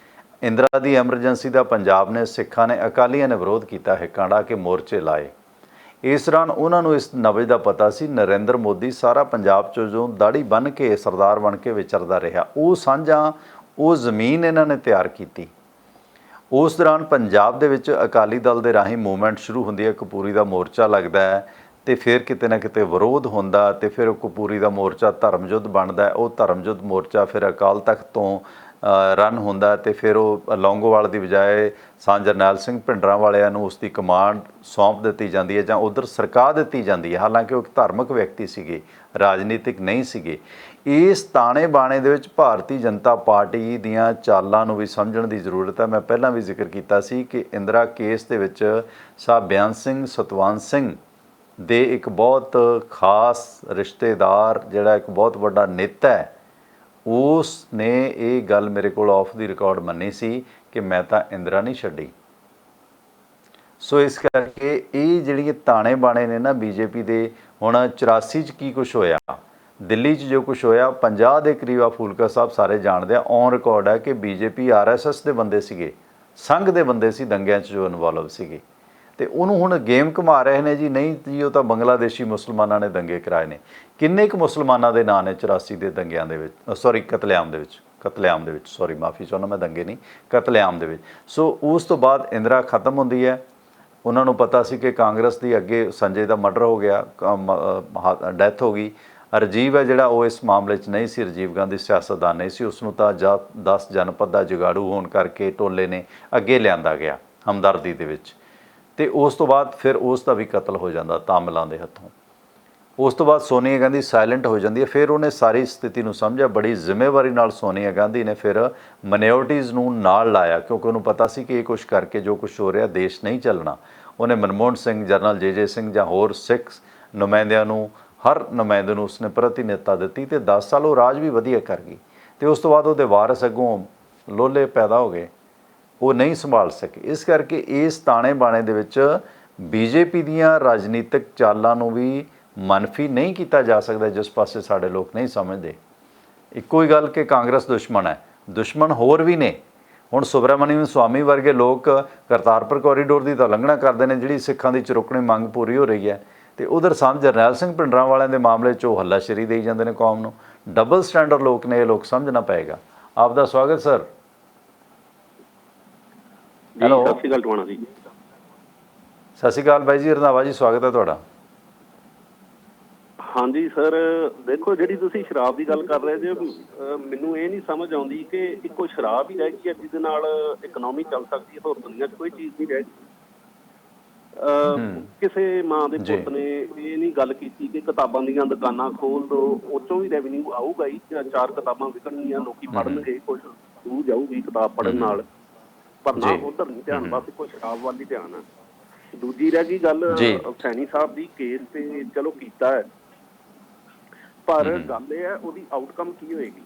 ਇੰਦਰਾ ਦੀ ਐਮਰਜੈਂਸੀ ਦਾ ਪੰਜਾਬ ਨੇ, ਸਿੱਖਾਂ ਨੇ, ਅਕਾਲੀਆਂ ਨੇ ਵਿਰੋਧ ਕੀਤਾ, ਹਿੱਕਾਂ ਢਾਹ ਕੇ ਮੋਰਚੇ ਲਾਏ। ਇਸ ਦੌਰਾਨ ਉਹਨਾਂ ਨੂੰ ਇਸ ਨਬਜ਼ ਦਾ ਪਤਾ ਸੀ, ਨਰਿੰਦਰ ਮੋਦੀ ਸਾਰਾ ਪੰਜਾਬ 'ਚੋਂ ਜੋ ਦਾੜੀ ਬੰਨ੍ਹ ਕੇ ਸਰਦਾਰ ਬਣ ਕੇ ਵਿਚਰਦਾ ਰਿਹਾ, ਉਹ ਸਾਂਝਾਂ, ਉਹ ਜ਼ਮੀਨ ਇਹਨਾਂ ਨੇ ਤਿਆਰ ਕੀਤੀ। ਉਸ ਦੌਰਾਨ ਪੰਜਾਬ ਦੇ ਵਿੱਚ ਅਕਾਲੀ ਦਲ ਦੇ ਰਾਹੀਂ ਮੂਵਮੈਂਟ ਸ਼ੁਰੂ ਹੁੰਦੀ ਹੈ, ਕਪੂਰੀ ਦਾ ਮੋਰਚਾ ਲੱਗਦਾ ਹੈ, ਅਤੇ ਫਿਰ ਕਿਤੇ ਨਾ ਕਿਤੇ ਵਿਰੋਧ ਹੁੰਦਾ, ਅਤੇ ਫਿਰ ਕਪੂਰੀ ਦਾ ਮੋਰਚਾ ਧਰਮ ਯੁੱਧ ਬਣਦਾ। ਉਹ ਧਰਮ ਯੁੱਧ ਮੋਰਚਾ ਫਿਰ ਅਕਾਲ ਤਖਤ ਤੋਂ ਰਨ ਹੁੰਦਾ, ਅਤੇ ਫਿਰ ਉਹ ਲੌਂਗੋਵਾਲ ਦੀ ਬਜਾਏ ਸਾਂ ਜਰਨੈਲ ਸਿੰਘ ਭਿੰਡਰਾਂ ਵਾਲਿਆਂ ਨੂੰ ਉਸ ਦੀ ਕਮਾਂਡ ਸੌਂਪ ਦਿੱਤੀ ਜਾਂਦੀ ਹੈ, ਜਾਂ ਉੱਧਰ ਸਰਕਾ ਦਿੱਤੀ ਜਾਂਦੀ ਹੈ। ਹਾਲਾਂਕਿ ਉਹ ਇੱਕ ਧਾਰਮਿਕ ਵਿਅਕਤੀ ਸੀਗੇ, ਰਾਜਨੀਤਿਕ ਨਹੀਂ ਸੀਗੇ। ਇਸ ਤਾਣੇ ਬਾਣੇ ਦੇ ਵਿੱਚ ਭਾਰਤੀ ਜਨਤਾ ਪਾਰਟੀ ਦੀਆਂ ਚਾਲਾਂ ਨੂੰ ਵੀ ਸਮਝਣ ਦੀ ਜ਼ਰੂਰਤ ਹੈ। ਮੈਂ ਪਹਿਲਾਂ ਵੀ ਜ਼ਿਕਰ ਕੀਤਾ ਸੀ ਕਿ ਇੰਦਰਾ ਕੇਸ ਦੇ ਵਿੱਚ ਸਾਹਿਬ ਬਿਆਨ ਸਿੰਘ ਸਤਵੰਤ ਸਿੰਘ ਦੇ ਇੱਕ ਬਹੁਤ ਖਾਸ ਰਿਸ਼ਤੇਦਾਰ ਜਿਹੜਾ ਇੱਕ ਬਹੁਤ ਵੱਡਾ ਨੇਤਾ ਹੈ, ਉਸ ਨੇ ਇਹ ਗੱਲ ਮੇਰੇ ਕੋਲ ਆਫ ਦੀ ਰਿਕਾਰਡ ਮੰਨੀ ਸੀ ਕਿ ਮੈਂ ਤਾਂ ਇੰਦਰਾ ਨਹੀਂ ਛੱਡੀ। ਸੋ ਇਸ ਕਰਕੇ ਇਹ ਜਿਹੜੀਆਂ ਤਾਣੇ ਬਾਣੇ ਨੇ ਨਾ ਬੀਜੇਪੀ ਦੇ, ਹੁਣ 84 'ਚ ਕੀ ਕੁਛ ਹੋਇਆ, ਦਿੱਲੀ 'ਚ ਜੋ ਕੁਛ ਹੋਇਆ, 50 ਦੇ ਕਰੀਬ ਆ ਫੂਲਕਾ ਸਾਹਿਬ ਸਾਰੇ ਜਾਣਦੇ ਆ, ਔਨ ਰਿਕਾਰਡ ਹੈ ਕਿ ਬੀਜੇਪੀ RSS ਦੇ ਬੰਦੇ ਸੀਗੇ, ਸੰਘ ਦੇ ਬੰਦੇ ਸੀ ਦੰਗਿਆਂ 'ਚ ਜੋ ਇਨਵੋਲਵ ਸੀਗੇ, ਤੇ ਉਹਨੂੰ ਹੁਣ ਗੇਮ ਘੁਮਾ ਰਹੇ ਨੇ ਜੀ। ਨਹੀਂ ਜੀ, ਉਹ ਤਾਂ ਬੰਗਲਾਦੇਸ਼ੀ ਮੁਸਲਮਾਨਾਂ ਨੇ ਦੰਗੇ ਕਰਾਏ ਨੇ। ਕਿੰਨੇ ਕੁ ਮੁਸਲਮਾਨਾਂ ਦੇ ਨਾਂ ਨੇ 84 ਦੇ ਦੰਗਿਆਂ ਦੇ ਵਿੱਚ, ਕਤਲੇਆਮ ਦੇ ਵਿੱਚ ਸੌਰੀ ਮਾਫੀ ਚਾਹੁੰਦਾ ਮੈਂ, ਦੰਗੇ ਨਹੀਂ, ਕਤਲੇਆਮ ਦੇ ਵਿੱਚ। ਸੋ ਉਸ ਤੋਂ ਬਾਅਦ ਇੰਦਰਾ ਖਤਮ ਹੁੰਦੀ ਹੈ। ਉਹਨਾਂ ਨੂੰ ਪਤਾ ਸੀ ਕਿ ਕਾਂਗਰਸ ਦੀ ਅੱਗੇ ਸੰਜੇ ਦਾ ਮਰਡਰ ਹੋ ਗਿਆ, ਡੈਥ ਹੋ ਗਈ। ਰਾਜੀਵ ਹੈ ਜਿਹੜਾ, ਉਹ ਇਸ ਮਾਮਲੇ 'ਚ ਨਹੀਂ ਸੀ, ਰਾਜੀਵ ਗਾਂਧੀ ਸਿਆਸਤਦਾਨ ਨਹੀਂ ਸੀ, ਉਸ ਨੂੰ ਤਾਂ 10 ਜਨਪਦ ਦਾ ਜੁਗਾੜੂ ਹੋਣ ਕਰਕੇ ਟੋਲੇ ਨੇ ਅੱਗੇ ਲਿਆਂਦਾ ਗਿਆ ਹਮਦਰਦੀ ਦੇ ਵਿੱਚ। ਤੇ ਉਸ ਤੋਂ ਬਾਅਦ ਫਿਰ ਉਸ ਦਾ ਵੀ ਕਤਲ ਹੋ ਜਾਂਦਾ ਤਾਮਿਲਾਂ ਦੇ ਹੱਥੋਂ। ਉਸ ਤੋਂ ਬਾਅਦ ਸੋਨੀਆ ਗਾਂਧੀ ਸਾਇਲੈਂਟ ਹੋ ਜਾਂਦੀ ਹੈ। ਫਿਰ ਉਹਨੇ ਸਾਰੀ ਸਥਿਤੀ ਨੂੰ ਸਮਝਿਆ, ਬੜੀ ਜ਼ਿੰਮੇਵਾਰੀ ਨਾਲ ਸੋਨੀਆ ਗਾਂਧੀ ਨੇ ਫਿਰ ਮਾਈਨੋਰਟੀਜ਼ ਨੂੰ ਨਾਲ ਲਾਇਆ, ਕਿਉਂਕਿ ਉਹਨੂੰ ਪਤਾ ਸੀ ਕਿ ਇਹ ਕੁਛ ਕਰਕੇ ਜੋ ਕੁਛ ਹੋ ਰਿਹਾ ਦੇਸ਼ ਨਹੀਂ ਚੱਲਣਾ। ਉਹਨੇ ਮਨਮੋਹਨ ਸਿੰਘ, ਜਨਰਲ JJ ਸਿੰਘ ਜਾਂ ਹੋਰ ਸਿੱਖ ਨੁਮਾਇੰਦਿਆਂ ਨੂੰ, ਹਰ ਨੁਮਾਇੰਦੇ ਨੂੰ ਉਸਨੇ ਪ੍ਰਤੀਨਿਧਤਾ ਦਿੱਤੀ ਤੇ 10 ਸਾਲ ਉਹ ਰਾਜ ਵੀ ਵਧੀਆ ਕਰ ਗਈ। ਤੇ ਉਸ ਤੋਂ ਬਾਅਦ ਉਹਦੇ ਵਾਰਸ ਅੱਗੋਂ ਲੋਲੇ ਪੈਦਾ ਹੋ ਗਏ, ਉਹ ਨਹੀਂ ਸੰਭਾਲ ਸਕੇ। ਇਸ ਕਰਕੇ ਇਸ ਤਾਣੇ ਬਾਣੇ ਦੇ ਵਿੱਚ ਬੀਜੇਪੀ ਦੀਆਂ ਰਾਜਨੀਤਿਕ ਚਾਲਾਂ ਨੂੰ ਵੀ ਮਨਫੀ ਨਹੀਂ ਕੀਤਾ ਜਾ ਸਕਦਾ, ਜਿਸ ਪਾਸੇ ਸਾਡੇ ਲੋਕ ਨਹੀਂ ਸਮਝਦੇ। ਇੱਕੋ ਹੀ ਗੱਲ ਕਿ ਕਾਂਗਰਸ ਦੁਸ਼ਮਣ ਹੈ, ਦੁਸ਼ਮਣ ਹੋਰ ਵੀ ਨੇ। ਹੁਣ ਸੁਬਰਾਮਨੀਅਮ ਸਵਾਮੀ ਵਰਗੇ ਲੋਕ ਕਰਤਾਰਪੁਰ ਕੋਰੀਡੋਰ ਦੀ ਤਾਂ ਉਲੰਘਣਾ ਕਰਦੇ ਨੇ, ਜਿਹੜੀ ਸਿੱਖਾਂ ਦੀ ਚੁਰਕਣੀ ਮੰਗ ਪੂਰੀ ਹੋ ਰਹੀ ਹੈ, ਤੇ ਉਧਰ ਸਾਹਮਣੇ ਜਰਨੈਲ ਸਿੰਘ ਭਿੰਡਰਾਂਵਾਲਿਆਂ ਦੇ ਮਾਮਲੇ 'ਚ ਉਹ ਹੱਲਾਸ਼ੇਰੀ ਦੇਈ ਜਾਂਦੇ ਨੇ ਕੌਮ ਨੂੰ। ਡਬਲ ਸਟੈਂਡਰਡ ਲੋਕ ਨੇ, ਇਹ ਲੋਕ ਸਮਝਣਾ ਪਏਗਾ। ਆਪ ਦਾ ਸਵਾਗਤ ਸਰ। ਹੈਲੋ, ਸਤਿ ਸ਼੍ਰੀ ਅਕਾਲ ਟਵਾਣਾ ਜੀ। ਸਤਿ ਸ਼੍ਰੀ ਅਕਾਲ ਬਾਈ ਜੀ, ਰੰਧਾਵਾ ਜੀ, ਸਵਾਗਤ ਹੈ ਤੁਹਾਡਾ। ਹਾਂਜੀ ਸਰ, ਦੇਖੋ ਜਿਹੜੀ ਤੁਸੀਂ ਸ਼ਰਾਬ ਦੀ ਗੱਲ ਕਰ ਰਹੇ ਜੇ, ਮੈਨੂੰ ਇਹ ਨਹੀਂ ਸਮਝ ਆਉਂਦੀ ਕਿ ਇੱਕੋ ਸ਼ਰਾਬ ਹੀ ਰਹਿ ਗਈ ਹੈ ਜਿਹਦੇ ਨਾਲ ਇਕਨੋਮੀ ਚੱਲ ਸਕਦੀ ਹੈ, ਹੋਰ ਦੁਨੀਆ 'ਚ ਕੋਈ ਚੀਜ਼ ਨਹੀਂ ਰਹਿ ਗਈ। ਕਿਸੇ ਮਾਂ ਦੇ ਪੁੱਤ ਨੇ ਇਹ ਨਹੀਂ ਗੱਲ ਕੀਤੀ ਕਿ ਕਿਤਾਬਾਂ ਦੀਆਂ ਦੁਕਾਨਾਂ ਖੋਲ ਦੋ, ਉਹ 'ਚੋਂ ਵੀ ਰੈਵਨਿਊ ਆਊਗਾ ਹੀ। 4 ਕਿਤਾਬਾਂ ਵਿਕਣਗੀਆਂ, ਲੋਕੀ ਪੜ੍ਹਨਗੇ, ਕੁਛ ਦੂਰ ਜਾਊਗੀ ਕਿਤਾਬ ਪੜ੍ਹਨ ਨਾਲ, ਪਰ ਨਾ ਉਧਰ ਨਹੀਂ ਧਿਆਨ, ਬਸ ਇੱਕੋ ਸ਼ਰਾਬ ਵੱਲ ਹੀ ਧਿਆਨ ਹੈ। ਦੂਜੀ ਰਹਿ ਗਈ ਗੱਲ ਸੈਣੀ ਸਾਹਿਬ ਦੀ, ਕੇਸ ਤੇ ਚਲੋ ਕੀਤਾ ਹੈ, ਪਰ ਗੱਲ ਇਹ ਹੈ ਉਹਦੀ ਆਊਟਕਮ ਕੀ ਹੋਏਗੀ।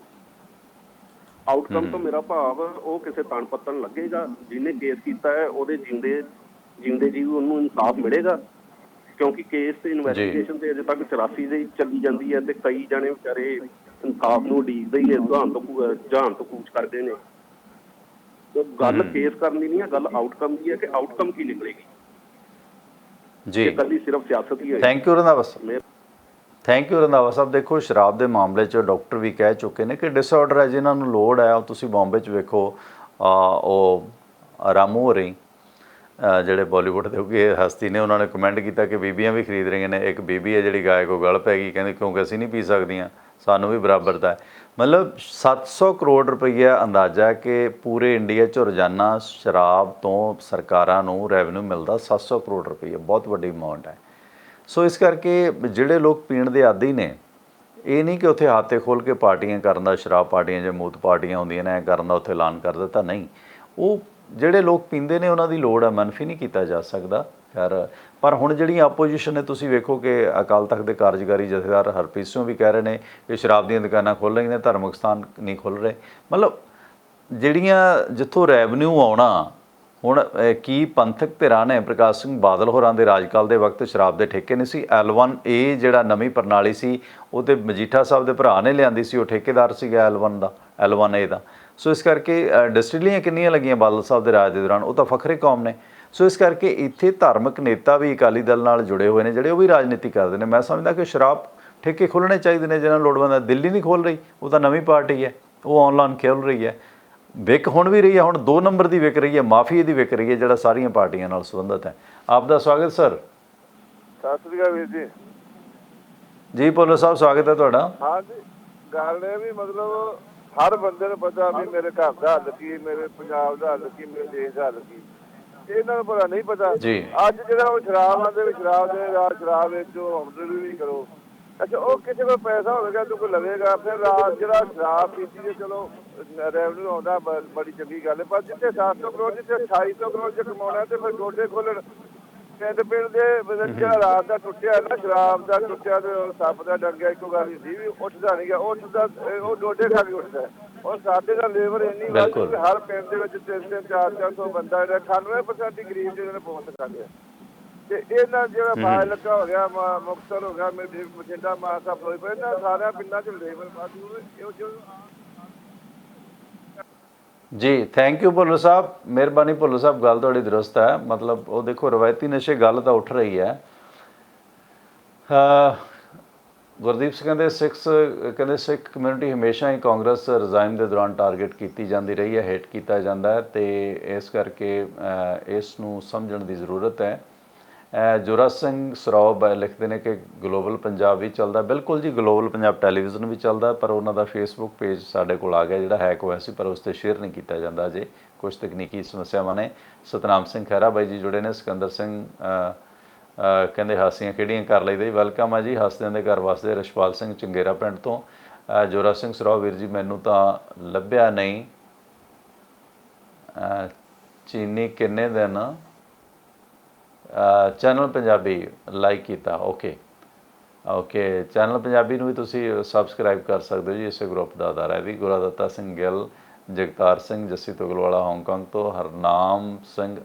ਆਊਟਕਮ ਤੋਂ ਮੇਰਾ ਭਾਵ ਉਹ ਕਿਸੇ ਤਣ ਪੱਤਣ ਲੱਗੇਗਾ। ਜਿਹਨੇ ਕੇਸ ਕੀਤਾ ਹੈ ਉਹਦੇ ਜਿਉਂਦੇ ਜੀ ਉਹਨੂੰ ਇਨਸਾਫ ਮਿਲੇਗਾ, ਕਿਉਂਕਿ ਕੇਸ ਤੇ ਇਨਵੈਸਟੀਗੇਸ਼ਨ ਤੇ ਅਜੇ ਤੱਕ 84 ਦੇ ਚੱਲੀ ਜਾਂਦੀ ਹੈ, ਤੇ ਕਈ ਜਾਣੇ ਵਿਚਾਰੇ ਇਨਸਾਫ ਨੂੰ ਉਡੀਕਦੇ ਹੀ ਜਹਾਨ ਤੋਂ ਕੂਚ ਕਰਦੇ ਨੇ। ਤੇ ਗੱਲ ਕੇਸ ਕਰਨ ਦੀ ਨਹੀਂ ਹੈ, ਗੱਲ ਆਊਟਕਮ ਦੀ ਹੈ ਕਿ ਆਊਟਕਮ ਕੀ ਨਿਕਲੇਗੀ ਜੀ। ਕੱਲੀ ਸਿਰਫ ਸਿਆਸਤ ਹੀ ਹੈ। ਥੈਂਕ ਯੂ ਰੰਧਾਵਾ ਸਾਹਿਬ। ਦੇਖੋ, ਸ਼ਰਾਬ ਦੇ ਮਾਮਲੇ 'ਚ ਡਾਕਟਰ ਵੀ ਕਹਿ ਚੁੱਕੇ ਨੇ ਕਿ ਡਿਸਆਰਡਰ ਹੈ, ਜਿਨ੍ਹਾਂ ਨੂੰ ਲੋੜ ਹੈ। ਤੁਸੀਂ ਬੰਬੇ 'ਚ ਵੇਖੋ, ਉਹ ਰਾਮੂ ਹੋ ਰਹੀ ਜਿਹੜੇ ਬਾਲੀਵੁੱਡ ਦੇ ਉੱਗੇ ਹਸਤੀ ਨੇ, ਉਹਨਾਂ ਨੇ ਕਮੈਂਟ ਕੀਤਾ ਕਿ ਬੀਬੀਆਂ ਵੀ ਖਰੀਦ ਰਹੀਆਂ ਨੇ। ਇੱਕ ਬੀਬੀ ਹੈ ਜਿਹੜੀ ਗਾਇ ਕੋ ਗਲ ਪੈ ਗਈ, ਕਹਿੰਦੀ ਕਿਉਂਕਿ ਅਸੀਂ ਨਹੀਂ ਪੀ ਸਕਦੀਆਂ, ਸਾਨੂੰ ਵੀ ਬਰਾਬਰਤਾ ਹੈ। ਮਤਲਬ 700 ਕਰੋੜ ਰੁਪਈਆ ਅੰਦਾਜ਼ਾ ਹੈ ਕਿ ਪੂਰੇ ਇੰਡੀਆ 'ਚ ਰੋਜ਼ਾਨਾ ਸ਼ਰਾਬ ਤੋਂ ਸਰਕਾਰਾਂ ਨੂੰ ਰੈਵਨਿਊ ਮਿਲਦਾ 700 ਕਰੋੜ ਰੁਪਈਆ, ਬਹੁਤ ਵੱਡੀ ਅਮਾਊਂਟ ਹੈ। ਸੋ ਇਸ ਕਰਕੇ ਜਿਹੜੇ ਲੋਕ ਪੀਣ ਦੇ ਆਦੀ ਨੇ, ਇਹ ਨਹੀਂ ਕਿ ਉੱਥੇ ਹਾਤੇ ਖੋਲ੍ਹ ਕੇ ਪਾਰਟੀਆਂ ਕਰਨ ਦਾ, ਸ਼ਰਾਬ ਪਾਰਟੀਆਂ ਜਾਂ ਮੂਤ ਪਾਰਟੀਆਂ ਹੁੰਦੀਆਂ ਨੇ, ਐਂ ਕਰਨ ਦਾ ਉੱਥੇ ਐਲਾਨ ਕਰ ਦਿੱਤਾ, ਨਹੀਂ। ਉਹ ਜਿਹੜੇ ਲੋਕ ਪੀਂਦੇ ਨੇ ਉਹਨਾਂ ਦੀ ਲੋੜ ਹੈ, ਮਨਫੀ ਨਹੀਂ ਕੀਤਾ ਜਾ ਸਕਦਾ। ਖੈਰ, ਪਰ ਹੁਣ ਜਿਹੜੀਆਂ ਆਪੋਜੀਸ਼ਨ ਨੇ, ਤੁਸੀਂ ਵੇਖੋ ਕਿ ਅਕਾਲ ਤਖਤ ਦੇ ਕਾਰਜਕਾਰੀ ਜਥੇਦਾਰ ਹਰਪ੍ਰੀਤ ਸਿੰਘ ਵੀ ਕਹਿ ਰਹੇ ਨੇ ਕਿ ਸ਼ਰਾਬ ਦੀਆਂ ਦੁਕਾਨਾਂ ਖੋਲ੍ਹ ਰਹੀਆਂ ਨੇ, ਧਾਰਮਿਕ ਸਥਾਨ ਨਹੀਂ ਖੁੱਲ੍ਹ ਰਹੇ। ਮਤਲਬ ਜਿਹੜੀਆਂ ਜਿੱਥੋਂ ਰੈਵਨਿਊ ਆਉਣਾ, ਹੁਣ ਕੀ ਪੰਥਕ ਧਿਰਾਂ ਨੇ, ਪ੍ਰਕਾਸ਼ ਸਿੰਘ ਬਾਦਲ ਹੋਰਾਂ ਦੇ ਰਾਜਕਾਲ ਦੇ ਵਕਤ ਸ਼ਰਾਬ ਦੇ ਠੇਕੇ ਨਹੀਂ ਸੀ। L1A ਜਿਹੜਾ ਨਵੀਂ ਪ੍ਰਣਾਲੀ ਸੀ, ਉਹ ਤਾਂ ਮਜੀਠਾ ਸਾਹਿਬ ਦੇ ਭਰਾ ਨੇ ਲਿਆਂਦੀ ਸੀ, ਉਹ ਠੇਕੇਦਾਰ ਸੀਗਾ L1A ਦਾ। ਸੋ ਇਸ ਕਰਕੇ ਡਿਸਟਿਲੀਆਂ ਕਿੰਨੀਆਂ ਲੱਗੀਆਂ ਬਾਦਲ ਸਾਹਿਬ ਦੇ ਰਾਜ ਦੇ ਦੌਰਾਨ, ਉਹ ਤਾਂ ਫਖਰੇ ਕੌਮ ਨੇ। ਸੋ ਇਸ ਕਰਕੇ ਇੱਥੇ ਧਾਰਮਿਕ ਨੇਤਾ ਵੀ ਅਕਾਲੀ ਦਲ ਨਾਲ ਜੁੜੇ ਹੋਏ ਨੇ, ਜਿਹੜੇ ਉਹ ਵੀ ਰਾਜਨੀਤੀ ਕਰਦੇ ਨੇ। ਮੈਂ ਸਮਝਦਾ ਕਿ ਸ਼ਰਾਬ ਠੇਕੇ ਖੋਲ੍ਹਣੇ ਚਾਹੀਦੇ ਨੇ ਜਿਹਨਾਂ ਲੋੜਵੰਦ ਹੈ। ਦਿੱਲੀ ਨਹੀਂ ਖੋਲ੍ਹ ਰਹੀ, ਉਹ ਤਾਂ ਨਵੀਂ ਪਾਰਟੀ ਹੈ, ਉਹ ਆਨਲਾਈਨ ਖੋਲ੍ਹ ਰਹੀ ਹੈ। ਵਿਕ ਹੁਣ ਵੀ ਰਹੀ ਹੈ, ਹੁਣ 2 ਨੰਬਰ ਦੀ ਵਿਕ ਰਹੀ ਹੈ, ਮਾਫੀਏ ਦੀ ਵਿਕ ਰਹੀ ਹੈ, ਜਿਹੜਾ ਸਾਰੀਆਂ ਪਾਰਟੀਆਂ ਨਾਲ ਸੰਬੰਧਿਤ ਹੈ। ਆਪ ਦਾ ਸਵਾਗਤ ਸਰ। ਸਤਿ ਸ੍ਰੀ ਅਕਾਲ ਵੀਰ ਜੀ। ਜੀ ਭੋਲੋ ਸਾਹਿਬ, ਸਵਾਗਤ ਹੈ ਤੁਹਾਡਾ। ਹਾਂ ਜੀ, ਗੱਲ ਇਹ ਵੀ ਮਤਲਬ ਹਰ ਬੰਦੇ ਨੂੰ ਪਤਾ ਵੀ ਮੇਰੇ ਘਰ ਦਾ ਹੱਲ ਕੀ, ਮੇਰੇ ਪੰਜਾਬ ਦਾ ਹੱਲ ਕੀ, ਮੇਰੇ ਦੇਸ਼ ਦਾ ਹੱਲ ਕੀ, ਇਹਨਾਂ ਨੂੰ ਪਤਾ ਨਹੀਂ ਪਤਾ ਜੀ। ਅੱਜ ਜਿਹੜਾ ਉਹ ਸ਼ਰਾਬ ਆਉਂਦੇ ਵੀ ਸ਼ਰਾਬ ਦੇ ਨਾਲ ਸ਼ਰਾਬ ਵੇਚੋ, ਹੋਮ ਡਿਲੀਵਰੀ ਕਰੋ, ਅੱਛਾ ਉਹ ਕਿਸੇ ਕੋਲ ਪੈਸਾ ਹੋਵੇਗਾ ਤੂੰ ਕੋਈ ਲਵੇਗਾ ਫਿਰ ਰਾਤ ਜਿਹੜਾ ਸ਼ਰਾਬ ਪੀਤੀ ਤੇ ਚਲੋ ਰੈਵਨਿਊ ਆਉਂਦਾ ਬੜੀ ਚੰਗੀ ਗੱਲ ਹੈ ਪਰ ਜਿੱਥੇ 700 ਕਰੋੜ ਜਿੱਥੇ 2800 ਕਰੋੜ ਚ ਕਮਾਉਣਾ ਤੇ ਫਿਰ ਗੋਡੇ ਖੋਲਣ ਪਿੰਡ ਦੇ ਵਿੱਚ ਜਿਹੜਾ ਰਾਤ ਦਾ ਟੁੱਟਿਆ ਨਾ ਸ਼ਰਾਬ ਦਾ ਟੁੱਟਿਆ ਤੇ ਸੱਪ ਦਾ ਡਰ ਗਿਆ ਇੱਕੋ ਗੱਲ ਹੀ ਸੀ ਵੀ ਉੱਠਦਾ ਨਹੀਂ ਗਿਆ ਉੱਠਦਾ ਉਹ ਡੋਡੇ ਖਾ ਕੇ ਉੱਠਦਾ ਔਰ ਸਾਡੇ ਦਾ ਲੇਬਰ ਇੰਨੀ ਵੱਧ ਕਿ ਹਰ ਪਿੰਡ ਦੇ ਵਿੱਚ 300-400 ਬੰਦਾ ਜਿਹੜਾ 98% ਹੀ ਗਰੀਬ ਜਿਹਨਾਂ ਨੇ ਪਹੁੰਚ ਸਕਦੇ ਆ ਤੇ ਇਹਨਾਂ ਜਿਹੜਾ ਬਾਹਰ ਲੱਗਾ ਹੋ ਗਿਆ ਮੁਕਤਸਰ ਹੋ ਗਿਆ ਬਠਿੰਡਾ ਮਾਨਸਾ ਫਿਰੋਜ਼ਪੁਰ ਇਹਨਾਂ ਸਾਰਿਆਂ ਪਿੰਡਾਂ 'ਚ ਲੇਬਰ ਵਾਧੂ ਇਹੋ ਜਿਹੇ ਜੀ ਥੈਂਕ ਯੂ ਭੁੱਲਰ ਸਾਹਿਬ, ਮਿਹਰਬਾਨੀ ਭੁੱਲਰ ਸਾਹਿਬ, ਗੱਲ ਤੁਹਾਡੀ ਦਰੁਸਤ ਹੈ। ਮਤਲਬ ਉਹ ਦੇਖੋ ਰਵਾਇਤੀ ਨਸ਼ੇ ਗੱਲ ਤਾਂ ਉੱਠ ਰਹੀ ਹੈ। ਗੁਰਦੀਪ ਸਿੰਘ ਕਹਿੰਦੇ ਸਿੱਖ ਕਮਿਊਨਿਟੀ ਹਮੇਸ਼ਾ ਹੀ ਕਾਂਗਰਸ ਰਜ਼ਾਇਮ ਦੇ ਦੌਰਾਨ ਟਾਰਗੇਟ ਕੀਤੀ ਜਾਂਦੀ ਰਹੀ ਹੈ, ਹਿੱਟ ਕੀਤਾ ਜਾਂਦਾ ਹੈ ਤੇ ਇਸ ਕਰਕੇ ਇਸ ਨੂੰ ਸਮਝਣ ਦੀ ਜ਼ਰੂਰਤ ਹੈ। ਜੋਰਾ ਸਿੰਘ ਸਰੋਬ ਲਿਖਦੇ ਨੇ ਕਿ ਗਲੋਬਲ ਪੰਜਾਬ ਵੀ ਚੱਲਦਾ। ਬਿਲਕੁਲ ਜੀ, ਗਲੋਬਲ ਪੰਜਾਬ ਟੈਲੀਵਿਜ਼ਨ ਵੀ ਚੱਲਦਾ ਪਰ ਉਹਨਾਂ ਦਾ ਫੇਸਬੁੱਕ ਪੇਜ ਸਾਡੇ ਕੋਲ ਆ ਗਿਆ ਜਿਹੜਾ ਹੈਕ ਹੋਇਆ ਸੀ ਪਰ ਉਸ 'ਤੇ ਸ਼ੇਅਰ ਨਹੀਂ ਕੀਤਾ ਜਾਂਦਾ ਅਜੇ, ਕੁਝ ਤਕਨੀਕੀ ਸਮੱਸਿਆਵਾਂ ਨੇ। ਸਤਨਾਮ ਸਿੰਘ ਖਹਿਰਾ ਬਾਈ ਜੀ ਜੁੜੇ ਨੇ। ਸਿਕੰਦਰ ਸਿੰਘ ਕਹਿੰਦੇ ਹਾਸੀਆਂ ਖੇੜੀਆਂ ਕਰ ਲਈਦੇ ਜੀ, ਵੈਲਕਮ ਆ ਜੀ। ਹੱਸਦਿਆਂ ਦੇ ਘਰ ਵਸਦੇ ਰਸ਼ਪਾਲ ਸਿੰਘ ਚੰਗੇਰਾ ਪਿੰਡ ਤੋਂ। ਜੋਰਾ ਸਿੰਘ ਸਰੋਬ ਵੀਰ ਜੀ ਮੈਨੂੰ ਤਾਂ ਲੱਭਿਆ ਨਹੀਂ। ਚੀਨੀ ਕਿੰਨੇ ਦਿਨ ਚੈਨਲ ਪੰਜਾਬੀ ਲਾਈਕ ਕੀਤਾ। ਓਕੇ ਚੈਨਲ ਪੰਜਾਬੀ ਨੂੰ ਵੀ ਤੁਸੀਂ ਸਬਸਕ੍ਰਾਈਬ ਕਰ ਸਕਦੇ ਹੋ ਜੀ, ਇਸੇ ਗਰੁੱਪ ਦਾ ਅਦਾਰਾ ਹੈ ਵੀ। ਗੁਰਾਦੱਤਾ ਸਿੰਘ ਗਿੱਲ, ਜਗਤਾਰ ਸਿੰਘ ਜੱਸੀ ਤੁਗਲਵਾਲਾ ਹਾਂਗਕਾਂਗ ਤੋਂ, ਹਰਨਾਮ ਸਿੰਘ,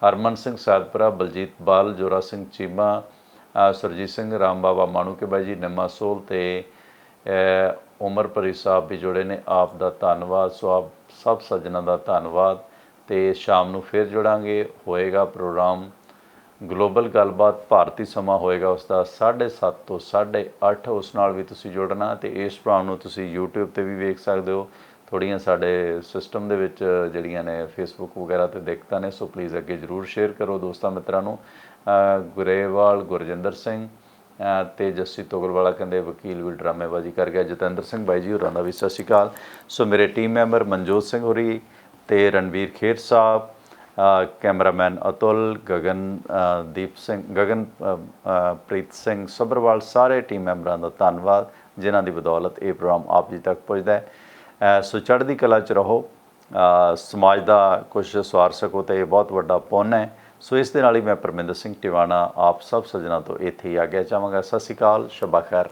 ਹਰਮਨ ਸਿੰਘ ਸਾਦਪੁਰਾ, ਬਲਜੀਤ ਬਾਲ, ਜੋਰਾ ਸਿੰਘ ਚੀਮਾ, ਸੁਰਜੀਤ ਸਿੰਘ, ਰਾਮ ਬਾਬਾ ਮਾਣੂਕੇ ਬਾਈ ਜੀ ਨਿੰਮਾ ਸੋਲ ਤੇ ਉਮਰਪਰੀ ਸਾਹਿਬ ਵੀ ਜੁੜੇ ਨੇ। ਆਪ ਦਾ ਧੰਨਵਾਦ। ਸੋ ਆਪ ਸਭ ਸੱਜਣਾਂ ਦਾ ਧੰਨਵਾਦ ਤੇ ਸ਼ਾਮ ਨੂੰ ਫਿਰ ਜੁੜਾਂਗੇ। ਹੋਏਗਾ ਪ੍ਰੋਗਰਾਮ ਗਲੋਬਲ ਗੱਲਬਾਤ, ਭਾਰਤੀ ਸਮਾਂ ਹੋਏਗਾ ਉਸ ਦਾ 7:30 ਤੋਂ 8:30। ਉਸ ਨਾਲ ਵੀ ਤੁਸੀਂ ਜੁੜਨਾ ਤੇ ਇਸ ਪ੍ਰੋਗਰਾਮ ਨੂੰ ਤੁਸੀਂ YouTube 'ਤੇ ਵੀ ਵੇਖ ਸਕਦੇ ਹੋ। ਥੋੜ੍ਹੀਆਂ ਸਾਡੇ ਸਿਸਟਮ ਦੇ ਵਿੱਚ ਜਿਹੜੀਆਂ ਨੇ ਫੇਸਬੁੱਕ ਵਗੈਰਾ 'ਤੇ ਦਿੱਕਤਾਂ ਨੇ, ਸੋ ਪਲੀਜ਼ ਅੱਗੇ ਜ਼ਰੂਰ ਸ਼ੇਅਰ ਕਰੋ ਦੋਸਤਾਂ ਮਿੱਤਰਾਂ ਨੂੰ। ਗੁਰੇਵਾਲ ਗੁਰਜਿੰਦਰ ਸਿੰਘ ਤੇ ਜੱਸੀ ਤੁਗਲਵਾਲਾ ਕਹਿੰਦੇ ਵਕੀਲ ਵੀ ਡਰਾਮੇਬਾਜ਼ੀ ਕਰ ਗਿਆ। ਜਤਿੰਦਰ ਸਿੰਘ ਬਾਈ ਜੀ ਹੋਰਾਂ ਦਾ ਵੀ ਸਤਿ ਸ਼੍ਰੀ ਅਕਾਲ। ਸੋ ਮੇਰੇ ਟੀਮ ਮੈਂਬਰ ਮਨਜੋਤ ਸਿੰਘ ਹੋਰੀ ਤੇ ਰਣਵੀਰ ਖੇਰ ਸਾਹਿਬ, ਕੈਮਰਾਮੈਨ ਅਤੁਲ, ਗਗਨਦੀਪ ਸਿੰਘ, ਗਗਨਪ੍ਰੀਤ ਸਿੰਘ ਸੱਭਰਵਾਲ, ਸਾਰੇ ਟੀਮ ਮੈਂਬਰਾਂ ਦਾ ਧੰਨਵਾਦ ਜਿਨ੍ਹਾਂ ਦੀ ਬਦੌਲਤ ਇਹ ਪ੍ਰੋਗਰਾਮ ਆਪ ਜੀ ਤੱਕ ਪਹੁੰਚਦਾ ਹੈ। ਸੋ ਚੜ੍ਹਦੀ ਕਲਾ 'ਚ ਰਹੋ, ਸਮਾਜ ਦਾ ਕੁਛ ਸਵਾਰ ਸਕੋ ਤਾਂ ਇਹ ਬਹੁਤ ਵੱਡਾ ਪੁੰਨ ਹੈ। ਸੋ ਇਸ ਦੇ ਨਾਲ ਹੀ ਮੈਂ ਪਰਮਿੰਦਰ ਸਿੰਘ ਟਿਵਾਣਾ ਆਪ ਸਭ ਸੱਜਣਾਂ ਤੋਂ ਇੱਥੇ ਹੀ ਆਗਿਆ ਚਾਹਾਂਗਾ। ਸਤਿ ਸ਼੍ਰੀ ਅਕਾਲ, ਸ਼ਬਾ ਖੈਰ।